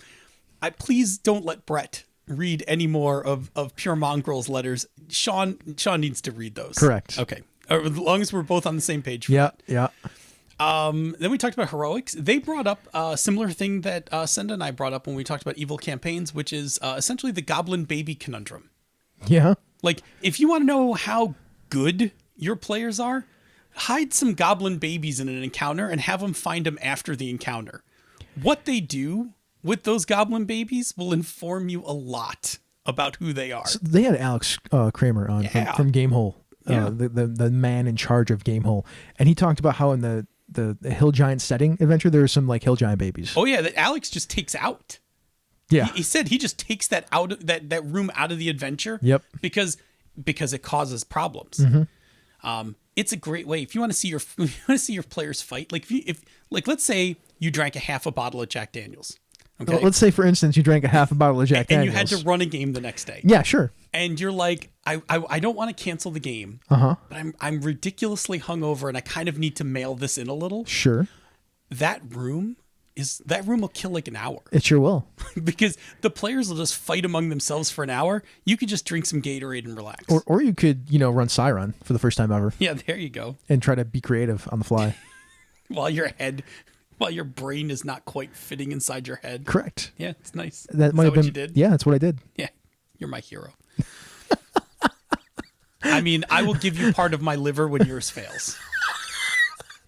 please don't let Brett read any more of pure mongrel's letters. Sean needs to read those. Correct. Okay. As long as we're both on the same page. Yeah. Then we talked about Heroics. They brought up a similar thing that Senda and I brought up when we talked about evil campaigns, which is essentially the goblin baby conundrum. Yeah. Like, if you want to know how good your players are, hide some goblin babies in an encounter and have them find them after the encounter. What they do with those goblin babies will inform you a lot about who they are. So they had Alex Kramer on from Gamehole, the man in charge of Gamehole, and he talked about how in the Hill Giant setting adventure there are some like Hill Giant babies. Oh yeah, that Alex just takes out. Yeah, he said he just takes that out of that room out of the adventure. Yep. Because it causes problems. Mm-hmm. it's a great way if you want to see your if you want to see your players fight. Like if let's say you drank a half a bottle of Jack Daniels. Okay. Well, let's say, for instance, you drank a half a bottle of Jack and Daniels. you had to run a game the next day. Yeah, sure. And you're like, I don't want to cancel the game, Uh-huh. but I'm ridiculously hungover and I kind of need to mail this in a little. Sure. That room will kill like an hour It sure will. because the players will just fight among themselves for an hour. You could just drink some Gatorade and relax. Or you could, run Siron for the first time ever Yeah, there you go. and try to be creative on the fly. While your brain is not quite fitting inside your head. Correct. Yeah, it's nice. That Is might have what been. you did? Yeah, that's what I did. Yeah, you're my hero. I mean, I will give you part of my liver when yours fails.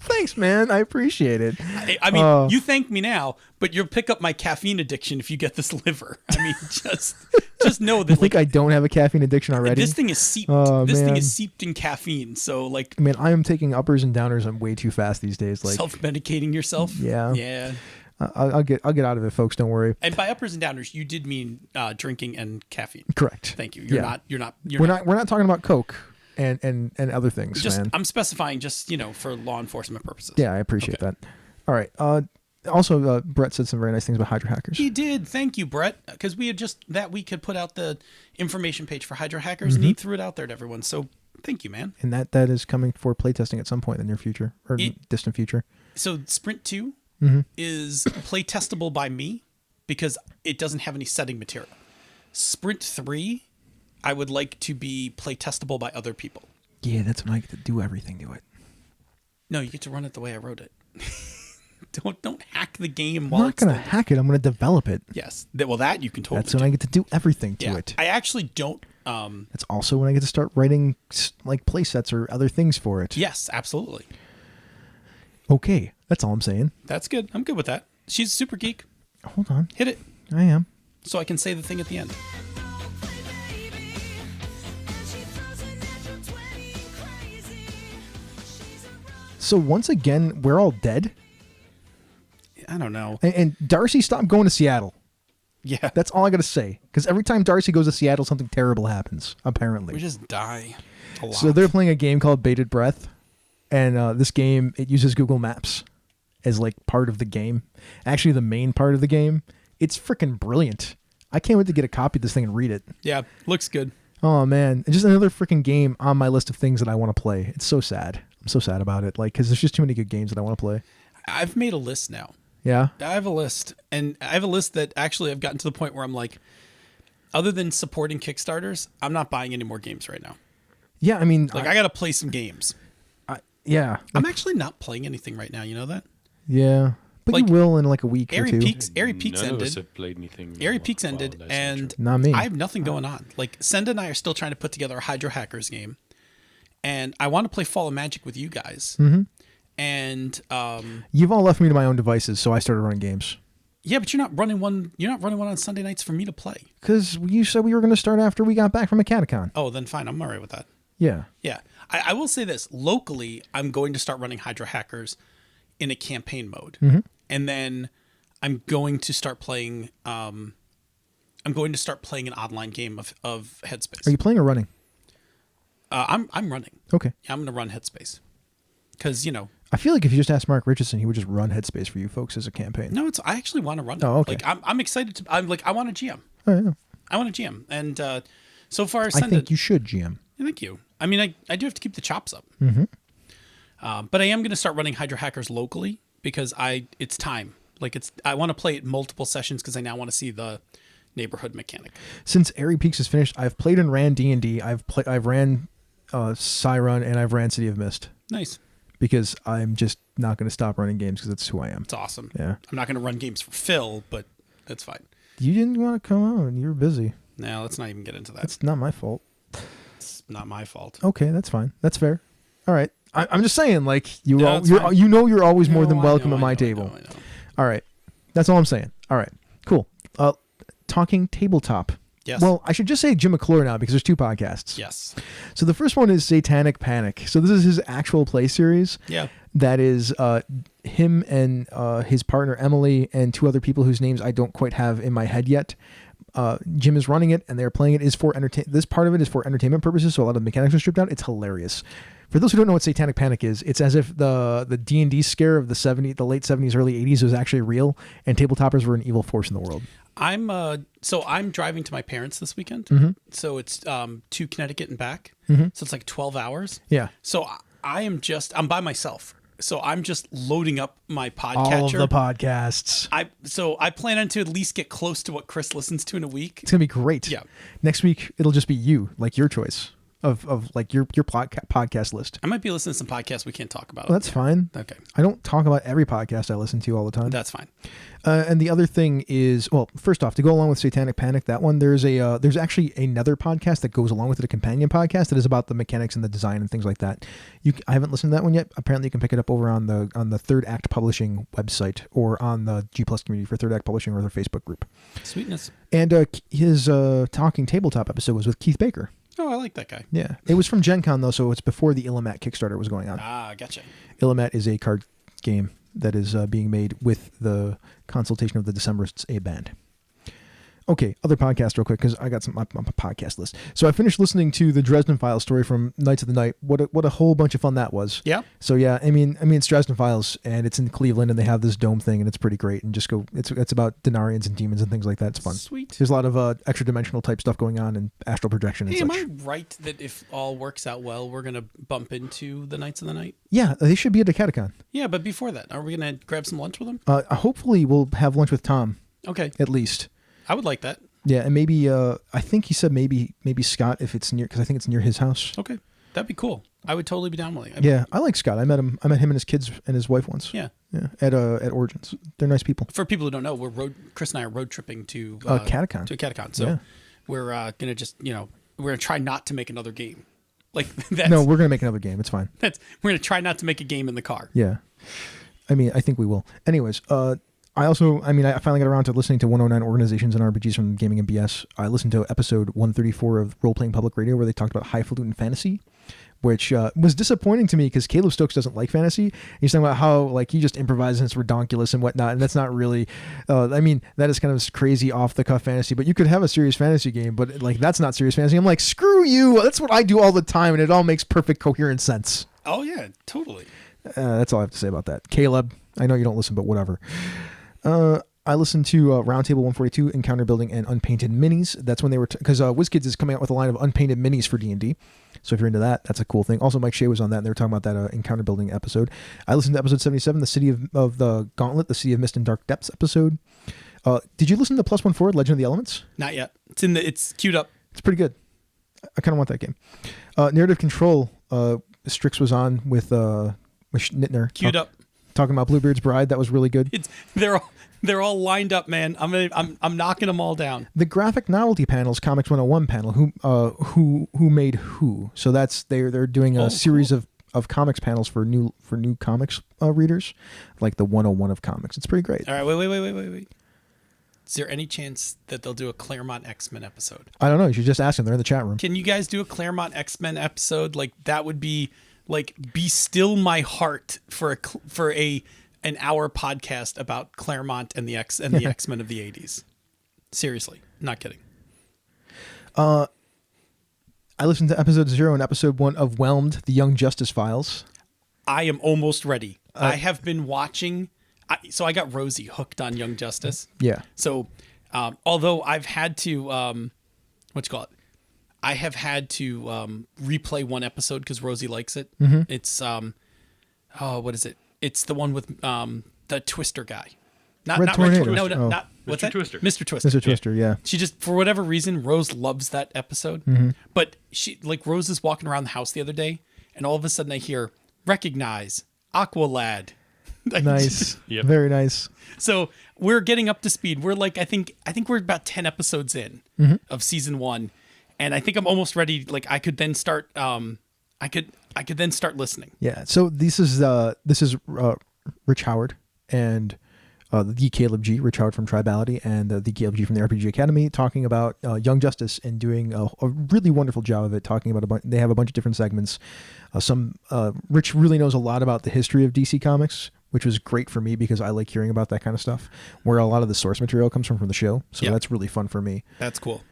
Thanks, man. I appreciate it. I mean, you thank me now, but you'll pick up my caffeine addiction if you get this liver. I mean, just know that I think I don't have a caffeine addiction already. this thing is seeped. Oh, this thing man. is seeped in caffeine. So like I mean, I am taking uppers and downers. I'm way too fast these days. Like, self-medicating yourself. Yeah. Yeah. I'll get out of it, folks. Don't worry. And by uppers and downers, you did mean drinking and caffeine. Correct. Thank you. Yeah. We're not. We're not talking about Coke and other things, Just man. I'm specifying just for law enforcement purposes. Yeah, I appreciate that. All right. Also, Brett said some very nice things about Hydra Hackers. He did. Thank you, Brett. Because we had just that week had put out the information page for Hydra Hackers, and he threw it out there to everyone. So thank you, man. And that is coming for playtesting at some point in the near future or distant future. So Sprint 2 is play testable by me because it doesn't have any setting material. Sprint 3, I would like to be play testable by other people. Yeah, that's when I get to do everything to it. No, you get to run it the way I wrote it. Don't hack the game I'm while not it's going to hack it. I'm going to develop it. Yes. Well, that you can totally That's when do. I get to do everything to Yeah. it. I actually don't. That's also when I get to start writing like play sets or other things for it. Yes, absolutely. Okay, that's all I'm saying. That's good. I'm good with that. She's a super geek. Hold on. Hit it I am. so I can say the thing at the end. So once again, we're all dead. I don't know. And Darcy stopped going to Seattle. Yeah. That's all I got to say. Because every time Darcy goes to Seattle, something terrible happens, apparently. We just die a lot. So they're playing a game called Bated Breath. And this game, it uses Google Maps as like part of the game. Actually, the main part of the game. It's freaking brilliant. I can't wait to get a copy of this thing and read it. Yeah, looks good. Oh, man. Just another freaking game on my list of things that I want to play. It's so sad. I'm so sad about it. Like, because there's just too many good games that I want to play. I've made a list now. Yeah? I have a list, and I have a list that actually I've gotten to the point where I'm like, other than supporting Kickstarters, I'm not buying any more games right now. Yeah, I mean... Like, I got to play some games. Yeah. I'm actually not playing anything right now. You know that? Yeah. But Like, you will in like a week or Airy two. Peaks None of us ended. have played anything. Airy Peaks ended, Well, that's not and true. Not me. I have nothing going on. Like, Senda and I are still trying to put together a Hydra Hackers game, and I want to play Fall of Magic with you guys. Mm-hmm. And You've all left me to my own devices, so I started running games. yeah, but you're not running one. You're not running one on Sunday nights for me to play. Because you said we were going to start after we got back from a catacon. Oh, then fine. I'm all right with that. Yeah. Yeah, I will say this. Locally, I'm going to start running Hydra Hackers in a campaign mode, and then I'm going to start playing. I'm going to start playing an online game of Headspace. Are you playing or running? I'm running. Okay. Yeah, I'm going to run Headspace because I feel like if you just asked Mark Richardson, he would just run Headspace for you folks as a campaign. no, I actually want to run it. Oh, okay. Like I'm excited to. I'm like I want a GM. Oh, yeah. I want a GM, and so far I Senda. think you should, GM. Thank you. I mean, I do have to keep the chops up. Mm-hmm. But I am going to start running Hydra Hackers locally because it's time. Like I want to play it multiple sessions because I now want to see the neighborhood mechanic. Since Airy Peaks is finished, I've played and ran D&D. I've ran Siron and I've ran City of Mist Nice. because I'm just not going to stop running games because that's who I am. It's awesome. Yeah. I'm not going to run games for Phil, but that's fine. You didn't want to come on. You were busy. Now let's not even get into that. That's not my fault. It's not my fault. Okay, that's fine. That's fair. All right. I'm just saying, like No, you're it's fine. you're always more No, than I welcome know, at I my know, table. I know. All right. That's all I'm saying. All right. Cool. Talking tabletop. Yes. Well, I should just say Jim McClure now because there's two podcasts. Yes. So the first one is Satanic Panic. So this is his actual play series. Yeah. That is him and his partner Emily and two other people whose names I don't quite have in my head yet. Jim is running it and they're playing it. This part of it is for entertainment purposes, so a lot of the mechanics are stripped out. It's hilarious. For those who don't know what Satanic Panic is, it's as if the D&D scare of the late 70s, early 80s was actually real, and tabletoppers were an evil force in the world. I'm driving to my parents this weekend. Mm-hmm. So it's to Connecticut and back. Mm-hmm. So it's like 12 hours. Yeah. So I'm by myself. So I'm just loading up my podcatcher. All of the podcasts. I plan on to at least get close to what Chris listens to in a week. It's gonna be great. Yeah. Next week it'll just be you, like your choice of like your podcast list. I might be listening to some podcasts we can't talk about. Well, that's fine. Okay. I don't talk about every podcast I listen to all the time. That's fine. And the other thing is, well, first off, to go along with Satanic Panic, that one, there's actually another podcast that goes along with it, a companion podcast that is about the mechanics and the design and things like that. I haven't listened to that one yet. Apparently, you can pick it up over on the Third Act Publishing website or on the G+ community for Third Act Publishing or their Facebook group. Sweetness. And his Talking Tabletop episode was with Keith Baker. Oh, I like that guy. Yeah. It was from Gen Con, though, so it's before the Illimat Kickstarter was going on. Ah, gotcha. Illimat is a card game that is being made with the consultation of the Decemberists, a band. Okay, other podcast real quick, because I got some on my podcast list. So I finished listening to the Dresden Files story from Knights of the Night. What a whole bunch of fun that was. Yeah. So yeah, I mean it's Dresden Files, and it's in Cleveland, and they have this dome thing, and it's pretty great. And it's about Denarians and demons and things like that. It's fun. Sweet. There's a lot of extra dimensional type stuff going on and astral projection and Hey, such. am I right that if all works out well, we're gonna bump into the Knights of the Night? Yeah, they should be at a Catacon. Yeah, but before that, are we gonna grab some lunch with them? Hopefully we'll have lunch with Tom. Okay. At least. I would like that. Yeah, and maybe I think he said maybe Scott if it's near, because I think it's near his house. Okay, that'd be cool. I would totally be down with it. Yeah, I like Scott. I met him and his kids and his wife once. Yeah. Yeah, at Origins. They're nice people. For people who don't know, Chris and I are road tripping to Catacon. To a Catacon. So Yeah. we're gonna just we're gonna try not to make another game. Like that's, No, we're gonna make another game. It's fine. we're gonna try not to make a game in the car. Yeah, I mean, I think we will. Anyways, I finally got around to listening to 109 Organizations and RPGs from Gaming and BS. I listened to episode 134 of Role Playing Public Radio where they talked about highfalutin fantasy, which was disappointing to me because Caleb Stokes doesn't like fantasy. He's talking about how like he just improvises and it's redonkulous and whatnot, and that's not really. That is kind of crazy off the cuff fantasy. But you could have a serious fantasy game, but like that's not serious fantasy. I'm like, screw you. That's what I do all the time, and it all makes perfect coherent sense. Oh yeah, totally. That's all I have to say about that. Caleb, I know you don't listen, but whatever. I listened to Roundtable 142, Encounter Building, and Unpainted Minis. That's when they were because WizKids is coming out with a line of unpainted minis for D&D. So if you're into that, that's a cool thing. Also, Mike Shea was on that, and they were talking about that Encounter Building episode. I listened to episode 77, the City of the Gauntlet, the City of Mist and Dark Depths episode. Did you listen to +1 Forward, Legend of the Elements? Not yet. It's queued up. It's pretty good. I kind of want that game. Narrative Control, Strix was on with Nittner. Queued up. Talking about Bluebeard's Bride, that was really good. They're all lined up, man. I'm knocking them all down. The graphic novelty panels, Comics 101 panel, who made who? So that's they're doing a series of comics panels for new comics readers, like the 101 of comics. It's pretty great. All right, wait. Is there any chance that they'll do a Claremont X-Men episode? I don't know. You should just ask them. They're in the chat room. Can you guys do a Claremont X-Men episode? Like that would be like be still my heart for an hour podcast about Claremont and the X-Men of the 80s. Seriously, not kidding. I listened to episode 0 and episode 1 of Whelmed, the Young Justice Files. I am almost ready. I have been watching. So I got Rosie hooked on Young Justice. Yeah. So although I've had to, I have had to replay one episode because Rosie likes it. Mm-hmm. It's what is it? It's the one with the Twister guy. Not Red Red Tornado. Twister. No, Oh. not what's Mr. that? Twister. Mr. Twister. Mr. Twister, yeah. She just, for whatever reason, Rose loves that episode. Mm-hmm. But Rose is walking around the house the other day, and all of a sudden I hear, recognize, Aqualad. Nice. Yep. Very nice. So we're getting up to speed. We're like, I think we're about 10 episodes in of season 1. And I think I'm almost ready. Like I could then start, I could then start listening. Yeah. So this is Rich Howard and the Caleb G, Rich Howard from Tribality, and the Caleb G from the RPG Academy, talking about Young Justice and doing a really wonderful job of it. Talking about they have a bunch of different segments. Rich really knows a lot about the history of DC Comics, which was great for me because I like hearing about that kind of stuff, where a lot of the source material comes from the show. So Yep. that's really fun for me. That's cool.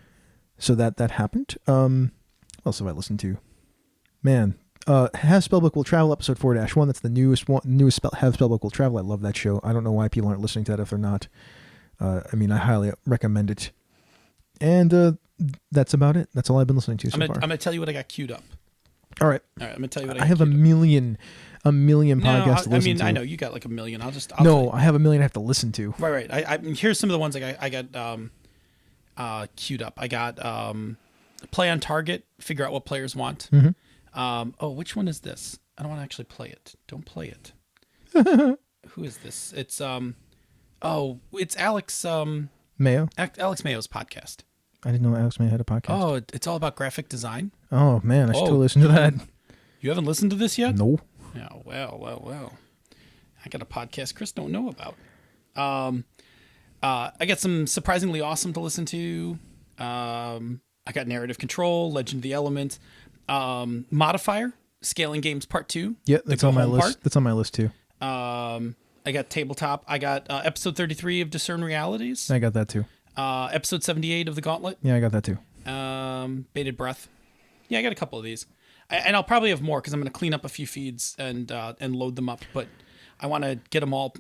So that happened. What else have I listened to? Man, Have Spellbook Will Travel, episode 4-1. That's the newest one. Have Spellbook Will Travel. I love that show. I don't know why people aren't listening to that if they're not. I highly recommend it. And that's about it. That's all I've been listening to so far. I'm going to tell you what I got queued up. All right. I'm going to tell you what I got I have a million podcasts to listen to. I know you got like a million. I'll I have a million I have to listen to. Right. Here's some of the ones I got queued up. I got play on target, figure out what players want. Mm-hmm. Which one is this? I don't want to actually play it. Don't play it. Who is this? It's it's Alex Mayo? Alex Mayo's podcast. I didn't know Alex Mayo had a podcast. Oh, it's all about graphic design. Oh man, I should totally listen to that. You haven't listened to this yet? No. Oh, well. I got a podcast Chris don't know about. I got some surprisingly awesome to listen to. I got Narrative Control, Legend of the Element, Modifier, Scaling Games Part 2. Yeah, that's on my list. That's on my list too. I got Tabletop. I got episode 33 of Discern Realities. I got that too. Episode 78 of The Gauntlet. Yeah, I got that too. Bated Breath. Yeah, I got a couple of these. And I'll probably have more because I'm going to clean up a few feeds and load them up. But I want to get them all.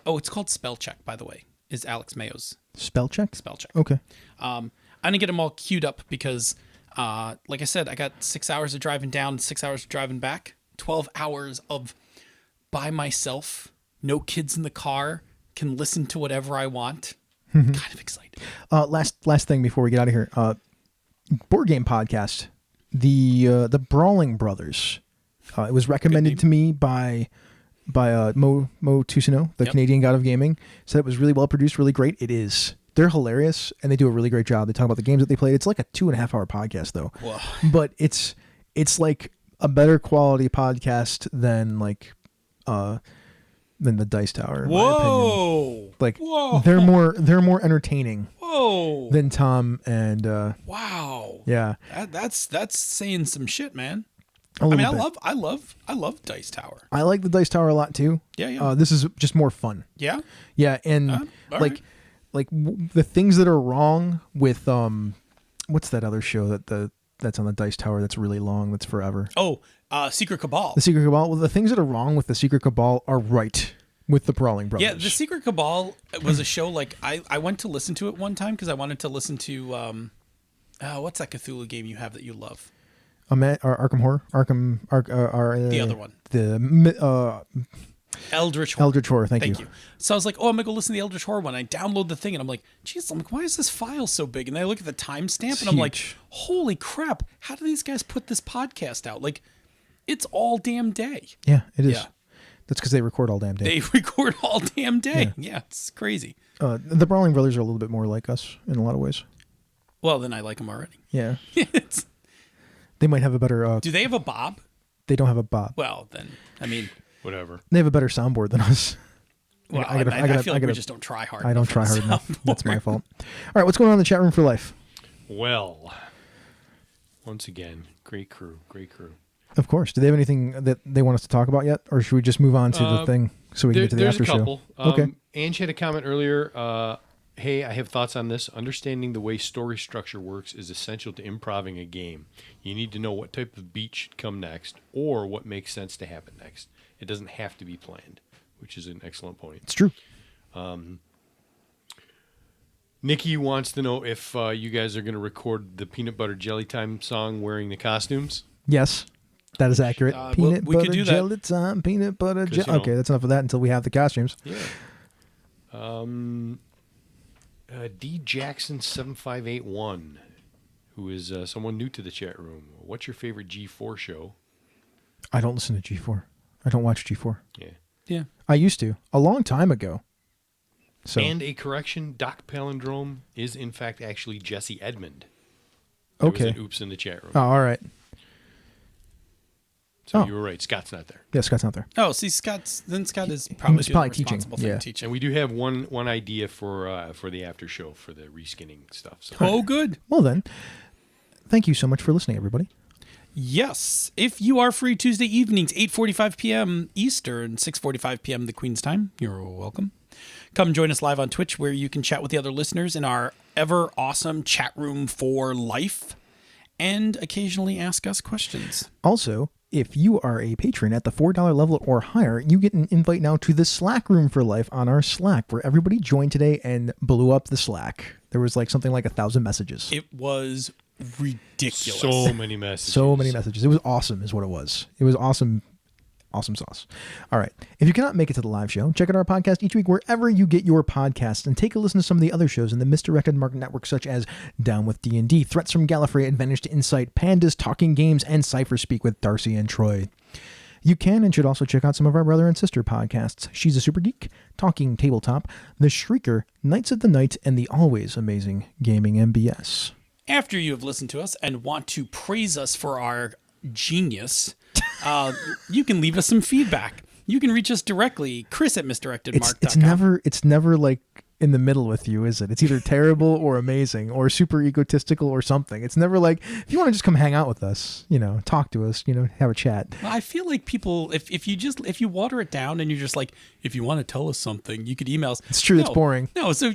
Oh, it's called Spell Check, by the way. Is Alex Mayo's Spell Check? Spell Check. Okay. I'm gonna get them all queued up because, like I said, I got 6 hours of driving down, 6 hours of driving back, 12 hours of by myself, no kids in the car, can listen to whatever I want. Kind of excited. Last thing before we get out of here. Board game podcast. The Brawling Brothers. It was recommended to me by Mo Tusino, the Canadian God of Gaming. Said it was really well produced, really great. It is. They're hilarious and they do a really great job. They talk about the games that they played. It's like a 2.5 hour podcast though. Whoa. But it's like a better quality podcast than the Dice Tower. In my opinion. Like Whoa. they're more entertaining. Whoa. Than Tom and wow. Yeah. That's saying some shit, man. I love Dice Tower. I like the Dice Tower a lot too. Yeah. This is just more fun. Yeah. Yeah, and the things that are wrong with what's that other show that's on the Dice Tower that's really long, that's forever? Oh, Secret Cabal. The Secret Cabal. Well, the things that are wrong with the Secret Cabal are right with the Brawling Brothers. Yeah, the Secret Cabal was a show I went to listen to it one time because I wanted to listen to what's that Cthulhu game you have that you love? Arkham Horror, the other one, the Eldritch Horror. Eldritch Horror. Thank you. So I was like, oh, I'm gonna go listen to the Eldritch Horror one. I download the thing and I'm like, geez, why is this file so big? And then I look at the timestamp and I'm like, holy crap, how do these guys put this podcast out? Like, it's all damn day. Yeah, it is. Yeah. That's because they record all damn day. They record all damn day. Yeah, it's crazy. The Brawling Brothers are a little bit more like us in a lot of ways. Well, then I like them already. Yeah. They might have a better... do they have a Bob? They don't have a Bob. Well, then, whatever. They have a better soundboard than us. Well, I feel like we just don't try hard enough. I don't try hard enough. That's my fault. All right, what's going on in the chat room for life? Well, once again, great crew. Of course. Do they have anything that they want us to talk about yet? Or should we just move on to the thing so we can get to the after show? There's a couple. Okay. Ange had a comment earlier. Hey, I have thoughts on this. Understanding the way story structure works is essential to improving a game. You need to know what type of beat should come next or what makes sense to happen next. It doesn't have to be planned, which is an excellent point. It's true. Nikki wants to know if you guys are going to record the Peanut Butter Jelly Time song wearing the costumes. Yes, that is accurate. Peanut we butter could do jelly that. time, peanut butter jelly. You know, okay, that's enough of that until we have the costumes. Yeah. D Jackson 7581, who is someone new to the chat room. What's your favorite G4 show? I don't listen to G4. I don't watch G4. Yeah. I used to a long time ago. So And a correction, Doc Palindrome is in fact actually Jesse Edmond. Okay. Was an oops in the chat room. Oh, all right. So you were right. Scott's not there. Yeah, Scott's not there. Oh, see, Scott is probably teaching. Yeah. Teaching. And we do have one idea for the after show for the reskinning stuff. So. Oh, good. Well then, thank you so much for listening, everybody. Yes. If you are free Tuesday evenings, 8:45 p.m. Eastern, 6:45 p.m. the Queen's time, you're welcome. Come join us live on Twitch where you can chat with the other listeners in our ever awesome chat room for life and occasionally ask us questions. Also, if you are a patron at the $4 level or higher, you get an invite now to the Slack room for life on our Slack, where everybody joined today and blew up the Slack. There was like something like 1,000 messages. It was ridiculous. So many messages. So many messages. It was awesome is what it was. It was awesome. Awesome sauce. All right. If you cannot make it to the live show, check out our podcast each week wherever you get your podcasts and take a listen to some of the other shows in the Misdirected Mark Network, such as Down with D&D, Threats from Gallifrey, Advantage to Insight, Pandas, Talking Games, and Cypher Speak with Darcy and Troy. You can and should also check out some of our brother and sister podcasts, She's a Super Geek, Talking Tabletop, The Shrieker, Knights of the Night, and the always amazing Gaming MBS. After you have listened to us and want to praise us for our genius, you can leave us some feedback. You can reach us directly, Chris at misdirectedmark.com. It's never like in the middle with you, is it? It's either terrible or amazing or super egotistical or something. It's never like, if you want to just come hang out with us, talk to us, have a chat. Well, I feel like people, if you water it down and you're just like, if you want to tell us something, you could email us. It's true. It's boring. No. So,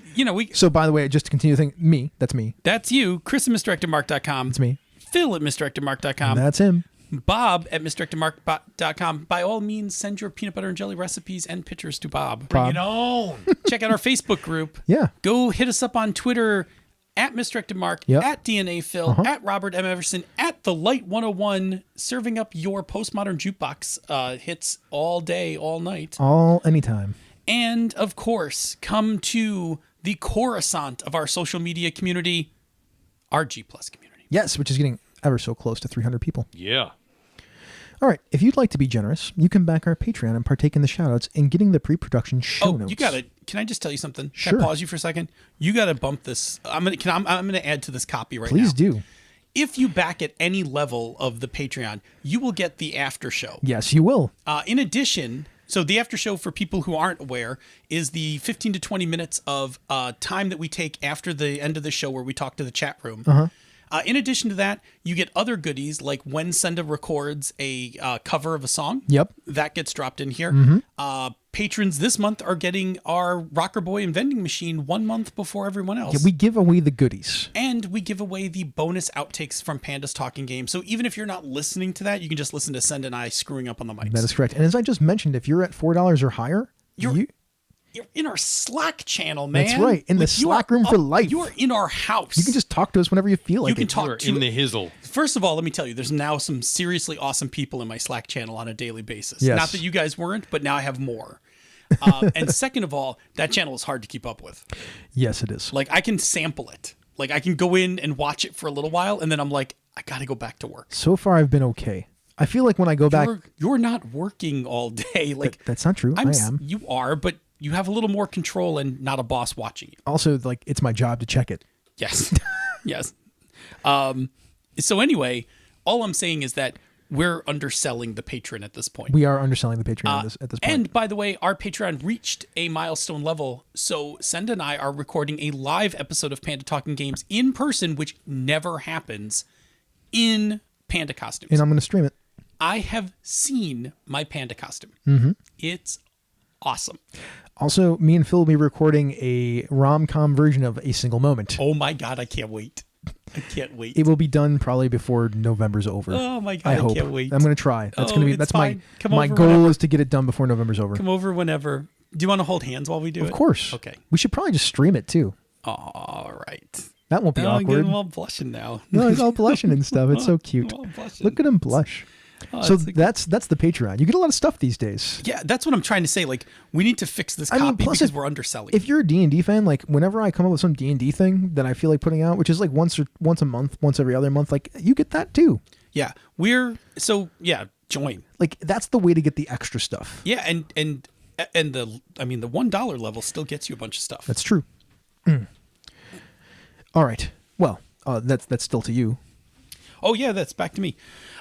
So by the way, just to continue the thing, that's me. That's you, Chris at misdirectedmark.com. It's me. Phil at misdirectedmark.com. That's him. Bob at misdirectedmark.com. By all means, send your peanut butter and jelly recipes and pictures to Bob. Bring it on. Check out our Facebook group. Yeah. Go hit us up on Twitter at misdirectedmark, at DNA Phil, at Robert M. Everson, at The Light 101, serving up your postmodern jukebox hits all day, all night. Anytime. And, of course, come to the Coruscant of our social media community, our G+ community. Yes, which is getting ever so close to 300 people. Yeah. All right. If you'd like to be generous, you can back our Patreon and partake in the shoutouts and getting the pre-production show notes. You got it. Can I just tell you something? Sure. Can I pause you for a second? You got to bump this. I'm gonna add to this copy right now. Please do. If you back at any level of the Patreon, you will get the after show. Yes, you will. In addition, so the after show, for people who aren't aware, is the 15 to 20 minutes of time that we take after the end of the show where we talk to the chat room. In addition to that, you get other goodies like when Senda records a cover of a song. Yep. That gets dropped in here. Patrons this month are getting our Rocker Boy and Vending Machine 1 month before everyone else. Yeah, we give away the goodies. And we give away the bonus outtakes from Panda's Talking Game. So even if you're not listening to that, you can just listen to Senda and I screwing up on the mics. That is correct. And as I just mentioned, if you're at $4 or higher, you're in our Slack channel, man. That's right. In the Slack room for life. You are in our house. You can just talk to us whenever you feel like you can it. talk to in the hizzle. First of all, let me tell you, there's now some seriously awesome people in my Slack channel on a daily basis. Yes. Not that you guys weren't, but now I have more. And second of all, that channel is hard to keep up with. Yes, it is. Like, I can sample it. Like, I can go in and watch it for a little while, and then I'm like, I got to go back to work. So far, I've been okay. I feel like when I go back... You're not working all day. Like that's not true. I am. You are, but you have a little more control and not a boss watching you. Also, like, it's my job to check it. Yes. Yes. So anyway, all I'm saying is that we're underselling the patron at this point. We are underselling the Patreon at this point. And by the way, our Patreon reached a milestone level. So Senda and I are recording a live episode of Panda Talking Games in person, which never happens, in panda costumes. And I'm going to stream it. I have seen my panda costume. It's awesome. Also, me and Phil will be recording a rom-com version of A Single Moment. Oh my God, I can't wait. I can't wait. It will be done probably before November's over. Oh my God, I hope. can't wait. I'm going to try. That's going to be it's my fine. Come my over goal whenever. is to get it done before November's over. Come over whenever. Do you want to hold hands while we do it? Of course. Okay. We should probably just stream it too. All right. That won't be I'm awkward. getting all blushing now. No, he's all blushing and stuff. It's so cute. I'm all blushing. Look at him blush. Oh, So it's that's the Patreon. You get a lot of stuff these days. yeah, that's what I'm trying to say. Like, we need to fix this I mean, copy plus because if- we're underselling. If you're a D&D fan, like whenever I come up with some D&D thing that I feel like putting out, which is like once a month, once every other month, like you get that too. yeah, join. Like that's the way to get the extra stuff. Yeah, and the $1 level still gets you a bunch of stuff. That's true. All right. Well, that's still to you. Oh yeah, that's back to me.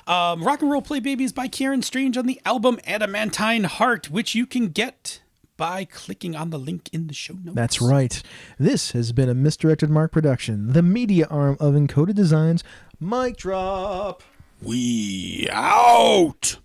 Rock and Roll Play Babies by Kieran Strange on the album Adamantine Heart, which you can get by clicking on the link in the show notes. That's right. This has been a Misdirected Mark production, the media arm of Encoded Designs. Mic drop. We out.